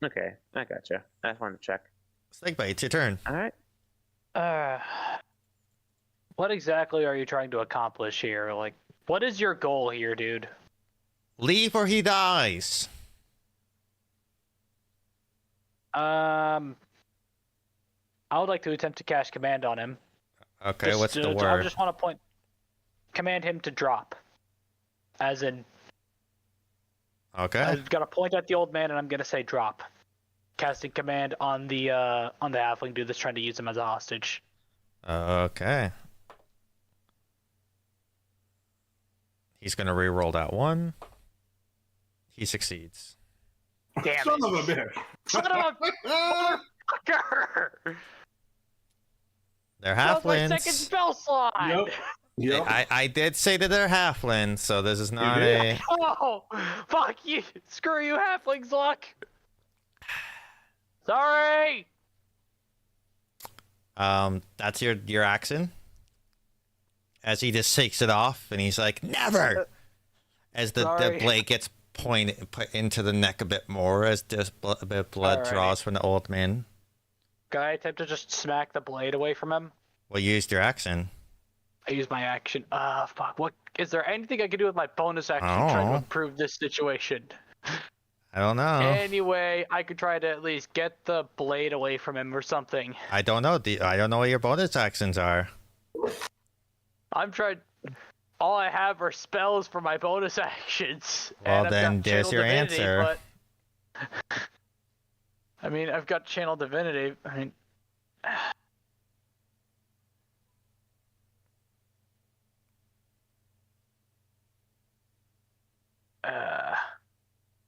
Okay, I gotcha. I just wanted to check. Snakebite, it's your turn. All right. What exactly are you trying to accomplish here? Like, what is your goal here, dude? Leave or he dies. I would like to attempt to cast command on him. Okay, what's the word? I just want to command him to drop. As in, Okay. I've got to point at the old man and I'm gonna say drop. Casting command on the halfling dude that's trying to use him as a hostage. Okay. He's gonna re-roll that one. He succeeds. Damn Son it. of a bitch. Son of a fucker! They're That was my second halflings. spell slot! Yep. I did say that they're halflings, so this is not did? a. Oh, fuck you! Screw you, halflings luck! Sorry! That's your action. As he just shakes it off, and he's like, "Never!" As the Sorry. blade gets put into the neck a bit more, as just a bit of blood Alright. draws from the old man. Can I attempt to just smack the blade away from him? Well, you used your action. I use my action. Fuck. What is there anything I can do with my bonus action to try to Oh. improve this situation? I don't know. Anyway, I could try to at least get the blade away from him or something. I don't know. I don't know what your bonus actions are. I'm trying. All I have are spells for my bonus actions. Well, and I've then got there's Channel your Divinity, answer. But... I mean, I've got Channel Divinity. I mean.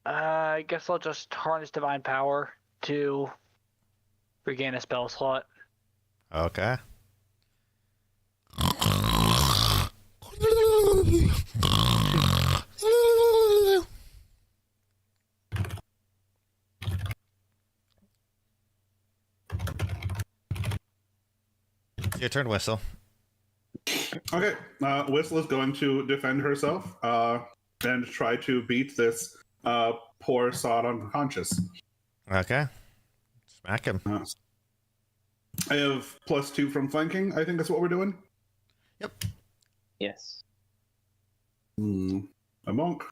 I guess I'll just harness divine power to regain a spell slot. Okay. It's your turn, Whistle. Okay. Whistle is going to defend herself and try to beat this poor sod unconscious. Okay. Smack him. I have +2 from flanking. I think that's what we're doing. Yep. Yes. A monk.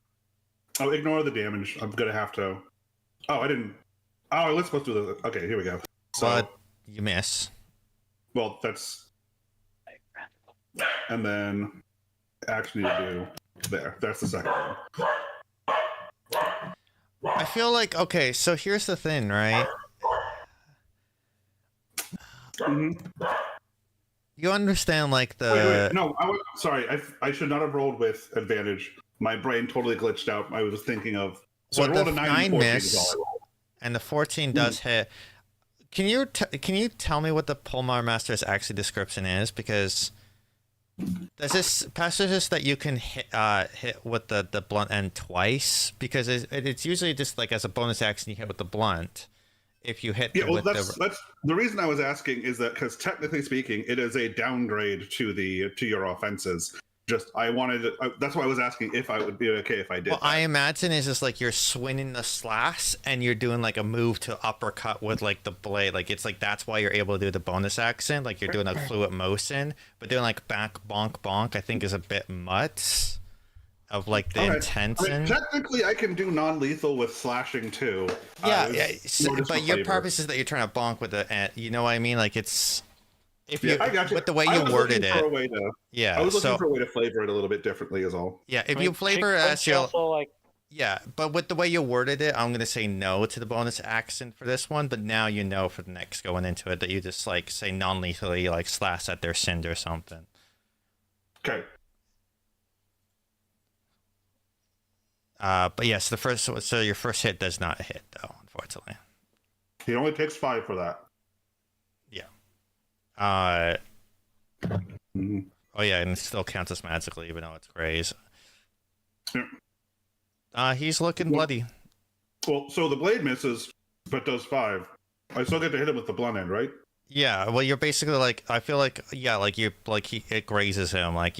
Oh, ignore the damage. I'm gonna have to. Oh, I didn't. Oh, I was supposed to do that. Okay, here we go. So, But you miss. well, that's. And then, actually, do there. That's the second one. I feel like, okay, so here's the thing, right? You understand, like, the... Wait. No, sorry. I should not have rolled with advantage. My brain totally glitched out. I was thinking of... So Well, I rolled the a 9 9 and 14 miss. is all I rolled. And the 14 does hit. Can you tell me what the Pulmar Master's actually description is? Because does this passages that you can hit with the blunt end twice? Because it's usually just like as a bonus action you hit with the blunt. If you hit Yeah, well, with that's the reason I was asking is that because technically speaking, it is a downgrade to your offenses. I wanted to, that's why I was asking if I would be okay if I did. Well, I imagine it's just like you're swinging the slash and you're doing like a move to uppercut with like the blade. Like it's like that's why you're able to do the bonus action. Like you're doing a fluid motion, but doing like back bonk bonk, I think is a bit much of like the intention. I mean, technically, I can do non-lethal with slashing too. Yeah, It's yeah. more just But for your flavor. purpose is that you're trying to bonk with the, you know what I mean? Like it's if you, I got you. with the way I you was worded looking for a it. way to, Yeah. I was looking So for a way to flavor it a little bit differently, is all. yeah, if I you mean, flavor she as you'll. also, like, Yeah, but with the way you worded it, I'm gonna say no to the bonus action for this one. But now you know for the next going into it that you just like say non-lethally like slash at their cinder or something. Okay. But yes, so your first hit does not hit though, unfortunately. He only takes 5 for that. Yeah. Mhm. Oh yeah, and it still counts as magically even though it's graze. He's looking bloody. Well, so the blade misses, but does 5. I still get to hit him with the blunt end, right? Yeah, well, you're basically like I feel like like it grazes him like.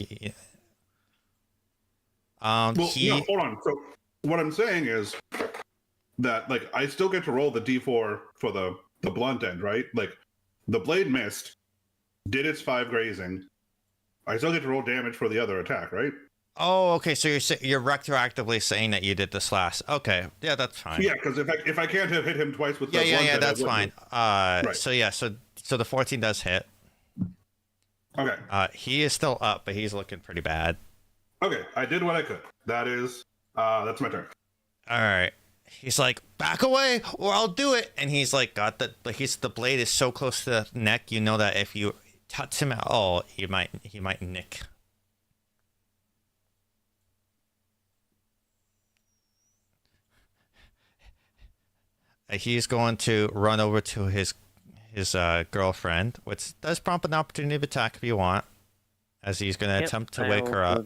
Well, no, hold on. So what I'm saying is that like I still get to roll the d4 for the blunt end, right? Like the blade missed, did its 5 grazing. I still get to roll damage for the other attack, right? Oh, okay. So you're retroactively saying that you did the slash. Okay, yeah, that's fine. Yeah, because if I can't have hit him twice with the blunt end, that's I fine. wouldn't. Right. So yeah, so the 14 does hit. Okay. He is still up, but he's looking pretty bad. Okay, I did what I could. That's my turn. All right. He's like, back away, or I'll do it. And he's like, the blade is so close to the neck, you know that if you touch him at all, he might nick. He's going to run over to his girlfriend, which does prompt an opportunity of attack if you want, as he's going to attempt to wake her up.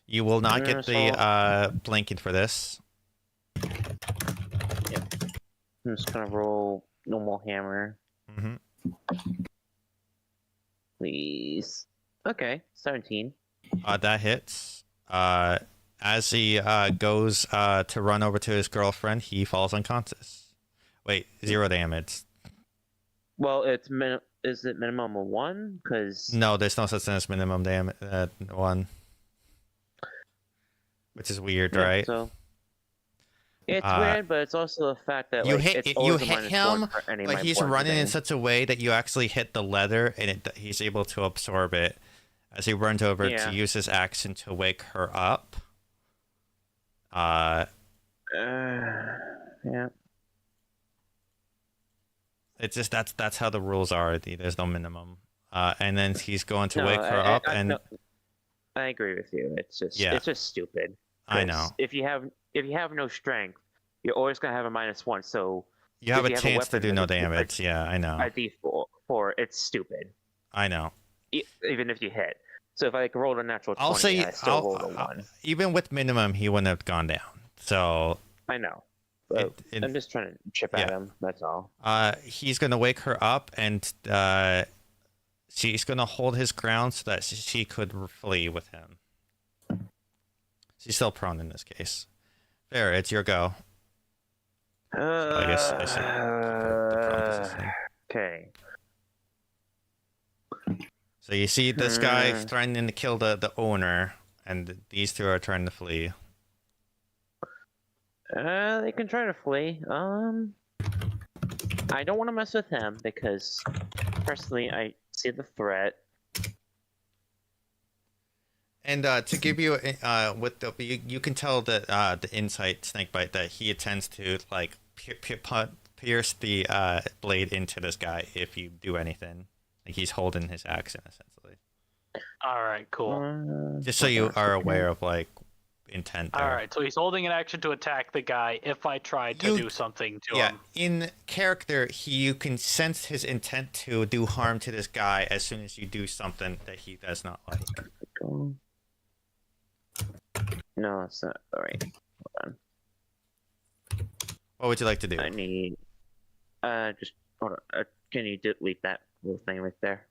You will not get the blinking for this. Yep. I'm just gonna roll normal hammer, Mm-hmm. please. Okay, 17. That hits. As he goes to run over to his girlfriend, he falls unconscious. Wait, 0 damage. Well, is it minimum of 1? Because No, there's no such thing as minimum damage. 1. Which is weird, right? So it's weird, but it's also the fact that you like, hit it's you always a hit minus him, 1 for any of but my he's bludgeoning. running in such a way that you actually hit the leather, and he's able to absorb it as he runs over Yeah. to use his action to wake her up. Yeah. It's just that's how the rules are. There's no minimum. And then he's going to No, wake her up, and no, I agree with you. It's just it's just stupid. I know. 'Cause if you have no strength, you're always gonna have a -1. So you have if a you have a chance to weapon do no that is damage. Yeah, I know. a D4, it's stupid. I know. Even if you hit. So if I rolled a natural 20, I'll say I still rolled a 1. even with minimum, he wouldn't have gone down. So I know. But I'm just trying to chip at him. That's all. he's gonna wake her up, and she's gonna hold his ground so that she could flee with him. She's still prone in this case. There, it's your go. I guess I should the prompt is the same. Okay. So you see this guy threatening to kill the owner, and these two are trying to flee. They can try to flee. I don't want to mess with him because, personally, I see the threat. And to give you with the you can tell that the insight snakebite that he intends to like pierce the blade into this guy if you do anything. Like he's holding his action essentially. All right, cool. Just so you are aware of like intent. There. All right, so he's holding an action to attack the guy if I try to do something to him. In character, you can sense his intent to do harm to this guy as soon as you do something that he does not like. No, it's not. All right. Hold on. What would you like to do? I need. Just hold on. Can you delete that little thing right there?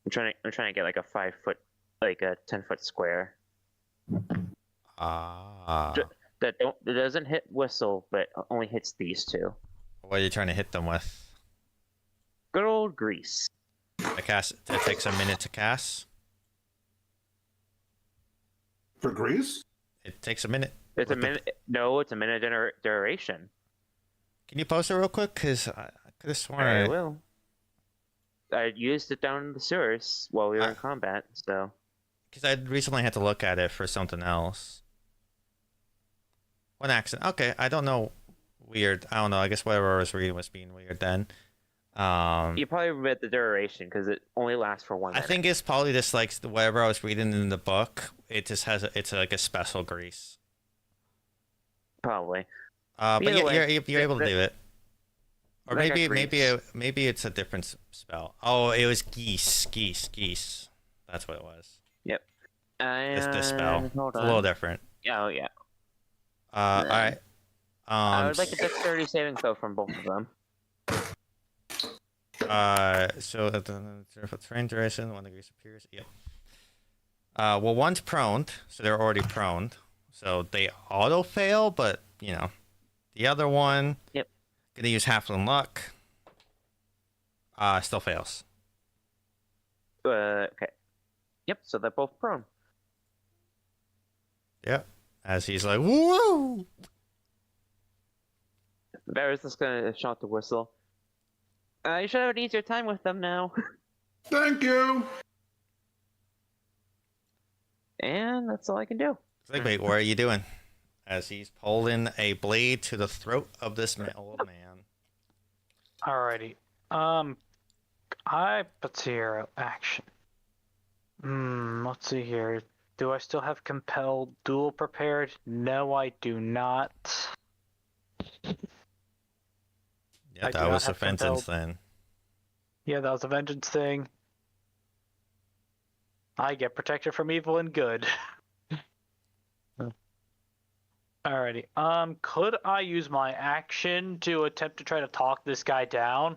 I'm trying to get like a 5 foot, like a 10-foot square Ah. that doesn't hit whistle, but only hits these two. What are you trying to hit them with? Good old grease. That takes a minute to cast. For Grease? It takes a minute. It's a minute. No, it's a minute duration. Can you post it real quick? Because I could have sworn. I will. I used it down in the sewers while we were in combat, so. Because I recently had to look at it for something else. One accident. Okay, I don't know. Weird. I don't know. I guess whatever I was reading was being weird then. You probably read the duration because it only lasts for 1 minute. I think it's probably just like whatever I was reading in the book. It just has it's like a special grease. Probably. But Either yeah, way, you're able to do it. Or I got maybe it's a different spell. Oh, it was geese. That's what it was. Yep. It's this spell. Hold It's a on. little different. Oh yeah. All right. I would like a dexterity saving throw from both of them. So at the train duration, 1 degree appears. Yep. Well, one's prone, so they're already prone, so they auto fail. But you know, the other one, Yep. Gonna use halfling luck. Still fails. Okay. Yep. So they're both prone. Yep. As he's like, woo! Varys is gonna shout the whistle. You should have an easier time with them now. Thank you. And that's all I can do. It's like, wait, what are you doing? As he's pulling a blade to the throat of this old man. Alrighty. Let's see here. Action. Let's see here. Do I still have compelled duel prepared? No, I do not. Yeah, I do that not was a have vengeance compelled. then. Yeah, that was a vengeance thing. I get protected from evil and good. Alrighty. Could I use my action to attempt to try to talk this guy down?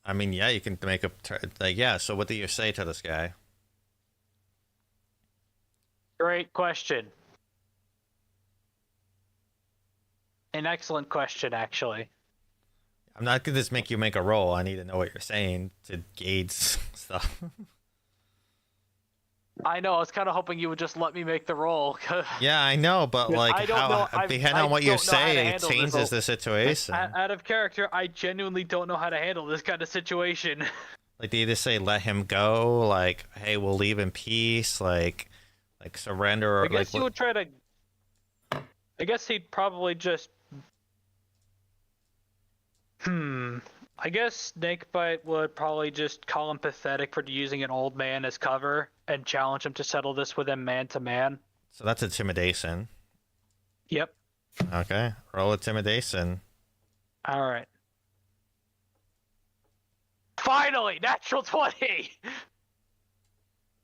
I mean, yeah, you can make yeah. So what do you say to this guy? Great question. An excellent question, actually. I'm not gonna just make you make a roll. I need to know what you're saying to gauge stuff. I know. I was kind of hoping you would just let me make the roll. Yeah, I know, but Yeah, like, I don't know. depending I on what you don't know how to say, it handle this changes whole- the situation. Out of character, I genuinely don't know how to handle this kind of situation. Like, do you just say let him go? Like, hey, we'll leave in peace. Like surrender. Or I guess like, you would try to. I guess he'd probably just. I guess Snakebite would probably just call him pathetic for using an old man as cover and challenge him to settle this with him man to man. So that's intimidation. Yep. Okay, roll intimidation. All right. Finally, natural 20.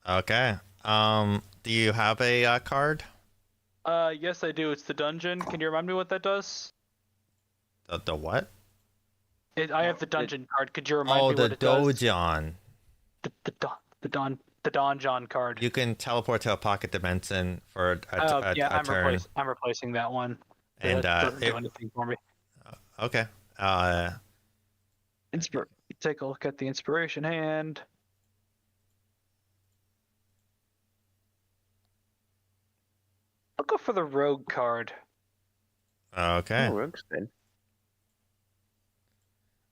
Okay. Do you have a card? Yes, I do. It's the dungeon. Can you remind me what that does? The what? I have the dungeon card. Could you remind me Oh, the what it does? Dojon. The Donjon card. You can teleport to a pocket dimension for a I'm turn. I'm replacing that one. And That doesn't do anything for me. Okay. Take a look at the inspiration hand. I'll go for the rogue card. Okay. Oh, Rogue's good.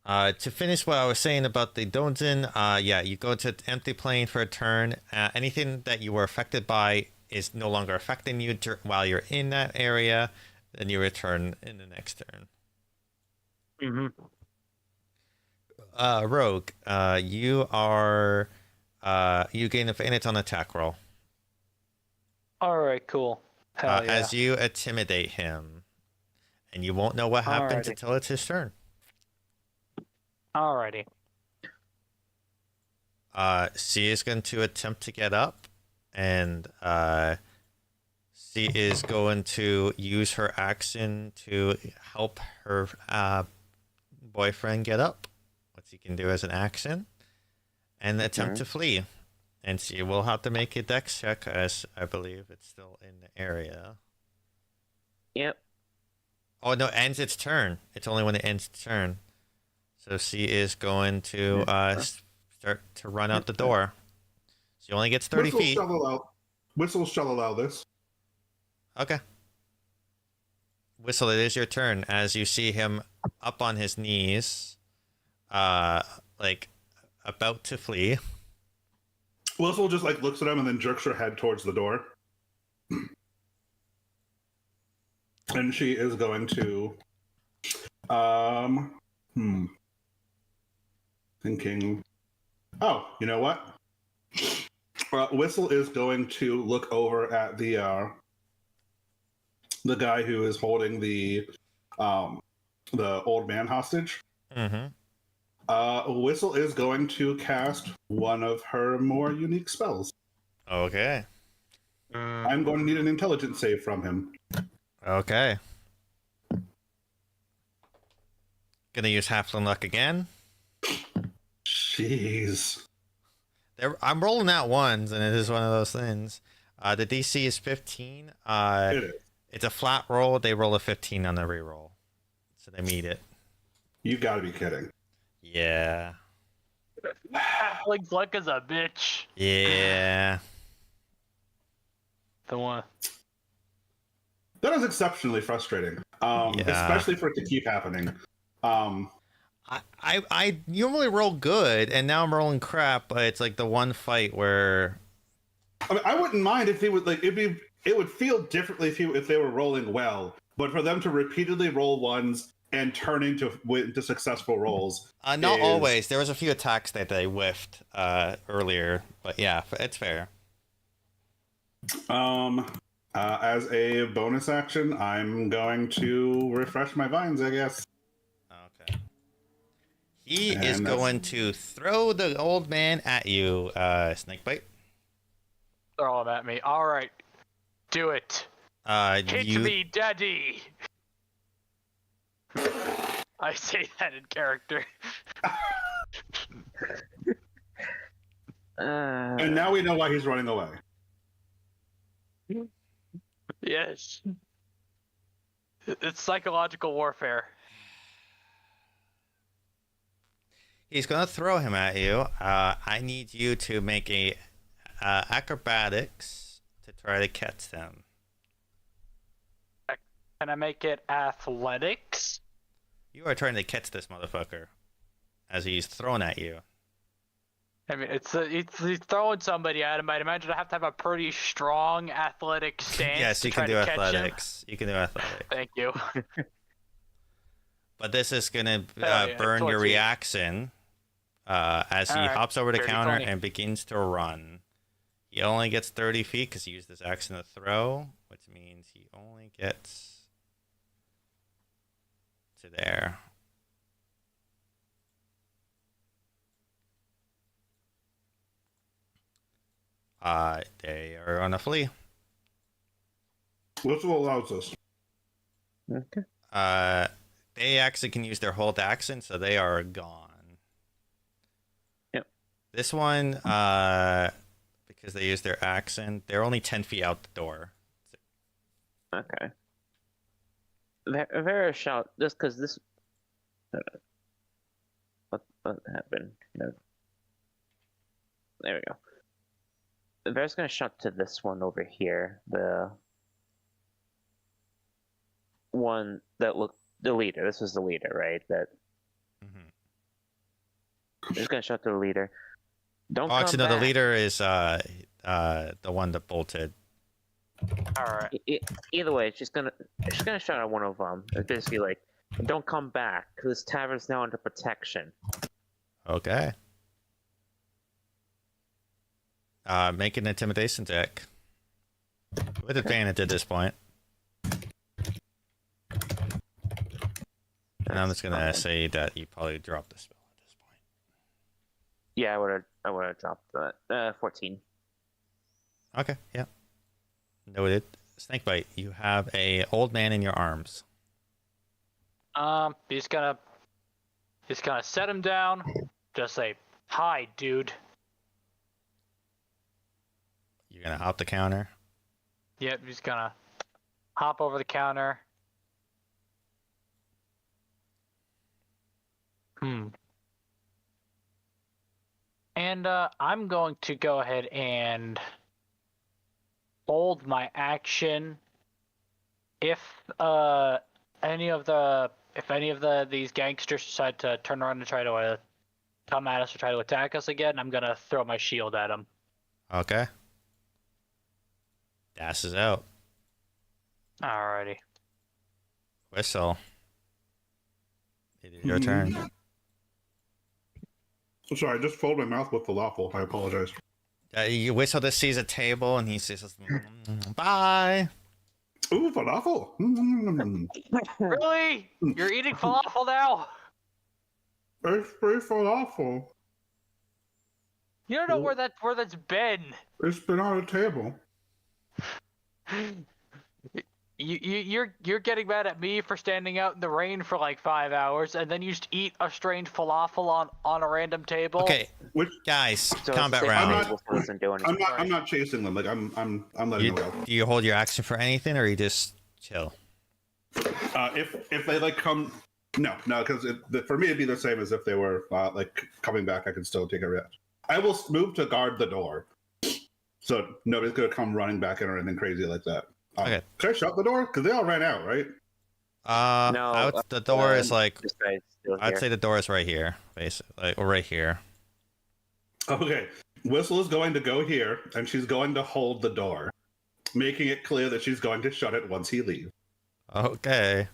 To finish what I was saying about the dungeon, yeah, you go to empty plane for a turn. Anything that you were affected by is no longer affecting you while you're in that area. Then you return in the next turn. Mm-hmm. Rogue, you are you gain advantage on attack roll. All right, cool. Hell yeah. As you intimidate him, and you won't know what happens Alrighty. until it's his turn. Alrighty. She is going to attempt to get up, and she is going to use her action to help her boyfriend get up. What she can do as an action, and attempt to flee. And so you will have to make a dex check, as I believe it's still in the area. Yep. Oh, no, it ends its turn. It's only when it ends its turn. So she is going to start to run out the door. She only gets 30 feet. Whistles shall allow this. Okay. Whistle, it is your turn as you see him up on his knees, like about to flee. Whistle just like looks at him and then jerks her head towards the door. And she is going to thinking, oh, you know what? Whistle is going to look over at the guy who is holding the old man hostage. Mm-hmm. Whistle is going to cast one of her more unique spells. Okay. I'm going to need an intelligence save from him. Okay. Gonna use Halfling Luck again. Jeez. I'm rolling out ones, and it is one of those things. The DC is 15. It is. It's a flat roll. They roll a 15 on the reroll, so they meet it. You gotta be kidding. Yeah. Halfling's luck is a bitch. Yeah. The one. That is exceptionally frustrating. Especially for it to keep happening. I normally roll good, and now I'm rolling crap. But it's like the one fight where I mean, I wouldn't mind if he would like. It would feel differently if they were rolling well. But for them to repeatedly roll ones and turn into successful rolls, not always. There was a few attacks that they whiffed earlier, but yeah, it's fair. As a bonus action, I'm going to refresh my vines, I guess. Okay. He is going to throw the old man at you, Snakebite. Throw him at me. All right, do it. Hit me, daddy. I say that in character. And now we know why he's running away. Yes. It's psychological warfare. He's going to throw him at you. I need you to make a acrobatics to try to catch him. Can I make it athletics? You are trying to catch this motherfucker as he's thrown at you. I mean, he's throwing somebody at him. I'd imagine I have to have a pretty strong athletic stance. Yes, you to can try do to catch athletics. You can do athletics. Thank you. But this is going to yeah, burn your 14. reaction as he hops over the 30, counter 20. and begins to run. He only gets 30 feet because he used his action to throw, which means he only gets to there. They are on a flee. Whistle allows us. Okay. They actually can use their hold action, so they are gone. Yep. This one, because they use their action, they're only 10 feet out the door. Okay. Vera shout just because this. What happened? No. There we go. Vera's gonna shout to this one over here, the one that looked the leader. This was the leader, right? That. I'm just gonna shout to the leader. Don't. Oh, come actually, no. back. The leader is the one that bolted. All right. Either way, she's gonna shout at one of them. It's basically like, "Don't come back. This tavern's now under protection." Okay. Make an intimidation check with advantage at this point. And I'm just gonna say that you probably dropped the spell at this point. Yeah, I would have dropped that. 14. Okay, yeah. Noted. Snakebite, you have a old man in your arms. He's gonna set him down. Just say, "Hi, dude." You're gonna hop the counter. Yep, he's gonna hop over the counter. And I'm going to go ahead and hold my action. If any of these gangsters decide to turn around and try to come at us or try to attack us again, I'm gonna throw my shield at them. Okay. Das is out. Alrighty. Whistle. It is your turn. Sorry, I just filled my mouth with falafel. I apologize. You whistle to seize a table, and he says, "Bye." Ooh, falafel. Really? You're eating falafel now? It's free falafel. You don't know where that's been. It's been on a table. You're getting mad at me for standing out in the rain for like 5 hours, and then you just eat a strange falafel on a random table. Okay, Which guys, So combat it's the same round. table, so it doesn't do anything. I'm not chasing them. Like I'm letting them go. Do you hold your action for anything, or you just chill? If they like come, no, because for me it'd be the same as if they were like coming back. I can still take a reaction. I will move to guard the door, so nobody's gonna come running back in or anything crazy like that. Okay. Can I shut the door? Because they all ran out, right? No, the door is like. This guy's still I'd here. say the door is right here, basically, or right here. Okay. Whistle is going to go here, and she's going to hold the door, making it clear that she's going to shut it once he leaves. Okay.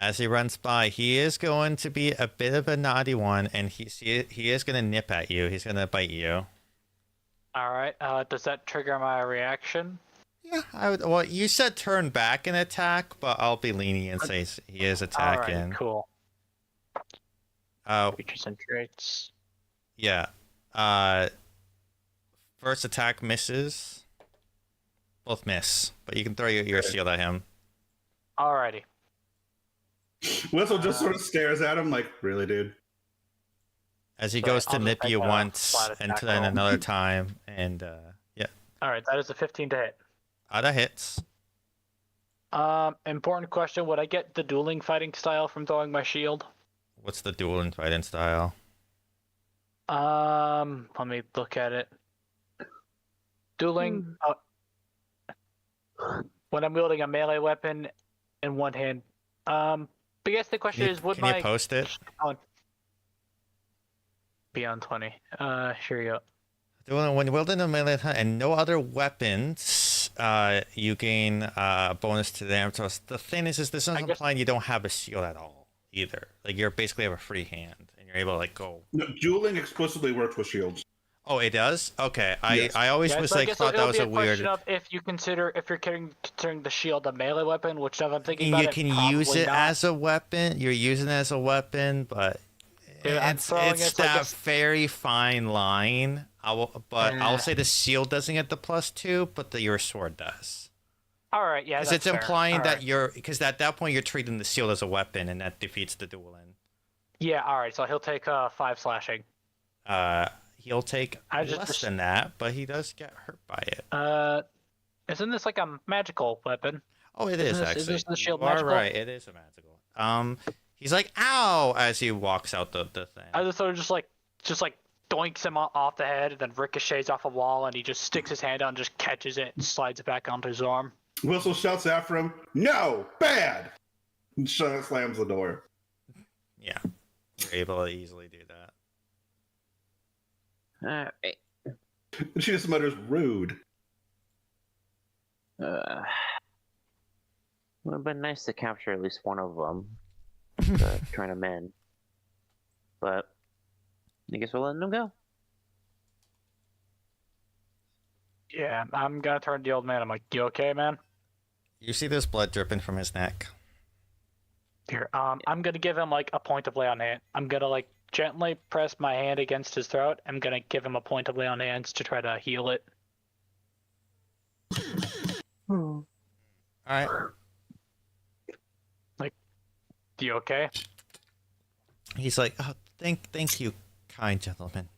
As he runs by, he is going to be a bit of a naughty one, and he is going to nip at you. He's going to bite you. All right. Does that trigger my reaction? Yeah, I would. Well, you said turn back and attack, but I'll be lenient and say he is attacking. All right. Cool. Features and traits. Yeah. First attack misses. Both miss, but you can throw your shield at him. Alrighty. Whistle just sort of stares at him like, really, dude? As he Right, goes to I'll just nip make you a once, flat and attack then roll. another time, and yeah, All right. That is a 15 to hit. that hits. Important question: would I get the dueling fighting style from throwing my shield? What's the duel and fighting style? Let me look at it. Dueling. When I'm wielding a melee weapon in one hand. But I guess the question is, would Can you my post it? beyond 20? Here you go. When wielding a melee attack and no other weapons, you gain a bonus to damage. So the thing is this doesn't imply you don't have a shield at all either. Like you're basically have a free hand, and you're able to like go. No, dueling explicitly works with shields. Oh, it does. Okay, Yes. I always Yeah, was so I like guess thought it'll that was be a weird. question of if you're considering the shield a melee weapon, which if I'm thinking You about can it, use probably it not. as a weapon. You're using it as a weapon, but Yeah, I'm it's throwing it like that a- very fine line. I'll say the shield doesn't get the +2, but your sword does. All right, yeah, Because that's it's fair. implying All that right. you're because at that point you're treating the shield as a weapon, and that defeats the dueling. Yeah, all right. So he'll take 5 slashing. He'll take I just- less than that, but he does get hurt by it. Isn't this like a magical weapon? Oh, it is Isn't actually. this the shield you are magical? right. It is a magical. He's like, "Ow!" as he walks out the thing. I just sort of just like doinks him off the head, and then ricochets off a wall, and he just sticks his hand out and just catches it and slides it back onto his arm. Whistle shouts after him, "No, bad!" And slams the door. Yeah, you're able to easily do that. Alright. And she just mutters, "Rude." Would have been nice to capture at least one of them, turn them in. But I guess we're letting them go. Yeah, I'm gonna turn to the old man. I'm like, "You okay, man?" You see there's blood dripping from his neck. Here, I'm gonna give him like a point of lay on hand. I'm gonna like gently press my hand against his throat. I'm gonna give him a point of lay on hands to try to heal it. All right. You okay? He's like, "Oh, thank you, kind gentleman."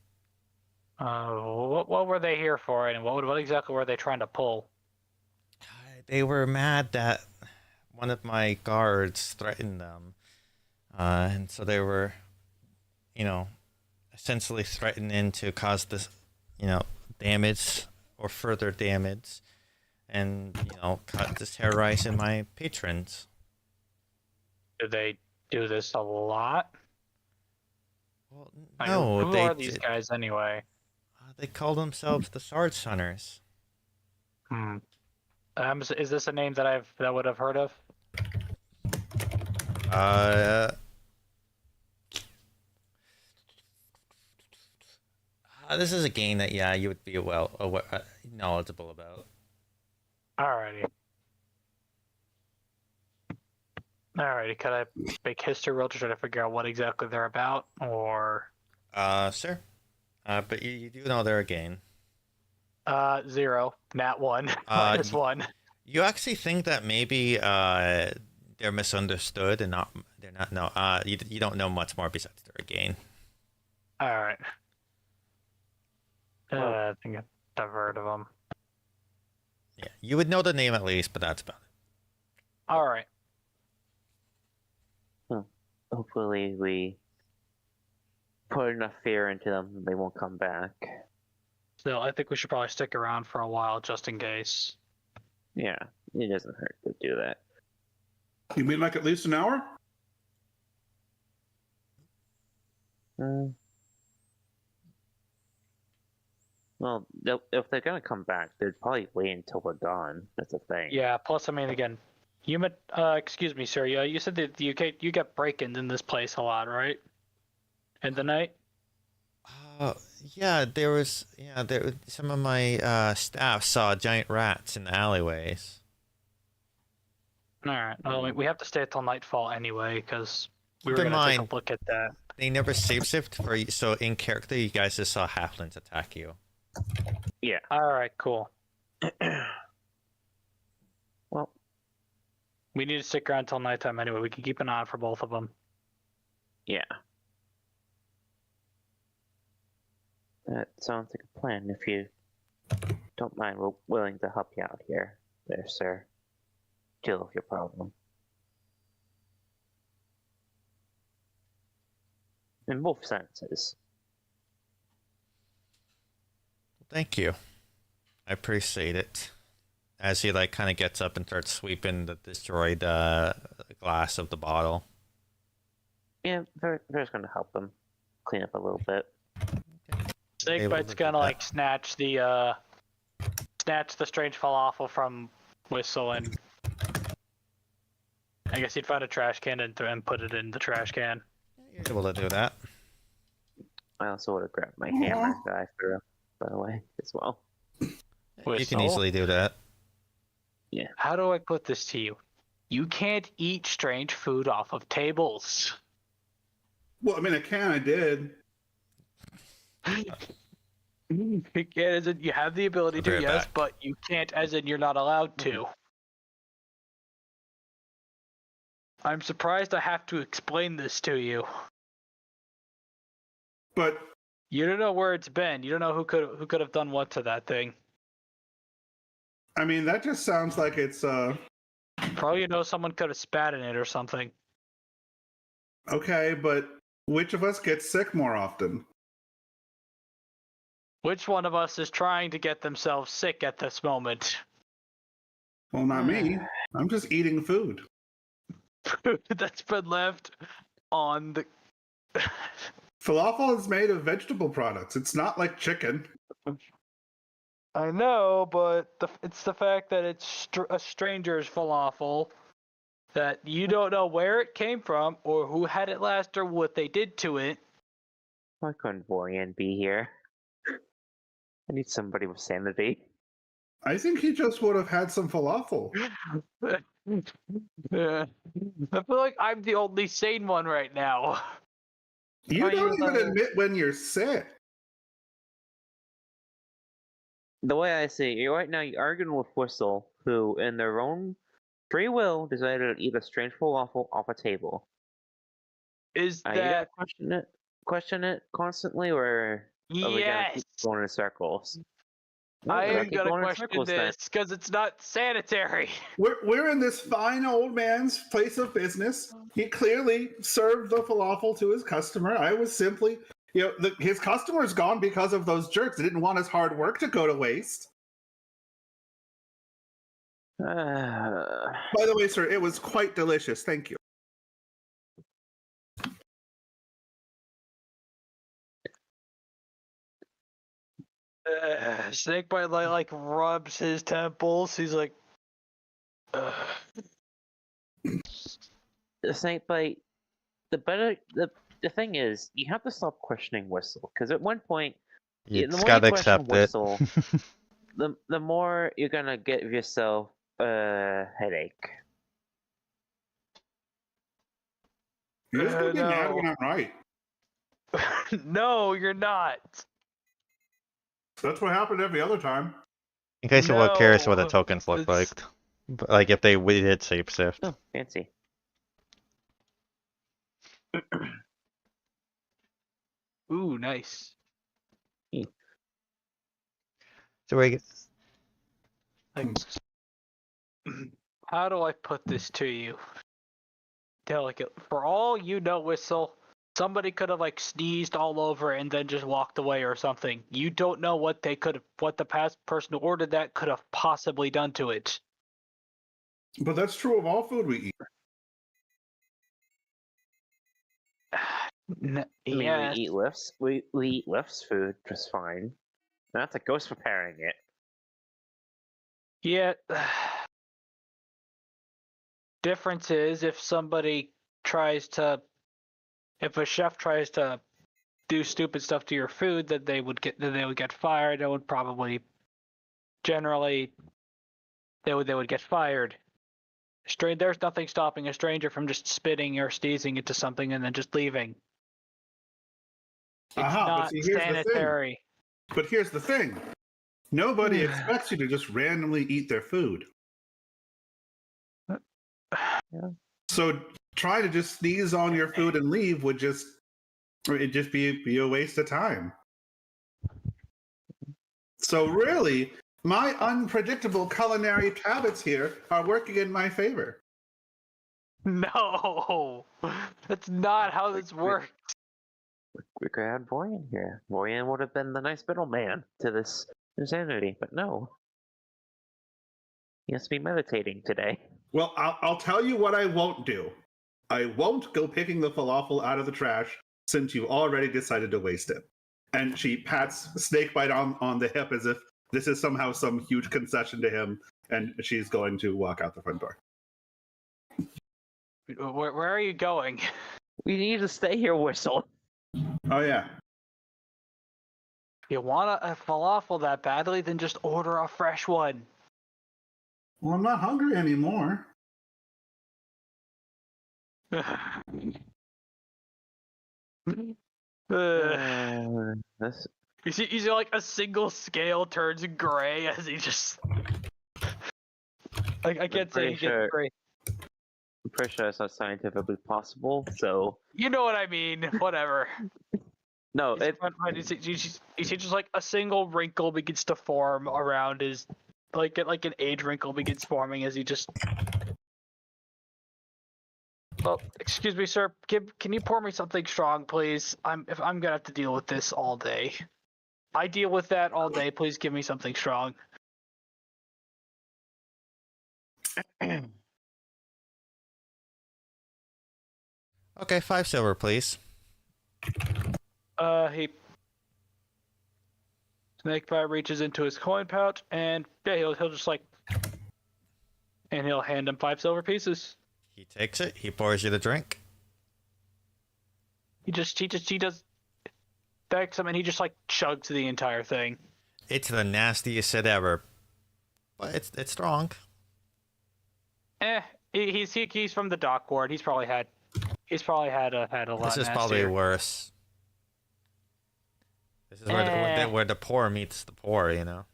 What were they here for, and what exactly were they trying to pull? They were mad that one of my guards threatened them, and so they were, essentially threatening to cause this, damage or further damage, and terrorizing my patrons. Do they do this a lot? Well, Like, no, who are these guys anyway? They call themselves the Swords Hunters. Hmm. Is this a name that I would have heard of? This is a game that you would be knowledgeable about. Alrighty. Could I make history roll to try to figure out what exactly they're about, or? Sure. But you do know they're a game. 0. Nat 1. Minus 1. You actually think that maybe they're misunderstood and they're not. No, you don't know much more besides they're a game. All right. I think I've heard of them. Yeah, you would know the name at least, but that's about it. All right. Hopefully we put enough fear into them that they won't come back. So I think we should probably stick around for a while just in case. Yeah, it doesn't hurt to do that. You mean like at least an hour? Well, if they're gonna come back, they'd probably wait until we're done. That's the thing. Yeah. Plus, I mean, again, excuse me, sir. You said that you get break-ins in this place a lot, right? In the night. Yeah, there some of my staff saw giant rats in the alleyways. All right. Well, we have to stay till nightfall anyway, because we were Keep in gonna take mind, a look at that. They never shapeshift for you, so in character, you guys just saw halflings attack you. Yeah. All right. Cool. Well, we need to stick around till nighttime anyway. We can keep an eye out for both of them. yeah. That sounds like a plan. If you don't mind, we're willing to help you out here, there, sir. Deal with your problem. In both senses. Thank you. I appreciate it. As he kind of gets up and starts sweeping the destroyed glass of the bottle. Yeah, they're just gonna help them clean up a little bit. Snakebite's gonna snatch the strange falafel from Whistle, and I guess he'd find a trash can and put it in the trash can. You're able to do that. I also would have grabbed my hammer that I threw, by the way, as well. You can easily do that. Yeah. How do I put this to you? You can't eat strange food off of tables. Well, I mean, I did. You can't, as in you have the ability to, yes, but you can't, as in you're not allowed to. I'm surprised I have to explain this to you. But you don't know where it's been. You don't know who could have done what to that thing. I mean, that just sounds like it's Probably someone could have spat in it or something. Okay, but which of us gets sick more often? Which one of us is trying to get themselves sick at this moment? Well, not me. I'm just eating food. Food that's been left on the... Falafel is made of vegetable products. It's not like chicken. I know, but it's the fact that it's a stranger's falafel, that you don't know where it came from, or who had it last, or what they did to it. Why couldn't Vorian be here? I need somebody with sanity. I think he just would have had some falafel. Yeah. I feel like I'm the only sane one right now. You don't even admit when you're sick. The way I see it, right now you're arguing with Whistle, who, in their own free will, decided to eat a strange falafel off a table. Is You that gotta question it constantly, or Are we gonna Yes. keep going in circles? I We're am keep gonna going in question circles then. this because it's not sanitary. We're in this fine old man's place of business. He clearly served the falafel to his customer. I was simply, his customer's gone because of those jerks. They didn't want his hard work to go to waste. By the way, sir, it was quite delicious. Thank you. Snakebite like rubs his temples. He's like, the Snakebite. The thing is, you have to stop questioning Whistle, because at one point, You the just more gotta you question accept it. Whistle, the more you're gonna give yourself a headache. You're just gonna be mad no. when I'm right. No, you're not. That's what happened every other time. In case you were curious what the No, tokens look it's- like. But, like if we did shapeshift. Oh, fancy. Ooh, nice. So we Like, how do I put this to you? Delicate. For all you know, Whistle, somebody could have like sneezed all over and then just walked away or something. You don't know what the past person who ordered that could have possibly done to it. But that's true of all food we eat. I mean, Yes. we eat lifts. We eat lifts food just fine. That's a ghost preparing it. Yeah. Difference is if if a chef tries to do stupid stuff to your food, then they would get fired. They would probably generally they would get fired. There's nothing stopping a stranger from just spitting or sneezing into something and then just leaving. It's But not see, here's sanitary. But here's the thing. Nobody expects you to just randomly eat their food. Yeah. So try to just sneeze on your food and leave would just be a waste of time. So really, my unpredictable culinary habits here are working in my favor. No, that's not how this works. We could have Boyan here. Boyan would have been the nice middleman to this insanity, but no. He has to be meditating today. Well, I'll tell you what I won't do. I won't go picking the falafel out of the trash since you already decided to waste it. And she pats Snakebite on the hip as if this is somehow some huge concession to him, and she's going to walk out the front door. Where are you going? We need to stay here, Whistle. Oh, yeah. If you want a falafel that badly, then just order a fresh one. Well, I'm not hungry anymore. This You see like a single scale turns gray as he just. I can't say he gets gray. I'm pretty sure it's not scientifically possible, so... You know what I mean. Whatever. No, You see just like a single wrinkle begins to form around his. Like an age wrinkle begins forming as he just. Oh, excuse me, sir. Can you pour me something strong, please? I'm gonna have to deal with this all day. I deal with that all day. Please give me something strong. Okay, 5 silver, please. He. Snakebite reaches into his coin pouch and yeah, he'll just like. And he'll hand him 5 silver pieces. He takes it. He pours you the drink. He does. Thanks him and he just like chugs the entire thing. It's the nastiest shit ever, but it's strong. He's from the dock ward. He's probably had a lot. This is probably nastier. worse. This is where the poor meets the poor, you know.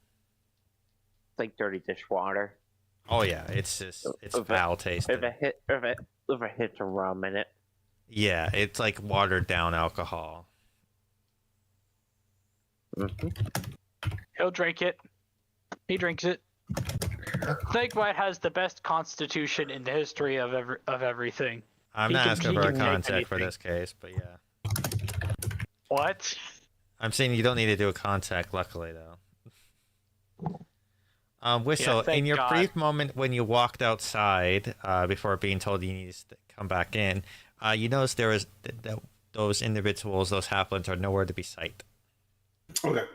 it's like dirty dishwater. Oh yeah, it's foul tasting. With a hit of rum in it. Yeah, it's like watered down alcohol. He'll drink it. He drinks it. Snakebite has the best constitution in the history of everything. I'm He not can- asking he for a can take contact for anything. this case, but yeah. What? I'm saying you don't need to do a contact, luckily, though. Whistle, thank in your God. brief moment when you walked outside, before being told you need to come back in, you noticed there was those individuals, those halflings, are nowhere to be sight. Okay.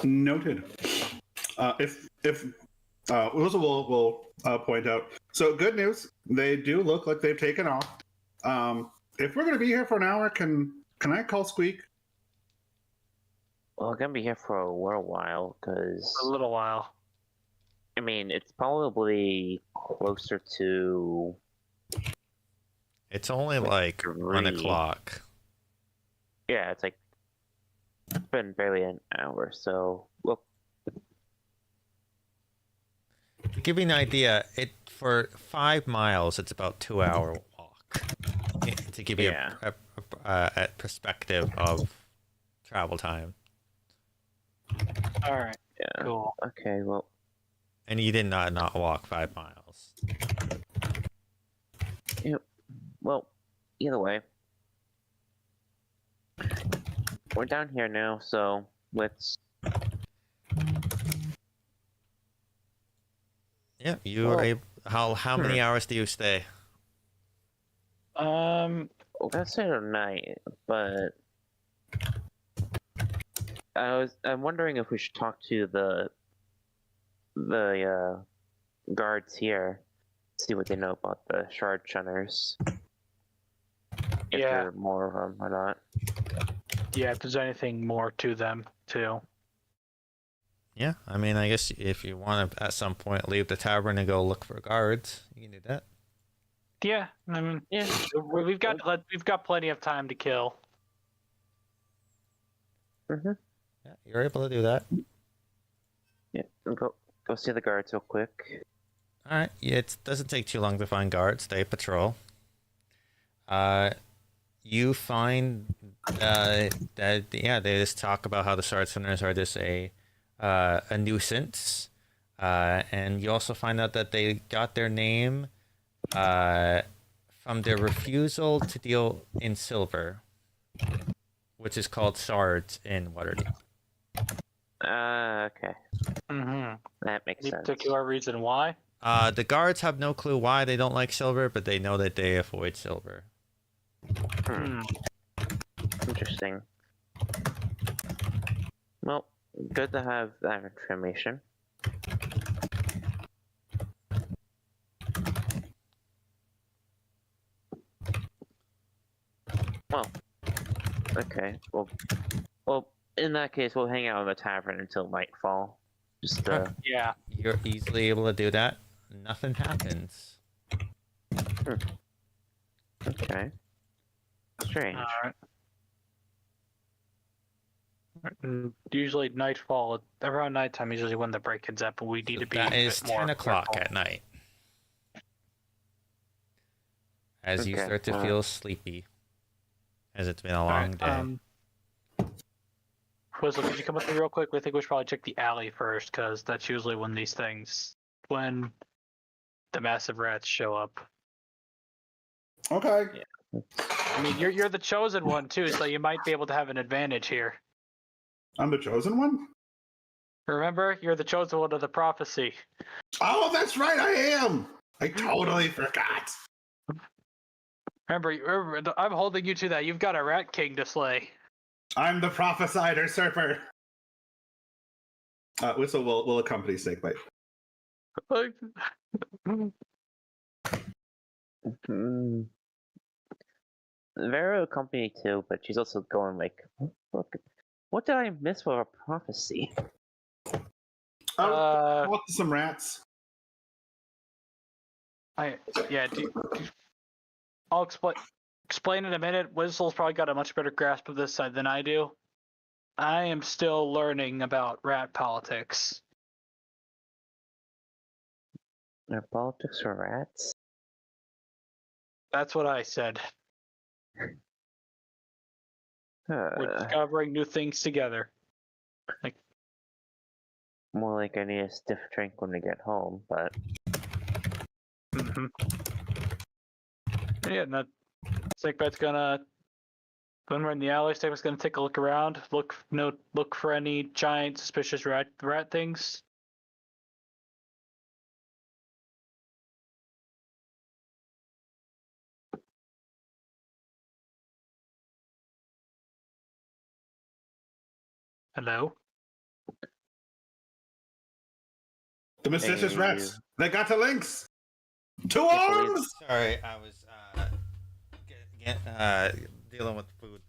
Noted. If Wilson will point out. So good news. They do look like they've taken off. If we're going to be here for an hour, can I call Squeak? Well, I'm gonna be here for a little while, because A little while. I mean, it's probably closer to. It's only like 1 3. o'clock. Yeah, it's like it's been barely an hour, so well. To give you an idea, for 5 miles, it's about 2-hour walk. To give you Yeah. a perspective of travel time. All right. Yeah. Cool. Okay. Well. And you did not walk 5 miles. Well. Either way, we're down here now, so let's. Yeah, you Well, are able. How many hours do you stay? We're gonna say tonight, but I'm wondering if we should talk to the guards here, see what they know about the shard shunners. If Yeah. there are more of them or not. Yeah, if there's anything more to them, too. Yeah, I mean, I guess if you want to at some point leave the tavern and go look for guards, you can do that. Yeah, I mean, Yeah. we've got plenty of time to kill. Mhm. Yeah, you're able to do that. Yeah. Go see the guards real quick. All right. Yeah, it doesn't take too long to find guards. They patrol. You find that they just talk about how the shard centers are just a nuisance, and you also find out that they got their name from their refusal to deal in silver, which is called shards in Waterdeep. Okay. Mm-hmm. That makes Any sense. particular reason why? The guards have no clue why they don't like silver, but they know that they avoid silver. Hmm. Interesting. Well, good to have that information. Well, okay. Well, in that case, we'll hang out in the tavern until nightfall. Just Yeah. You're easily able to do that. Nothing happens. okay. Strange. All right. Usually nightfall, around nighttime, is usually when the break-ins up, but we need to be. That a is bit more 10 o'clock careful. at night. As you Okay, start to feel sleepy, as it's been a long day. Whistle, could you come with me real quick? I think we should probably check the alley first, because that's usually when when the massive rats show up. Okay. I mean, you're the chosen one too, so you might be able to have an advantage here. I'm the chosen one? Remember, you're the chosen one of the prophecy. Oh, that's right, I am! I totally forgot. Remember, I'm holding you to that. You've got a rat king to slay. I'm the prophesied usurper. Whistle will accompany Snakebite. Vera company too, but she's also going like, look, what did I miss with a prophecy? Talk to some rats. I'll explain in a minute. Whistle's probably got a much better grasp of this side than I do. I am still learning about rat politics. Are politics for rats? That's what I said. We're discovering new things together. More like I need a stiff drink when we get home, but Yeah, and that Snakebite's gonna, when we're in the alley, Snakebite's gonna take a look around, look for any giant suspicious rat things. Hello? The mysterious Hey. rats. They got the links. 2 Can't believe- arms. Sorry, I was dealing with food.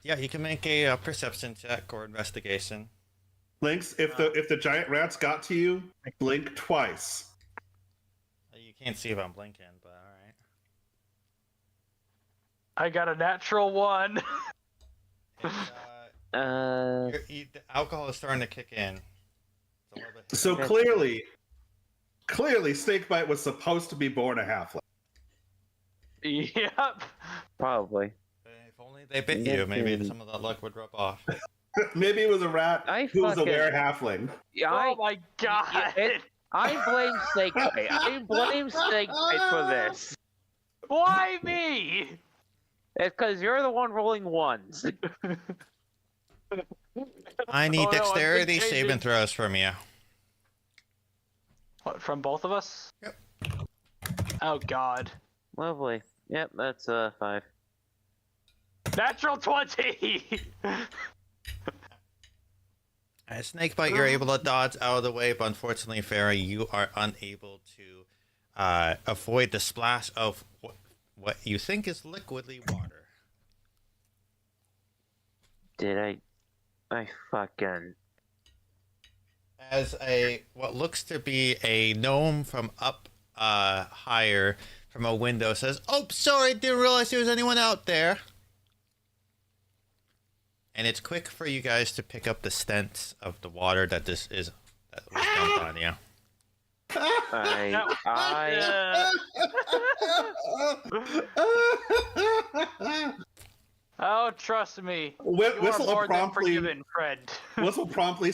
Yeah, you can make a perception check or investigation. Links. If the giant rats got to you, blink twice. You can't see if I'm blinking, but all right. I got a natural 1. It's, the alcohol is starting to kick in. It's a little bit. So clearly, Snakebite was supposed to be born a halfling. Yep. probably. If only they bit you, maybe some of that luck would rub off. Maybe it was a rat who was a were halfling. Yeah, Oh my god. I blame Snakebite. I blame Snakebite for this. Why me? It's because you're the one rolling ones. I need Oh, no, I'm dexterity changing- saving throws from you. What, from both of us? Yep. Oh god. Lovely. Yep, that's 5. Natural 20! As Snakebite, you're able to dodge out of the way, but unfortunately, Farah, you are unable to avoid the splash of what you think is liquidly water. Did I fucking... As what looks to be a gnome from up higher from a window says, "Oh, sorry, didn't realize there was anyone out there." And it's quick for you guys to pick up the stench of the water that was dumped on you. Oh, trust me. Whistle You are more than promptly. forgiven, friend. Whistle promptly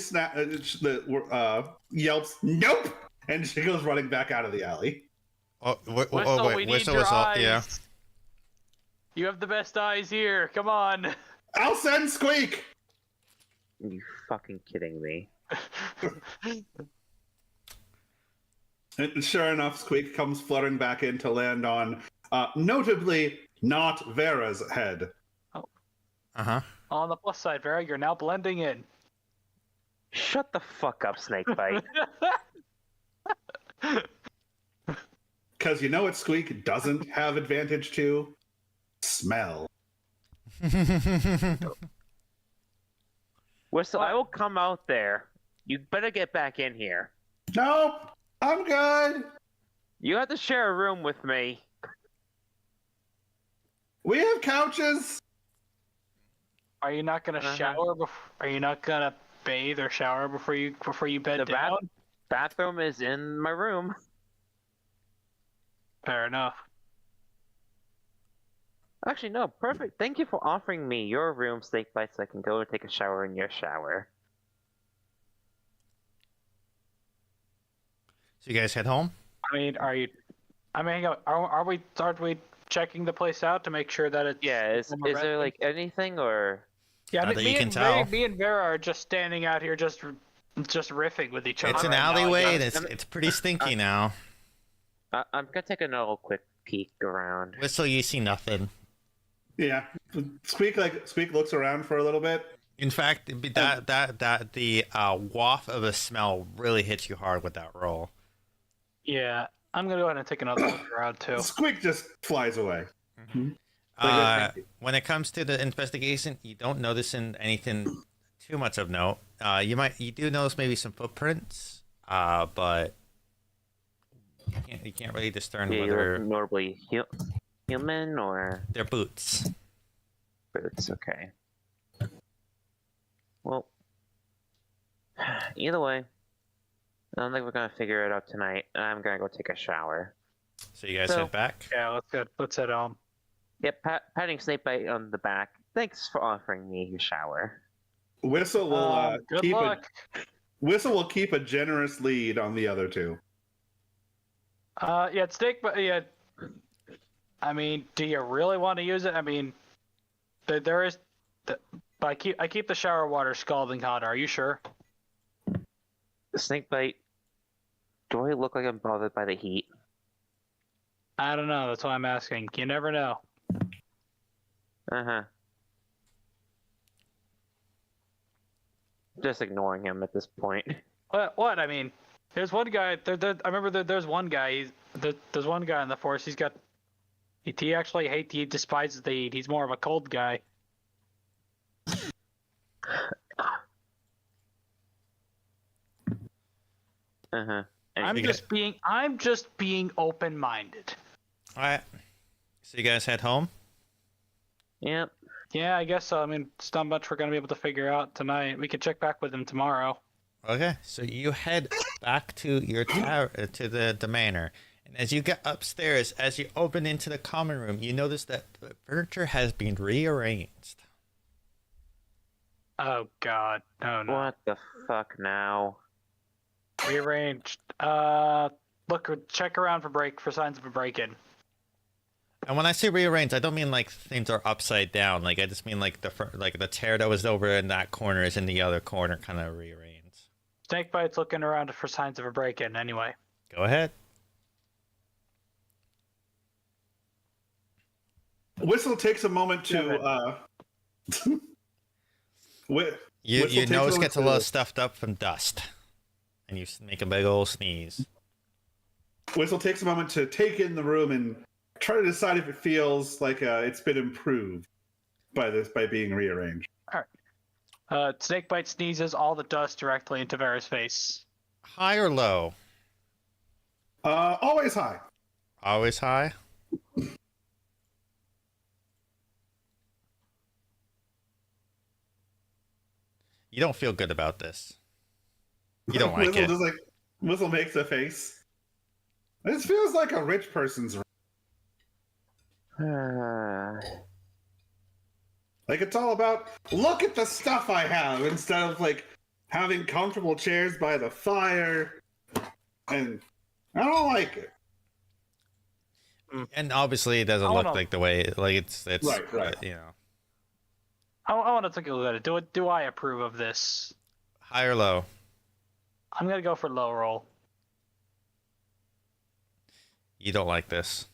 yelps, "Nope!" and she goes running back out of the alley. Oh, Whistle, we wait, need Whistle your was eyes. yeah. You have the best eyes here. Come on. I'll send Squeak. Are you fucking kidding me? And sure enough, Squeak comes fluttering back in to land on, notably, not Vera's head. On the plus side, Vera, you're now blending in. Shut the fuck up, Snakebite. Because you know what Squeak doesn't have advantage to? Smell. Whistle, I will come out there. You better get back in here. Nope, I'm good. You have to share a room with me. We have couches. Are you not gonna shower? Are you not gonna bathe or shower before you bed The down? bathroom is in my room. Fair enough. Actually, no, perfect. Thank you for offering me your room, Snakebite, so I can go and take a shower in your shower. So you guys head home? I mean, hang on. Are we checking the place out to make sure that it's... Yeah, is there like anything or... Yeah, Not that you can tell. me and Vera are just standing out here just riffing with each other. It's an right now, I alleyway, guess. and it's pretty stinky now. I'm gonna take another quick peek around. Whistle, you see nothing. Yeah, Squeak looks around for a little bit. In fact, the waft of the smell really hits you hard with that roll. Yeah, I'm gonna go ahead and take another look around too. Squeak just flies away. When it comes to the investigation, you don't notice anything too much of note. You do notice maybe some footprints, but you can't really discern whether Notably human or they're boots. boots. Okay. Well, either way, I don't think we're gonna figure it out tonight. I'm gonna go take a shower. So you guys head back. Yeah, let's head home. Yep, patting Snakebite on the back. Thanks for offering me your shower. Whistle will Good luck. Whistle will keep a generous lead on the other two. Yeah, Snake, but yeah. I mean, do you really want to use it? I mean, there is, but I keep the shower water scalding hot. Are you sure? Snakebite, do I look like I'm bothered by the heat? I don't know. That's why I'm asking. You never know. Uh-huh. Just ignoring him at this point. What? I mean, there's one guy. I remember there's one guy. There's one guy in the force. He actually he despises the heat. He's more of a cold guy. Uh-huh. I'm just being open-minded. All right. So you guys head home. Yep. Yeah, I guess so. I mean, it's not much we're gonna be able to figure out tonight. We can check back with him tomorrow. Okay. So you head back to your tower, to the manor, and as you get upstairs, as you open into the common room, you notice that the furniture has been rearranged. Oh God, no. What the fuck now? Rearranged. Check around for signs of a break-in. And when I say rearranged, I don't mean like things are upside down. Like I just mean like the chair that was over in that corner is in the other corner, kind of rearranged. Snakebite's looking around for signs of a break-in. Anyway. Go ahead. Whistle takes a moment to. Your nose gets a little stuffed up from dust, and you make a big old sneeze. Whistle takes a moment to take in the room and try to decide if it feels like it's been improved by being rearranged. Snakebite sneezes all the dust directly into Vera's face. High or low? Always high. Always high. You don't feel good about this. You don't like Whistle it. just Whistle makes a face. This feels like a rich person's room. Like it's all about look at the stuff I have instead of like having comfortable chairs by the fire, and I don't like it. And obviously, it doesn't look like the way it's right. You know. I want to take a look at it. Do I approve of this? High or low? I'm gonna go for low roll. You don't like this.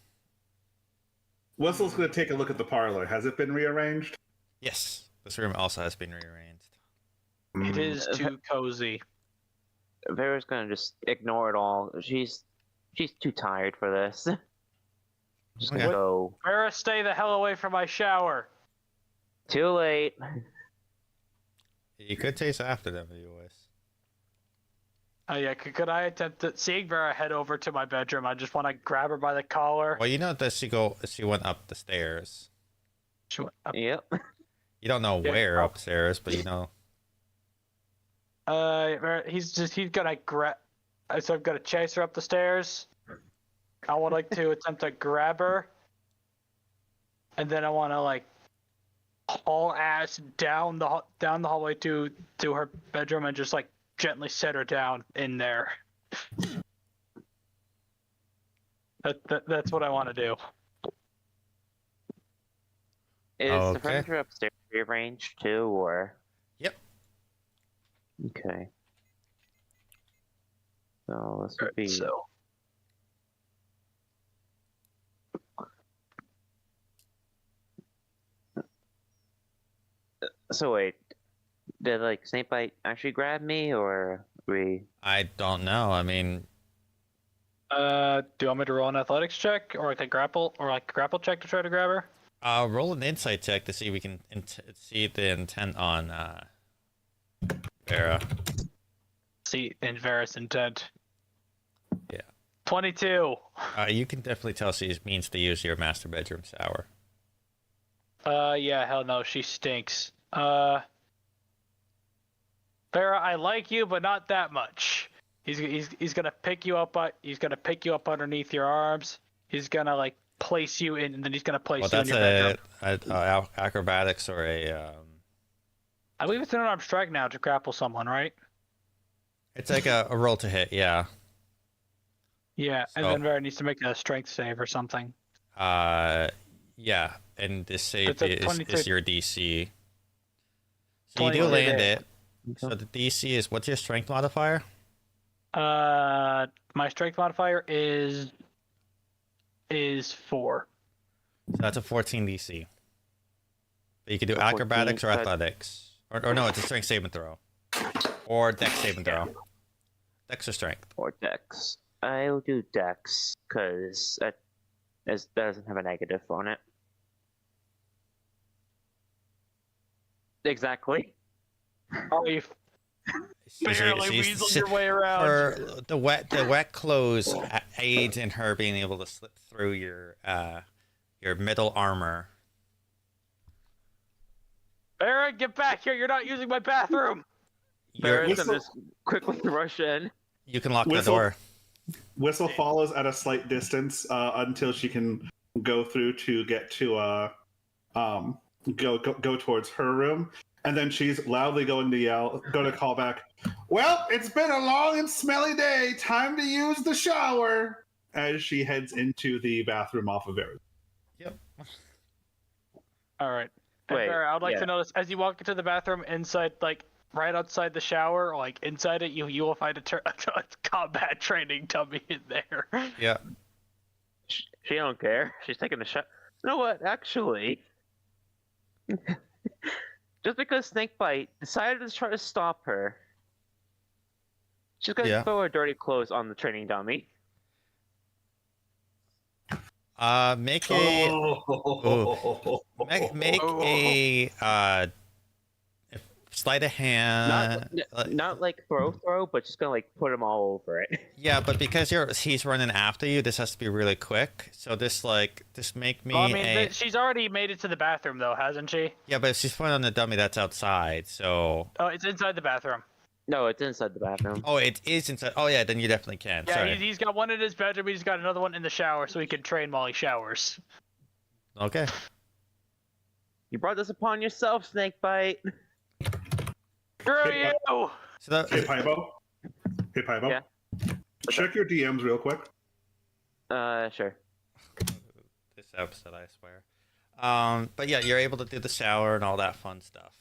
Whistle's going to take a look at the parlor. Has it been rearranged? Yes, this room also has been rearranged. It is too cozy. Vera's gonna just ignore it all. She's too tired for this. Just gonna go. Vera, stay the hell away from my shower. Too late. You could taste after them if you wish. Oh yeah, could I attempt to seeing Vera head over to my bedroom? I just want to grab her by the collar. Well, you know that she went up the stairs. She went up. Yep. You don't know where upstairs, but you know. He's gonna grab. So I'm gonna chase her up the stairs. I would like to attempt to grab her, and then I want to like haul ass down the hallway to her bedroom and just like gently set her down in there. That's what I want to do. Is Okay. the furniture upstairs rearranged too, or? Yep. Okay. So this would be. So wait, did like Snakebite actually grab me, or we? I don't know. I mean, Do you want me to roll an athletics check, or like a grapple check to try to grab her? roll an insight check to see if we can see the intent on Vera. See in Vera's intent. Yeah. 22. You can definitely tell she means to use your master bedroom shower. Yeah, hell no, she stinks. Vera, I like you, but not that much. He's gonna pick you up. He's gonna pick you up underneath your arms. He's gonna like place you in, and then he's gonna place Well, you in that's your bedroom. a acrobatics or a. I believe it's an unarmed strike now to grapple someone, right? It's like a roll to hit. Yeah. Yeah, and So- then Vera needs to make a strength save or something. Yeah, and this save It's a is 23. your DC. So you do 23. land it. So the DC is what's your strength modifier? My strength modifier is 4. So that's a 14 DC. But you can do So acrobatics 14, or athletics, or no, it's a strength saving throw, or dex saving throw. Dex or strength. Or Dex. I'll do Dex because that doesn't have a negative on it. Exactly. Oh, you barely weasel your way around. Her, the wet clothes aids in her being able to slip through your middle armor. Vera, get back here! You're not using my bathroom. You're, Barrett's gonna just quickly rush in. you can lock the Whistle. door. Whistle follows at a slight distance until she can go through to get to go towards her room, and then she's loudly going to call back. Well, it's been a long and smelly day. Time to use the shower. As she heads into the bathroom off of Vera. Yep. All right. And Wait, Vera, I'd like yeah. to notice as you walk into the bathroom, inside, like right outside the shower, or like inside it, you will find a combat training dummy in there. Yeah. She don't care. She's taking a shot. You know what? Actually, just because Snakebite decided to try to stop her, she's gonna Yeah. throw her dirty clothes on the training dummy. Make a make Oh. a sleight of hand. Not like throw, but just gonna like put them all over it. Yeah, but because he's running after you, this has to be really quick. So this make me Well, I mean, a she's already made it to the bathroom, though, hasn't she? yeah, but if she's putting on the dummy that's outside. So Oh, it's inside the bathroom. No, it's inside the bathroom. oh, it is inside. Oh yeah, then you definitely can. Yeah, Sorry. he's got one in his bedroom. He's got another one in the shower, so he can train while he showers. Okay. You brought this upon yourself, Snakebite. Screw Hey, you! So Hey, that, Pybo. Hey, Pybo. Yeah. Check your DMs real quick. Sure. this episode, I swear. But yeah, you're able to do the shower and all that fun stuff.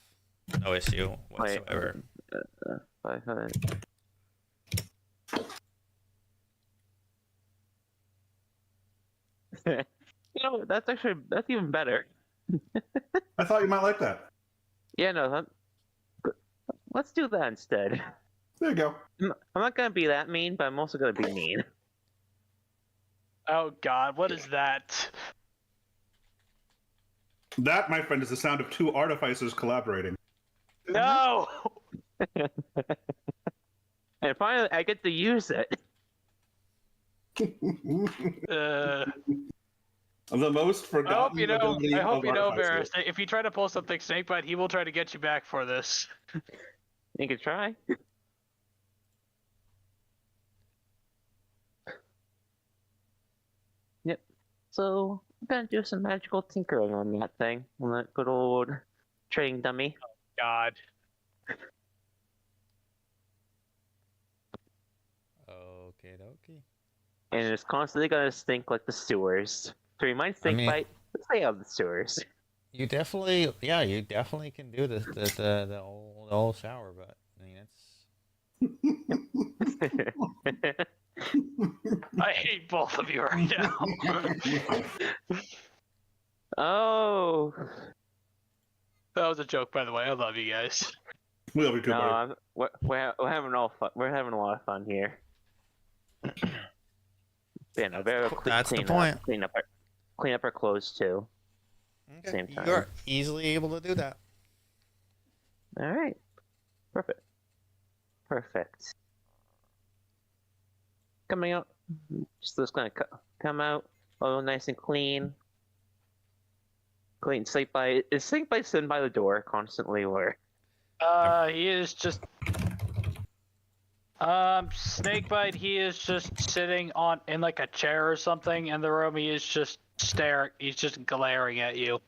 No issue whatsoever. 500. That's even better. I thought you might like that. Yeah, no, let's do that instead. There you go. I'm not gonna be that mean, but I'm also gonna be mean. Oh God, what is that? That, my friend, is the sound of two artificers collaborating. No! And finally, I get to use it. The most I forgotten hope you know. ability I hope of you know, artificers. Barris. If you try to pull something Snakebite, he will try to get you back for this. You can try. Yep. So I'm gonna do some magical tinkering on that thing, on that good old trading dummy. God. Okay, dokie. And it's constantly gonna stink like the sewers. To remind I mean- Snakebite, stay out of the sewers. You definitely can do the old shower, but I mean it's I hate both of you right now. Oh That was a joke, by the way. I love you guys. We love you too, no, buddy. we're having all fun. We're having a lot of fun here. Yeah, no, very That's the clean point. Up, clean up our clothes too. okay. Same time. You're easily able to do that. All right, perfect. Coming out, just gonna come out, all nice and clean. Clean. Snakebite is Snakebite sitting by the door constantly, or He is just. Snakebite. He is just sitting in like a chair or something in the room. He is just He's just glaring at you.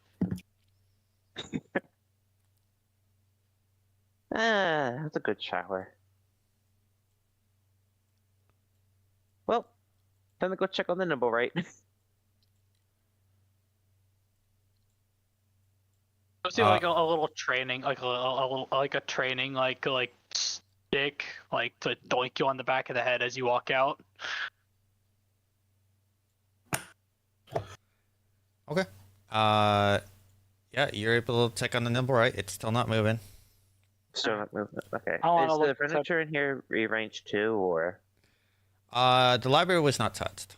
That's a good shower. Well, time to go check on the nimble, right? Let's do like a little training, like a little like a training like stick, like to doink you on the back of the head as you walk out. Okay. Yeah, you're able to check on the nimble, right? It's still not moving. Still not moving. Okay. I wanna Is the look- furniture in here rearranged too, or The library was not touched.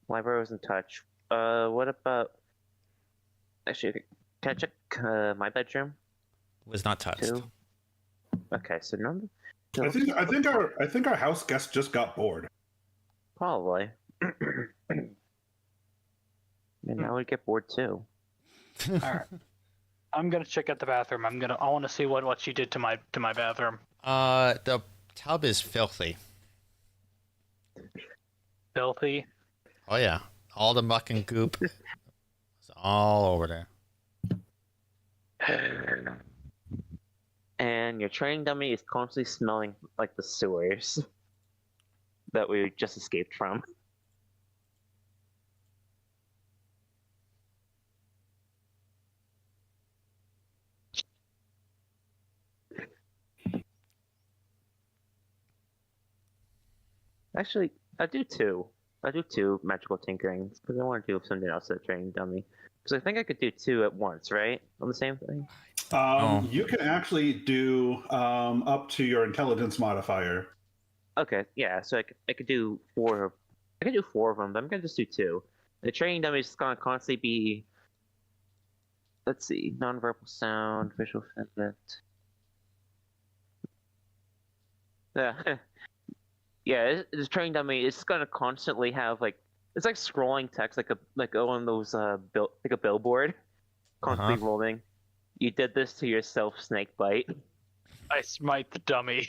library was in touch? What about? Actually, can I check my bedroom Was not touched. too? Okay, so number. I think our house guest just got bored. Probably. And I would get bored too. All right. I'm gonna check out the bathroom. I want to see what she did to my bathroom. The tub is filthy. Filthy. Oh yeah, all the muck and goop is all over there. And your training dummy is constantly smelling like the sewers that we just escaped from. Actually, I do two magical tinkerings because I want to do something else to the training dummy. Because I think I could do two at once, right? On the same thing. You can actually do up to your intelligence modifier. Okay, yeah. So I could do four. I could do four of them, but I'm gonna just do two. The training dummy is gonna constantly be. Let's see, nonverbal sound, visual sentiment. Yeah, yeah. This training dummy is gonna constantly have like it's like scrolling text, like on those like a billboard, constantly rolling. You did this to yourself, Snakebite. I smite the dummy.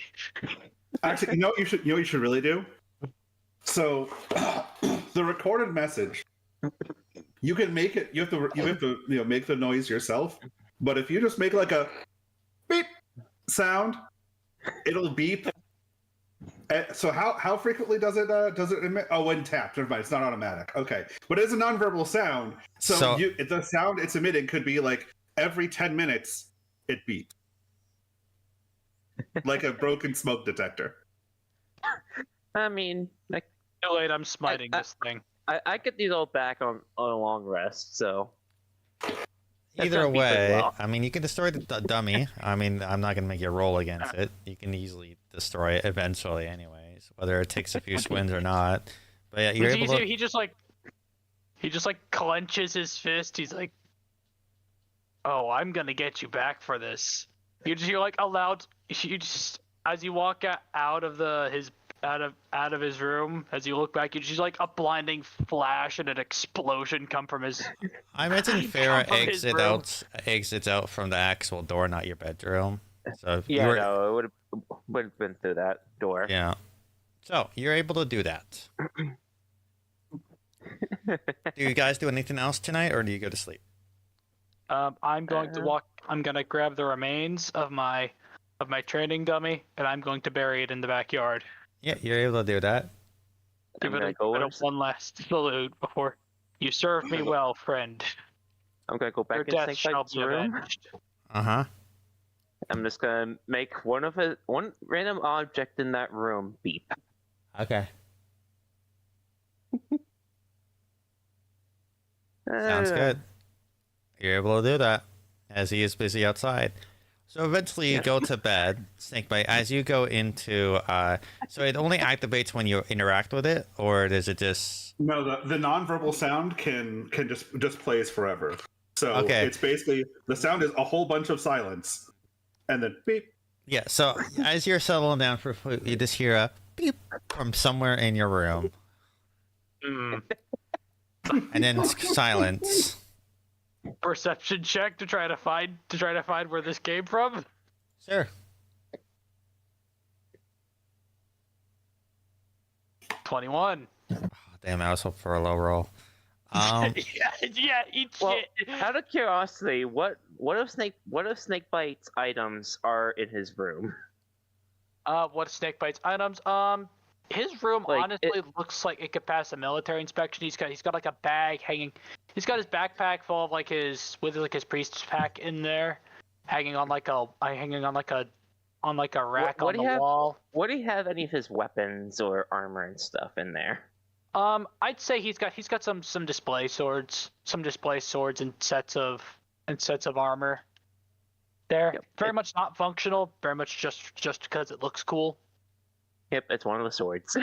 Actually, you know what you should really do? So the recorded message, you can make it you have to make the noise yourself, but if you just make like a beep sound, it'll beep. So how frequently does it emit? Oh, when tapped. Never mind, it's not automatic. Okay, but it's a nonverbal sound. So the sound it's emitting could be like every 10 minutes it beeps. Like a broken smoke detector. I mean, like Too late. I'm smiting this thing. I get these all back on a long rest, so. Either not beeping way, well. I mean, you can destroy the dummy. I mean, I'm not gonna make you roll against it. You can easily destroy it eventually, anyways, whether it takes a few swings or not. But yeah, you're able to. He just like clenches his fist. He's like, "Oh, I'm gonna get you back for this." You're like allowed. You just as you walk out of his room, as you look back, you just like a blinding flash and an explosion come from his. I imagine Farah Come from his room. exits out from the actual door, not your bedroom. So Yeah, you're, no, it would have been through that door. yeah. So you're able to do that. Do you guys do anything else tonight, or do you go to sleep? I'm going to walk. I'm gonna grab the remains of my training dummy, and I'm going to bury it in the backyard. Yeah, you're able to do that. I'm Give gonna it go a and- one last salute before you serve me well, friend. I'm gonna go Your back in death shall Snakebite's be room. avenged. Uh-huh. I'm just gonna make one random object in that room beep. Okay. Sounds good. You're able to do that as he is busy outside. So eventually you go to bed, Snakebite. As you go into, so it only activates when you interact with it, or does it just? No, the nonverbal sound can just plays forever. So Okay. it's basically the sound is a whole bunch of silence, and then beep. Yeah. So as you're settling down for sleep, you just hear a beep from somewhere in your room, Mm. and then silence. Perception check to try to find where this came from. Sure. 21. Oh, damn, I was hoping for a low roll. yeah, eat Well, shit. out of curiosity, what if snake bites items are in his room? What snake bites items? His room Like, honestly looks like it could pass a military inspection. He's got like a bag hanging. He's got his backpack full of like his priest's pack in there, hanging on like a rack What on do you the have? wall. Would he have any of his weapons or armor and stuff in there? I'd say he's got some display swords, and sets of armor. They're Yep. very much not functional, very much just because it looks cool. Yep, it's one of the swords.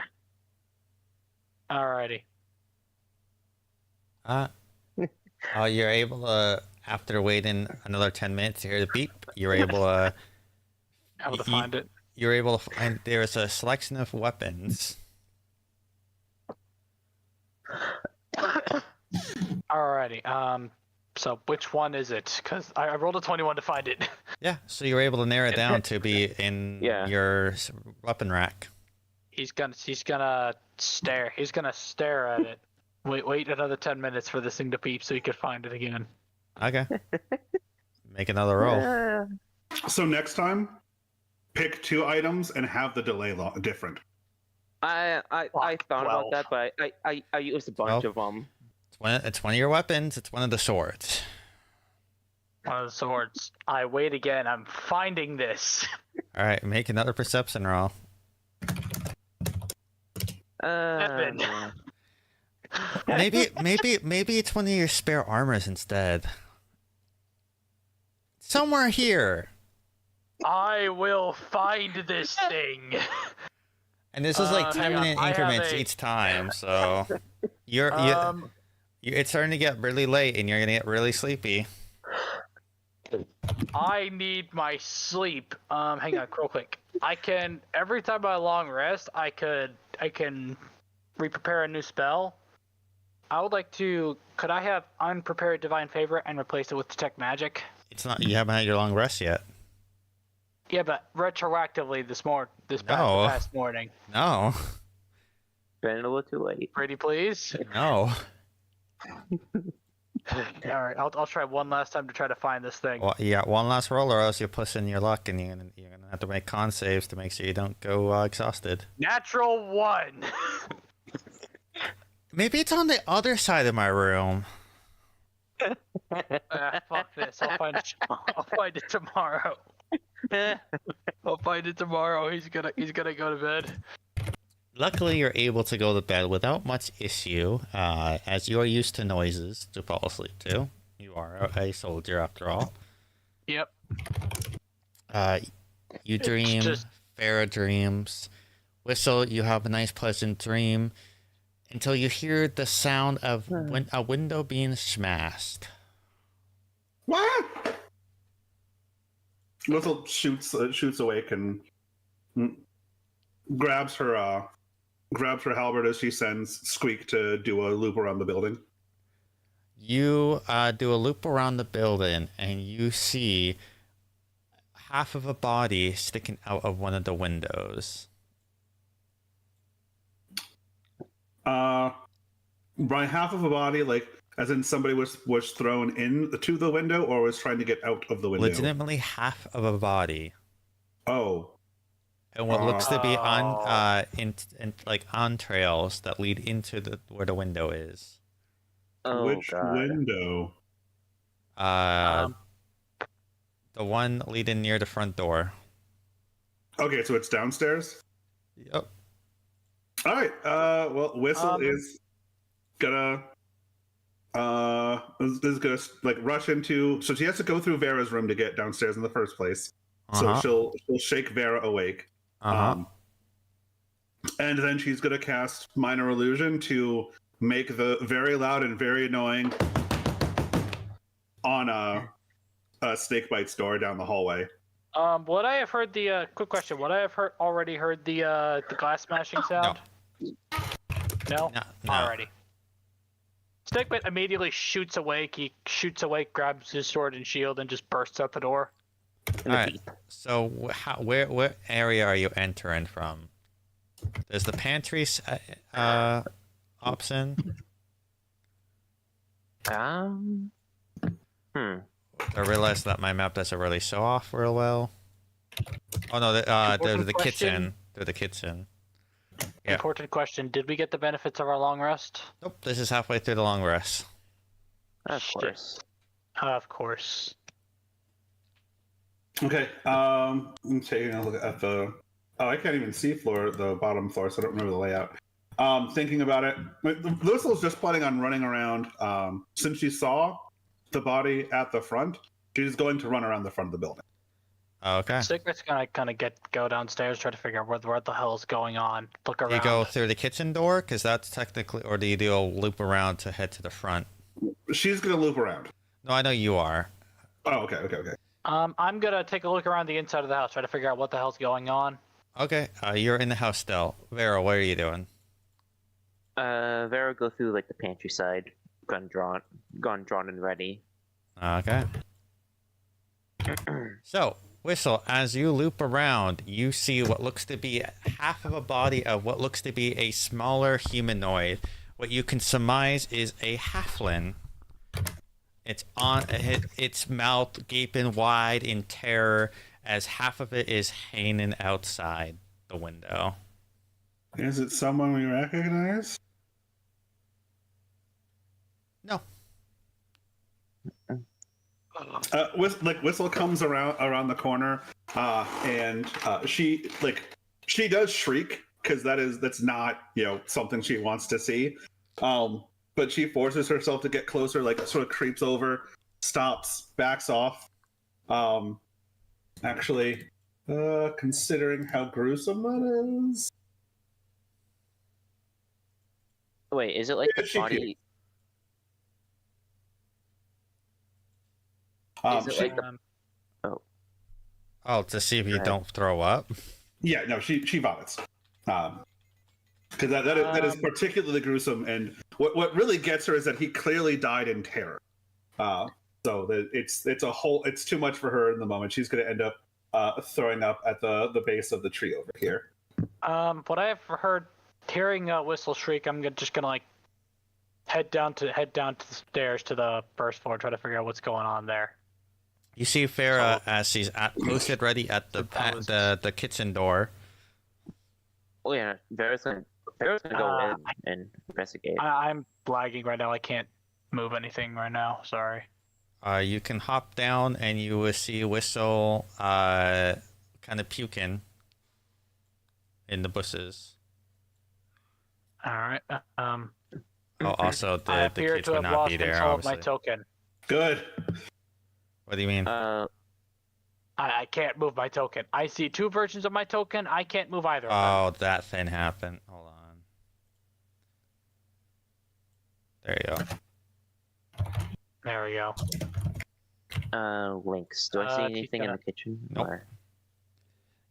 Alrighty. You're able to, after waiting another 10 minutes to hear the beep, you're able to Able to find it. you're able to find there's a selection of weapons. Alrighty. So which one is it? Because I rolled a 21 to find it. Yeah, so you're able to narrow it down to be in Yeah. your weapon rack. He's gonna stare. He's gonna stare at it. Wait another 10 minutes for this thing to beep so he could find it again. Okay. Make another roll. So next time, pick 2 items and have the delay different. I thought about 12. that, but I used a bunch 12? of them. It's one of your weapons. It's one of the swords. One of the swords. I wait again. I'm finding this. All right, make another perception roll. 7. Maybe it's one of your spare armors instead. Somewhere here. I will find this thing. And this is like hang 10-minute on. I have increments a- each time, so it's starting to get really late and you're gonna get really sleepy. I need my sleep. Hang on, real quick. I can every time I long rest, I can re-prepare a new spell. I would like to. Could I have unprepared divine favor and replace it with detect magic? It's not. You haven't had your long rest yet. Yeah, but retroactively the No. past morning. No. Been a little too late. Pretty please. No. All right, I'll try one last time to try to find this thing. Well, you got one last roll, or else you're pushing your luck, and you're gonna have to make con saves to make sure you don't go exhausted. Natural 1. Maybe it's on the other side of my room. Fuck this. I'll find it. I'll find it tomorrow. I'll find it tomorrow. He's gonna go to bed. Luckily, you're able to go to bed without much issue, as you are used to noises to fall asleep to. You are a soldier after all. Yep. You dream, just- Farah dreams. Whistle, you have a nice pleasant dream until you hear the sound of a window being smashed. What? Whistle shoots awake and grabs her halberd as she sends Squeak to do a loop around the building. You do a loop around the building and you see half of a body sticking out of one of the windows. By half of a body, like as in somebody was thrown into the window or was trying to get out of the window. Legitimately half of a body. Oh. And what looks to be on entrails that lead into where the window is. Oh, Which God. window? The one leading near the front door. Okay, so it's downstairs? Yep. All right. Well, Whistle is gonna like rush into. So she has to go through Vera's room to get downstairs in the first place. Uh-huh. So she'll shake Vera awake. Uh-huh. And then she's gonna cast Minor Illusion to make the very loud and very annoying on a Snakebite's door down the hallway. Would I have heard the quick question? Would I have already heard the glass smashing sound? No. No. Alrighty. Snakebite immediately shoots awake. He shoots awake, grabs his sword and shield, and just bursts out the door. All right. So where area are you entering from? There's the pantry option. Um. Hmm. I realized that my map doesn't really show off real well. Oh no, Important the question. kitchen. They're the kitchen. Yeah. Important question. Did we get the benefits of our long rest? Nope, this is halfway through the long rest. Of Shit. course. Of course. Okay. I'm taking a look at the. Oh, I can't even see the bottom floor, so I don't remember the layout. Thinking about it, Lucile's just planning on running around. Since she saw the body at the front, she's going to run around the front of the building. Okay. Sigrid's gonna kind of go downstairs, try to figure out what the hell is going on. Look Do around. you go through the kitchen door? Because that's technically, or do you do a loop around to head to the front? She's going to loop around. No, I know you are. Oh, okay. I'm gonna take a look around the inside of the house, try to figure out what the hell's going on. Okay, you're in the house still. Vera, what are you doing? Vera go through like the pantry side, gun drawn and ready. Okay. So, Whistle, as you loop around, you see what looks to be half of a body of what looks to be a smaller humanoid. What you can surmise is a halfling. It's on its mouth gaping wide in terror as half of it is hanging outside the window. Is it someone we recognize? No. Whistle comes around the corner, and she does shriek because that's not something she wants to see. But she forces herself to get closer, like sort of creeps over, stops, backs off. Actually, considering how gruesome that is. Wait, is it like Yeah, the she body? Is it like the? Oh, to see if you Right. don't throw up. Yeah, no, she vomits. Because that is particularly gruesome, and what really gets her is that he clearly died in terror. So that it's too much for her in the moment. She's going to end up throwing up at the base of the tree over here. What I have heard, hearing Whistle shriek, I'm just gonna like head down to the stairs to the first floor, try to figure out what's going on there. You see Farah as she's posted ready at the kitchen door. Oh yeah, Vera's gonna go in and investigate. I'm lagging right now. I can't move anything right now. Sorry. You can hop down and you will see Whistle kind of puking in the bushes. All right. Oh, also I the appear kids to would have not lost be there, control of my obviously. token. Good. What do you mean? I can't move my token. I see two versions of my token. I can't move either of Oh, that thing happened. Hold on. There you go. them. There we go. Links. Do I see she's anything in gonna- the kitchen? Nope. Or-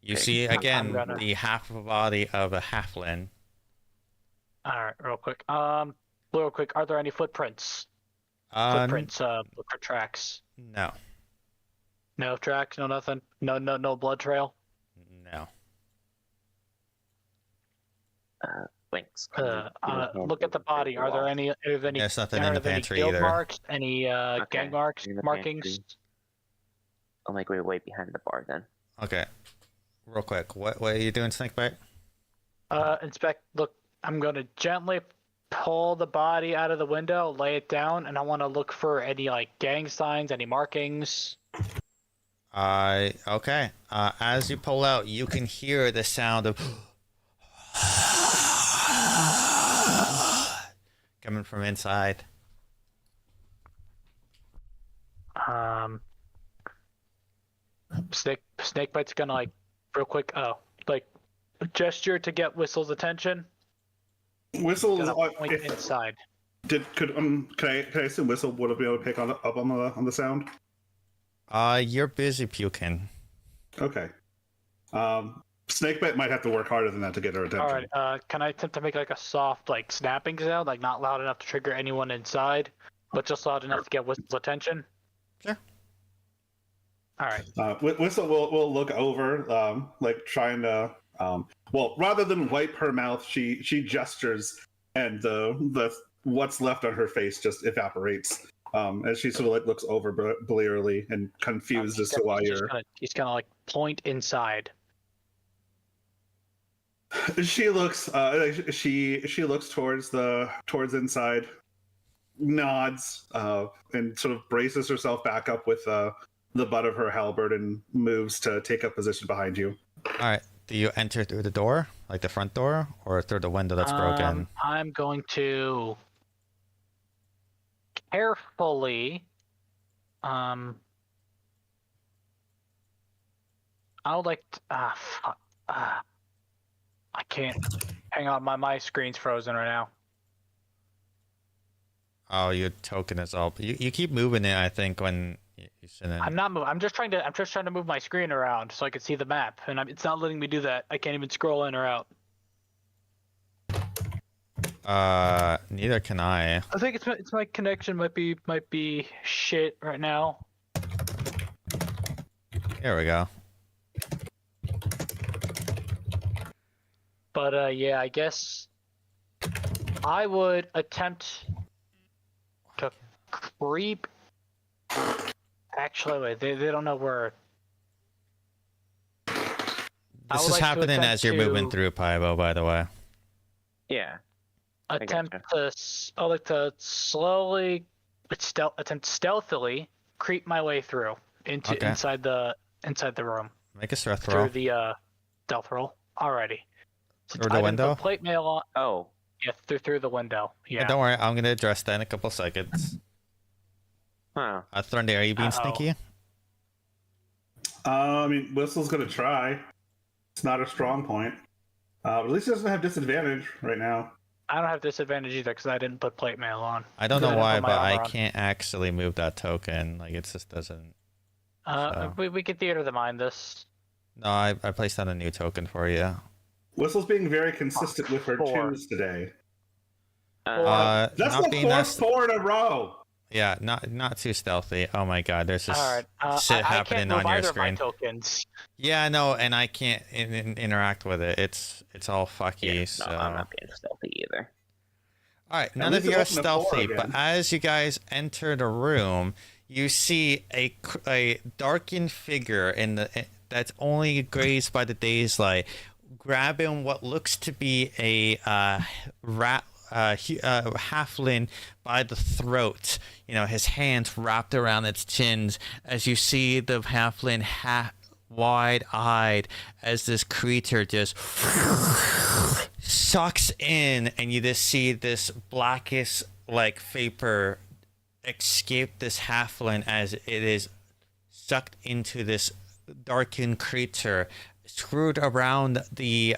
You Okay. see again gonna- the half of a body of a halfling. All right, real quick. Real quick. Are there any footprints? Footprints. Look for tracks. No. No tracks. No nothing. No blood trail. No. Links. Look at the body. Are there any? There's nothing in the pantry guild either. marks? Any Okay, gang marks? in the Markings? pantry. I'll make my way behind the bar then. Okay. Real quick. What are you doing, Snakebite? Inspect. Look, I'm gonna gently pull the body out of the window, lay it down, and I want to look for any like gang signs, any markings. Okay. As you pull out, you can hear the sound of coming from inside. Snakebite's gonna like real quick. Like gesture to get Whistle's attention. Whistle Gonna is point inside. can I assume Whistle would be able to pick up on the sound? You're busy puking. Okay. Snakebite might have to work harder than that to get her attention. All right. Can I attempt to make like a soft like snapping sound, like not loud enough to trigger anyone inside, but just loud enough to get Whistle's attention? Sure. All right. Whistle will look over, like trying to. Well, rather than wipe her mouth, she gestures, and the what's left on her face just evaporates as she sort of like looks over blearily and confused as to why you're. He's gonna like point inside. She looks. She looks towards inside, nods, and sort of braces herself back up with the butt of her halberd and moves to take up position behind you. All right. Do you enter through the door, like the front door, or through the window that's broken? I'm going to carefully. I would like. Fuck. I can't. Hang on, my screen's frozen right now. Oh, your token is all. You keep moving it. I think when you shouldn't. I'm not moving. I'm just trying to move my screen around so I can see the map, and it's not letting me do that. I can't even scroll in or out. Neither can I. I think it's my connection might be shit right now. Here we go. But yeah, I guess I would attempt to creep. Actually, wait, they don't know where. This is happening as you're moving through Pybo, by the way. Yeah. Attempt to slowly, but attempt stealthily creep my way through inside the room. Make a strength roll. Through the stealth roll. Alrighty. Through the window? Plate mail on. Oh. Yeah, through the window. Yeah. Hey, don't worry, I'm gonna address that in a couple seconds. Huh. Thornday, are you being sneaky? I mean, Whistle's gonna try. It's not a strong point. At least he doesn't have disadvantage right now. I don't have disadvantage either because I didn't put plate mail on. I don't know why, but I can't actually move that token. Like, it just doesn't. So. We can theater the mind this. No, I placed down a new token for you. Whistle's being very consistent with her twos today. That's the fourth 4 in a row. Yeah, not too stealthy. Oh my god, there's this shit happening on your screen. My tokens. Yeah, no, and I can't interact with it. It's all fucky. Yeah, so no, I'm not being stealthy either. All right, none of you are stealthy, but as you guys enter the room, you see a darkened figure that's only grazed by the day's light, grabbing what looks to be a halfling by the throat. You know, his hands wrapped around its chins as you see the halfling wide-eyed as this creature just sucks in, and you just see this blackish like vapor escape this halfling as it is sucked into this darkened creature. Screwed around the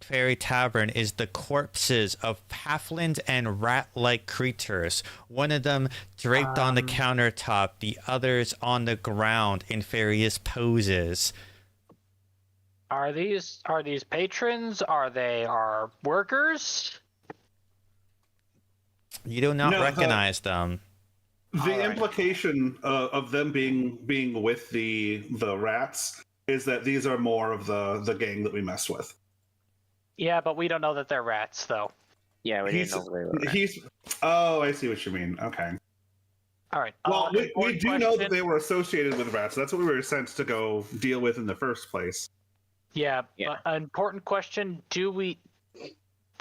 fairy tavern is the corpses of halflings and rat-like creatures. One of them draped on the countertop, the others on the ground in various poses. Are these patrons? Are they our workers? You do not recognize them. The implication of them being with the rats is that these are more of the gang that we mess with. Yeah, but we don't know that they're rats, though. Yeah, we didn't know they were rats. Oh, I see what you mean. Okay. All right. Well, we do know that they were associated with rats. That's what we were sent to go deal with in the first place. Yeah. An important question: did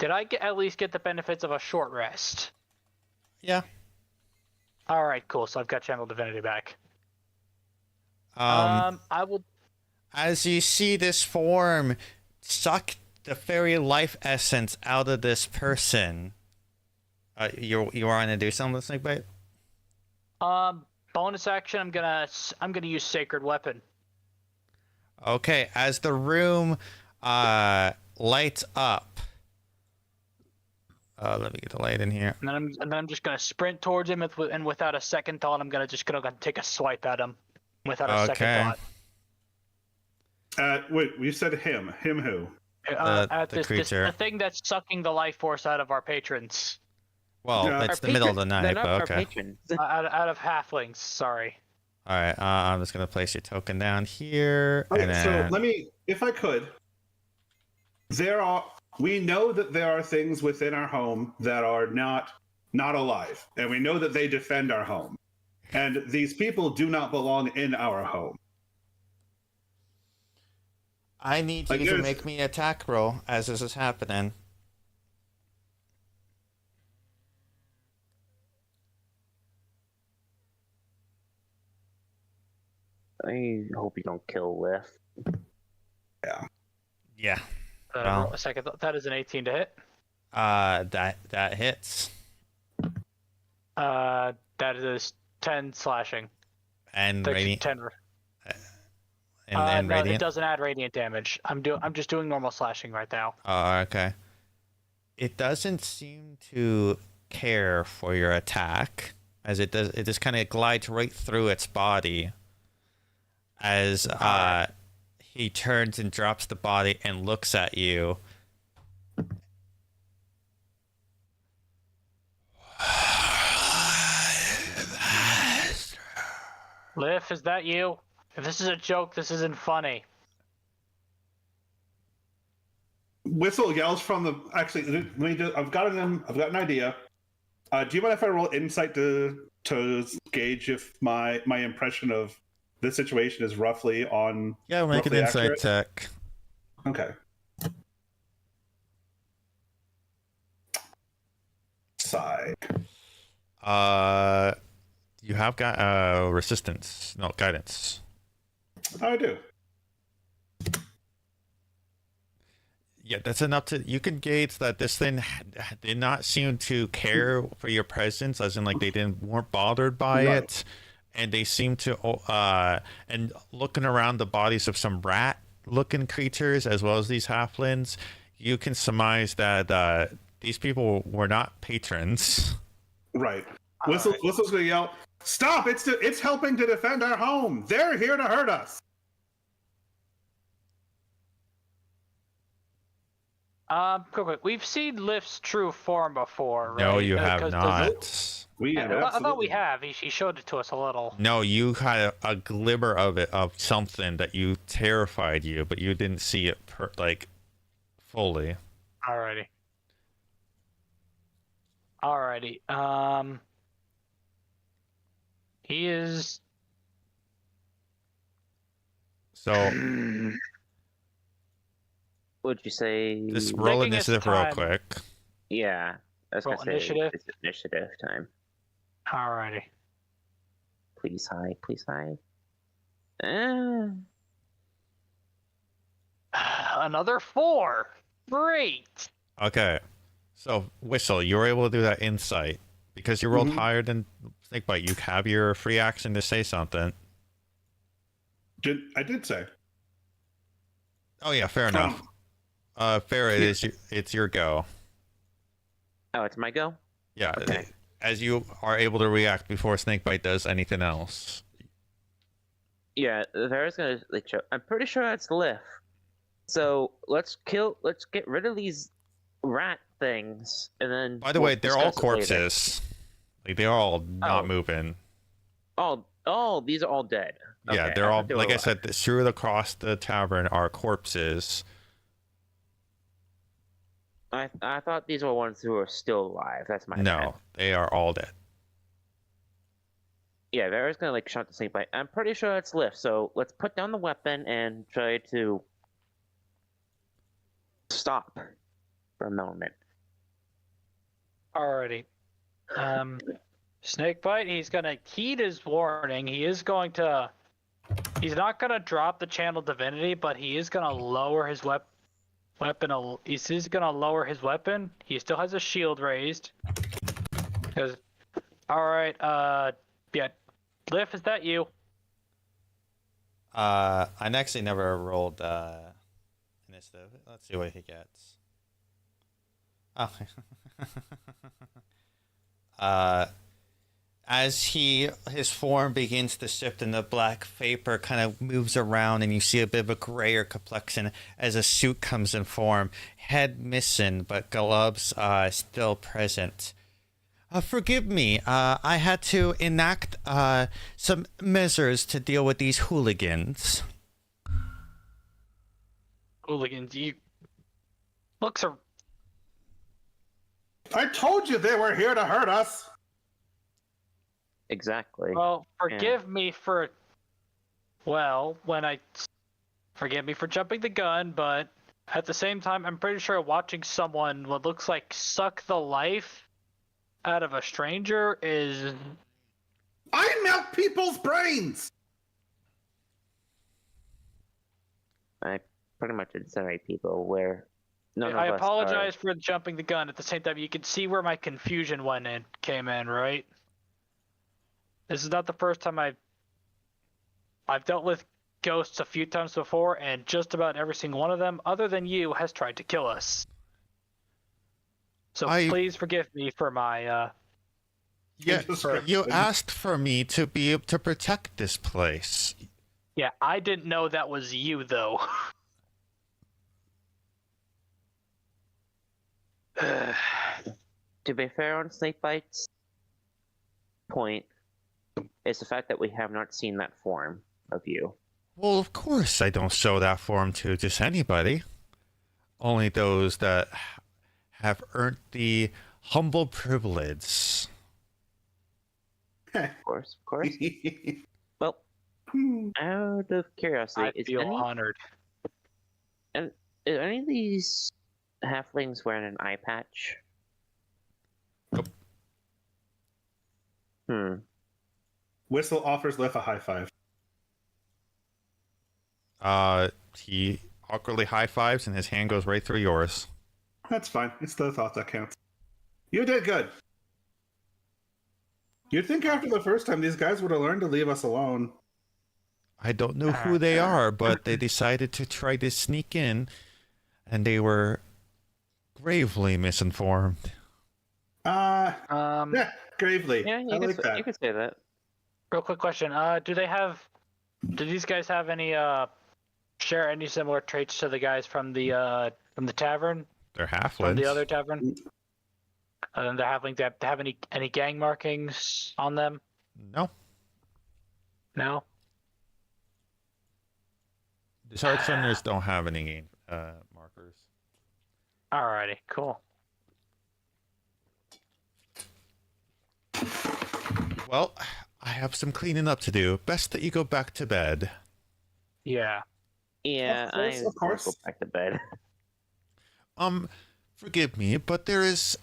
I at least get the benefits of a short rest? Yeah. All right, cool. So I've got Channel Divinity back. I will. As you see this form suck the fairy life essence out of this person, you want to do something, Snakebite? Bonus action. I'm gonna use Sacred Weapon. Okay, as the room lights up. Let me get the light in here. And then I'm just gonna sprint towards him, and without a second thought, I'm gonna take a swipe at him, without a second thought. Wait, you said him. Him who? The creature. The thing that's sucking the life force out of our patrons. Well, it's the middle of the night, but okay. Out of halflings, sorry. All right, I'm just gonna place your token down here. Okay, and then... so let me, if I could. We know that there are things within our home that are not not alive. And we know that they defend our home. And these people do not belong in our home. I need Like, you to there's- make me an attack roll as this is happening. I hope you don't kill Liff. Yeah. A second. That is an 18 to hit. That hits. That is 10 slashing. And The radiant. 10. And No, radiant. it doesn't add radiant damage. I'm just doing normal slashing right now. Oh, okay. It doesn't seem to care for your attack, as it does. It just kind of glides right through its body. As he turns and drops the body and looks at you. Liff, is that you? If this is a joke, this isn't funny. Whistle yells from the. Actually, let me just, I've got an idea. Do you mind if I roll insight to gauge if my impression of this situation is roughly on? Yeah, make an roughly insight accurate? check. Okay. Side. You have got resistance, no guidance. I do. Yeah, that's enough to. You can gauge that this thing did not seem to care for your presence, as in like they weren't bothered by Right. it, and they seem to. And looking around the bodies of some rat-looking creatures as well as these halflings, you can surmise that these people were not patrons. Right. Whistle's gonna yell, "Stop! It's helping to defend our home. They're here to hurt us." Quick. We've seen Lift's true form before, right? No, you have 'Cause not. We I thought we absolutely- have. He showed it to us a little. No, you had a glimmer of it, of something that you terrified you, but you didn't see it fully. Alrighty. He is. So Would you say? just roll Taking his initiative real time. quick. Yeah, I was Roll gonna say initiative? it's initiative time. Alrighty. Please hide. Please hide. Another 4. Great. Okay. So, Whistle, you were able to do that insight. Because you rolled Mhm. higher than Snakebite, you have your free action to say something. I did say. Oh, yeah, fair enough. Fair, it's your go. Oh, it's my go. Yeah, Okay. as you are able to react before Snakebite does anything else. Yeah, Vera's gonna I'm pretty sure that's Liff. So let's get rid of these rat things, and then. By the way, they're all corpses. Like, they're all not Oh. moving. Oh, these are all dead. Yeah, Okay, they're all, thought they were like I alive. said, strewn across the tavern are corpses. I thought these were ones who are still alive. That's my bad. No, they are all dead. Yeah, Vera's gonna shout the snake bite. I'm pretty sure it's Lift. So let's put down the weapon and try to stop for a moment. Alrighty. Snakebite, he's gonna heed his warning. He's not gonna drop the channel divinity, but he is gonna lower his weapon. He's gonna lower his weapon. He still has a shield raised. Alright, yeah. Liff, is that you? I actually never rolled initiative. Let's see what he gets. Oh. As his form begins to shift and the black vapor kind of moves around and you see a bit of a grayer complexion as a suit comes in form. Head missing, but gloves still present. Forgive me, I had to enact some measures to deal with these hooligans. Hooligans, you. Looks are. I told you they were here to hurt us. Exactly. Well, forgive me for. Well, forgive me for jumping the gun, but at the same time, I'm pretty sure watching someone what looks like suck the life out of a stranger is. I melt people's brains. I pretty much incinerate people where none I of us apologize for jumping the gun. At the same time, you can see where my confusion came in, right? This is not the first time I've dealt with ghosts a few times before, and just about every single one of them, other than you, has tried to kill us. So please forgive me for my. Yeah, you asked for me to be able to protect this place. Yeah, I didn't know that was you, though. To be fair on Snakebites' point, is the fact that we have not seen that form of you. Well, of course I don't show that form to just anybody. Only those that have earned the humble privilege. Of course. Well, out of curiosity, I feel honored. Are any of these halflings wearing an eye patch? Nope. Whistle offers Liff a high five. He awkwardly high fives and his hand goes right through yours. That's fine. It's the thought that counts. You did good. You'd think after the first time these guys would have learned to leave us alone. I don't know who they are, but they decided to try to sneak in, and they were gravely misinformed. Yeah, gravely. Yeah, I like that. You could say that. Real quick question: do these guys have any share any similar traits to the guys from the tavern? They're halflings. From the other tavern? And the halflings have any gang markings on them? No. No. The Sartrunners don't have any markers. Alrighty, cool. Well, I have some cleaning up to do. Best that you go back to bed. Yeah. Yeah, Of course. Go back to bed. Forgive me, but there is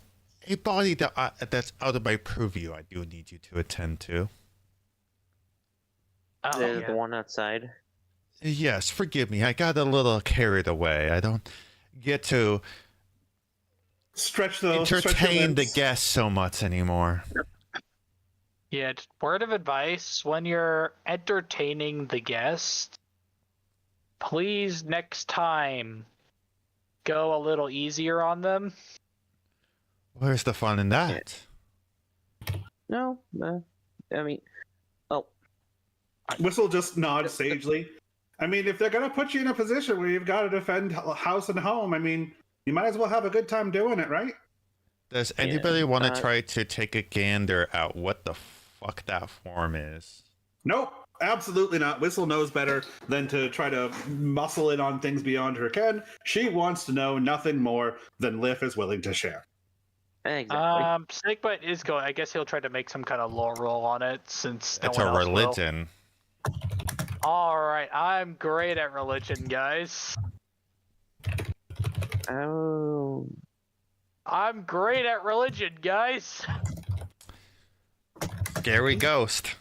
a body that's out of my purview I do need you to attend to. Oh, The yeah. one outside. Yes, forgive me. I got a little carried away. I don't get to Stretch your entertain the limbs. guests so much anymore. Yeah, just word of advice, when you're entertaining the guest, please next time go a little easier on them. Where's the fun in that? No, I mean, Whistle just nods sagely. I mean, if they're going to put you in a position where you've got to defend house and home, I mean, you might as well have a good time doing it, right? Does anybody want to try to take a gander at what the fuck that form is? Nope, absolutely not. Whistle knows better than to try to muscle in on things beyond her ken. She wants to know nothing more than Liff is willing to share. exactly. Snakebite is going. I guess he'll try to make some kind of lore roll on it since no It's one a else will. religion. All right, I'm great at religion, guys. Oh, I'm great at religion, guys. Scary ghost.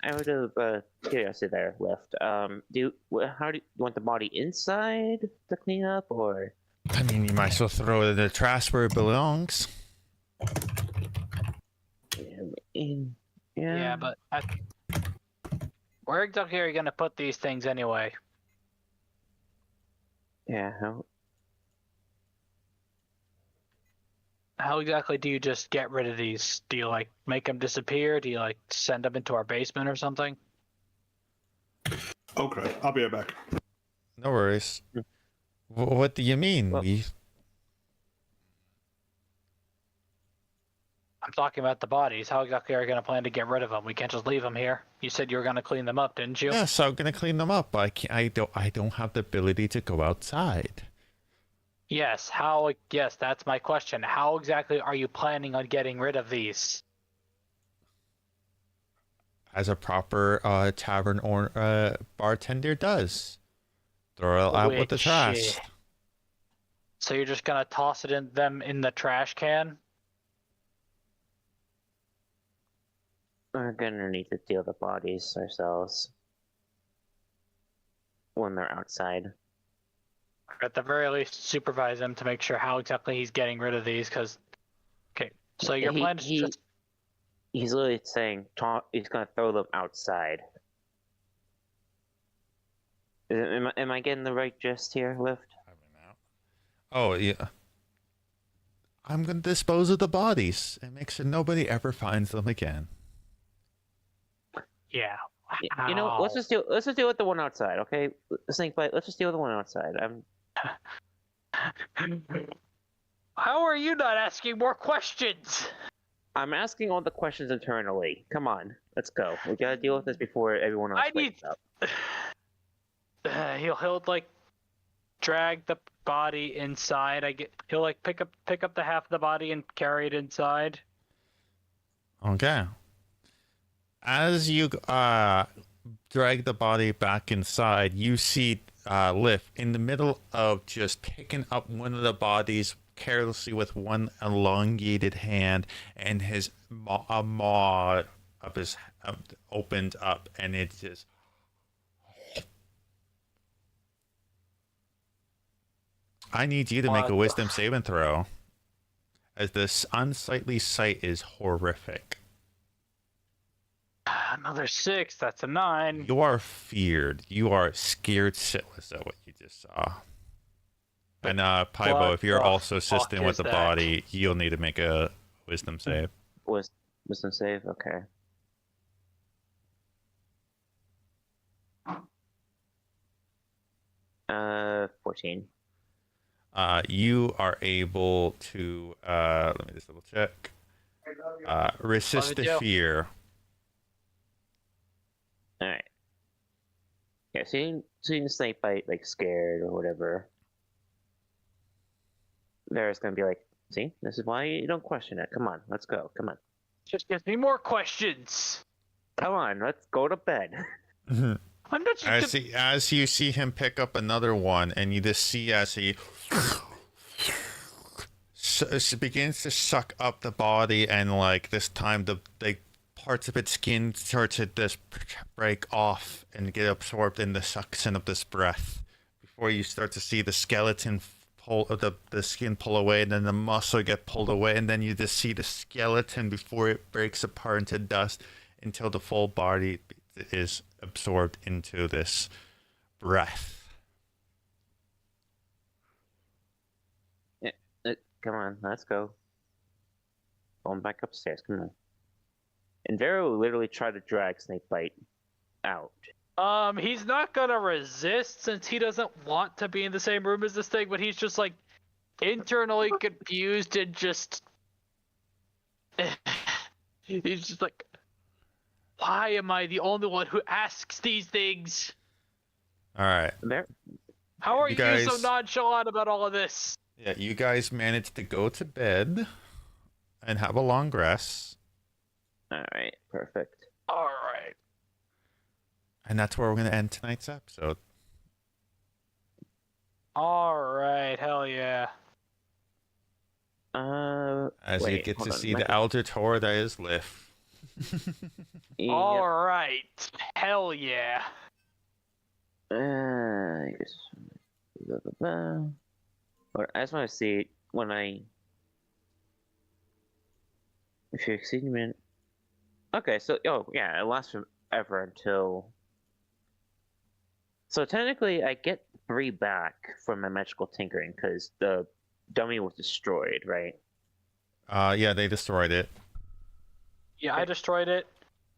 out of curiosity, there left. How do you want the body inside to clean up, or? I mean, you might as well throw it in the trash where it belongs. Yeah, but where exactly are you gonna put these things anyway? Yeah. How exactly do you just get rid of these? Do you like make them disappear? Do you like send them into our basement or something? Okay, I'll be right back. No worries. What do you mean? Well- I'm talking about the bodies. How exactly are you going to plan to get rid of them? We can't just leave them here. You said you were going to clean them up, didn't you? Yeah, so I'm gonna clean them up. I don't have the ability to go outside. Yes. How? Yes, that's my question. How exactly are you planning on getting rid of these? As a proper tavern or bartender does. Throw it out with the trash. So you're just gonna toss it in them in the trash can? We're gonna need to deal the bodies ourselves when they're outside. Or at the very least, supervise him to make sure how exactly he's getting rid of these. Because, okay, so your plan is just He's literally saying he's gonna throw them outside. Am I getting the right gist here, Lift? Oh yeah. I'm gonna dispose of the bodies and make sure nobody ever finds them again. yeah. You know, let's just deal with the one outside, okay? Snakebite, let's just deal with the one outside. How are you not asking more questions? I'm asking all the questions internally. Come on, let's go. We gotta deal with this before everyone else wakes up. He'll like drag the body inside. He'll like pick up the half of the body and carry it inside. Okay. As you drag the body back inside, you see Lift in the middle of just picking up one of the bodies carelessly with one elongated hand, and his maw of his opened up, and it just. I need you to make a wisdom saving throw, as this unsightly sight is horrific. Another 6. That's a 9. You are feared. You are scared shitless at what you just saw. And Pybo, if you're also assisting with the body, you'll need to make a wisdom save. Wisdom save, okay. Uh, 14. You are able to let me just double check. Resist the fear. All right. Yeah, seeing the snakebite like scared or whatever. Vera's gonna be like, "See, this is why you don't question it. Come on, let's go. Come on. Just gives me more questions. Come on, let's go to bed." I'm not just As you see him pick up another one, and you just see as he begins to suck up the body, and like this time the parts of its skin start to just break off and get absorbed in the suction of this breath, before you start to see the skeleton pull the skin pull away, and then the muscle get pulled away, and then you just see the skeleton before it breaks apart into dust, until the full body is absorbed into this breath. Come on, let's go. Going back upstairs. Come on. And Vera will literally try to drag Snakebite out. He's not gonna resist since he doesn't want to be in the same room as this thing, but he's just like internally confused and just he's just like, why am I the only one who asks these things? All right. How are you guys so nonchalant about all of this? Yeah, you guys managed to go to bed and have a long rest. All right, perfect. All right. And that's where we're going to end tonight's episode. All right, hell yeah. As you get to see the Elder Tour that is Lift. Yep. All right, hell yeah. I guess. Or I just want to see if you exceed a minute. Okay, so it lasts forever until. So technically, I get 3 back from my magical tinkering because the dummy was destroyed, right? Yeah, they destroyed it. Yeah, I destroyed it.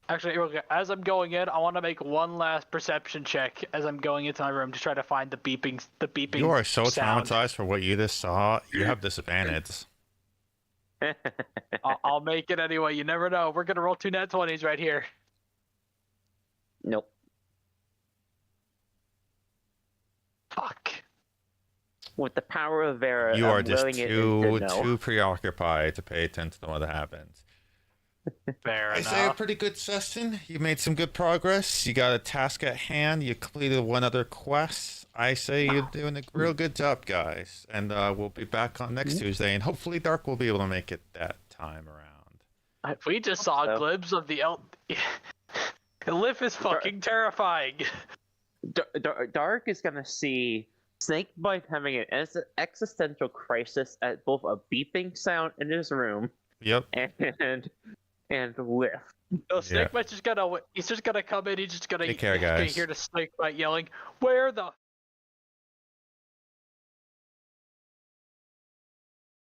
Actually, as I'm going in, I want to make one last perception check as I'm going into my room to try to find the beeping. The beeping. You are so sound. traumatized for what you just saw. You have disadvantage. I'll make it anyway. You never know. We're gonna roll 2 nat 20s right here. Nope. Fuck. With the power of Vera, You I'm are just willing it into no. too preoccupied to pay attention to what happens. Fair I enough. say a pretty good session. You made some good progress. You got a task at hand. You completed one other quest. I say you're doing a real good job, guys. And we'll be back on next Tuesday, and hopefully Dark will be able to make it that time around. We just saw a So- glimpse of the Glyph is fucking terrifying. Dark is gonna see Snakebite having an existential crisis at both a beeping sound in his room Yep. and lift. No, Snakebite's just gonna. He's just gonna come in. He's just gonna. Take care, Gonna guys. hear the Snakebite yelling, "Where the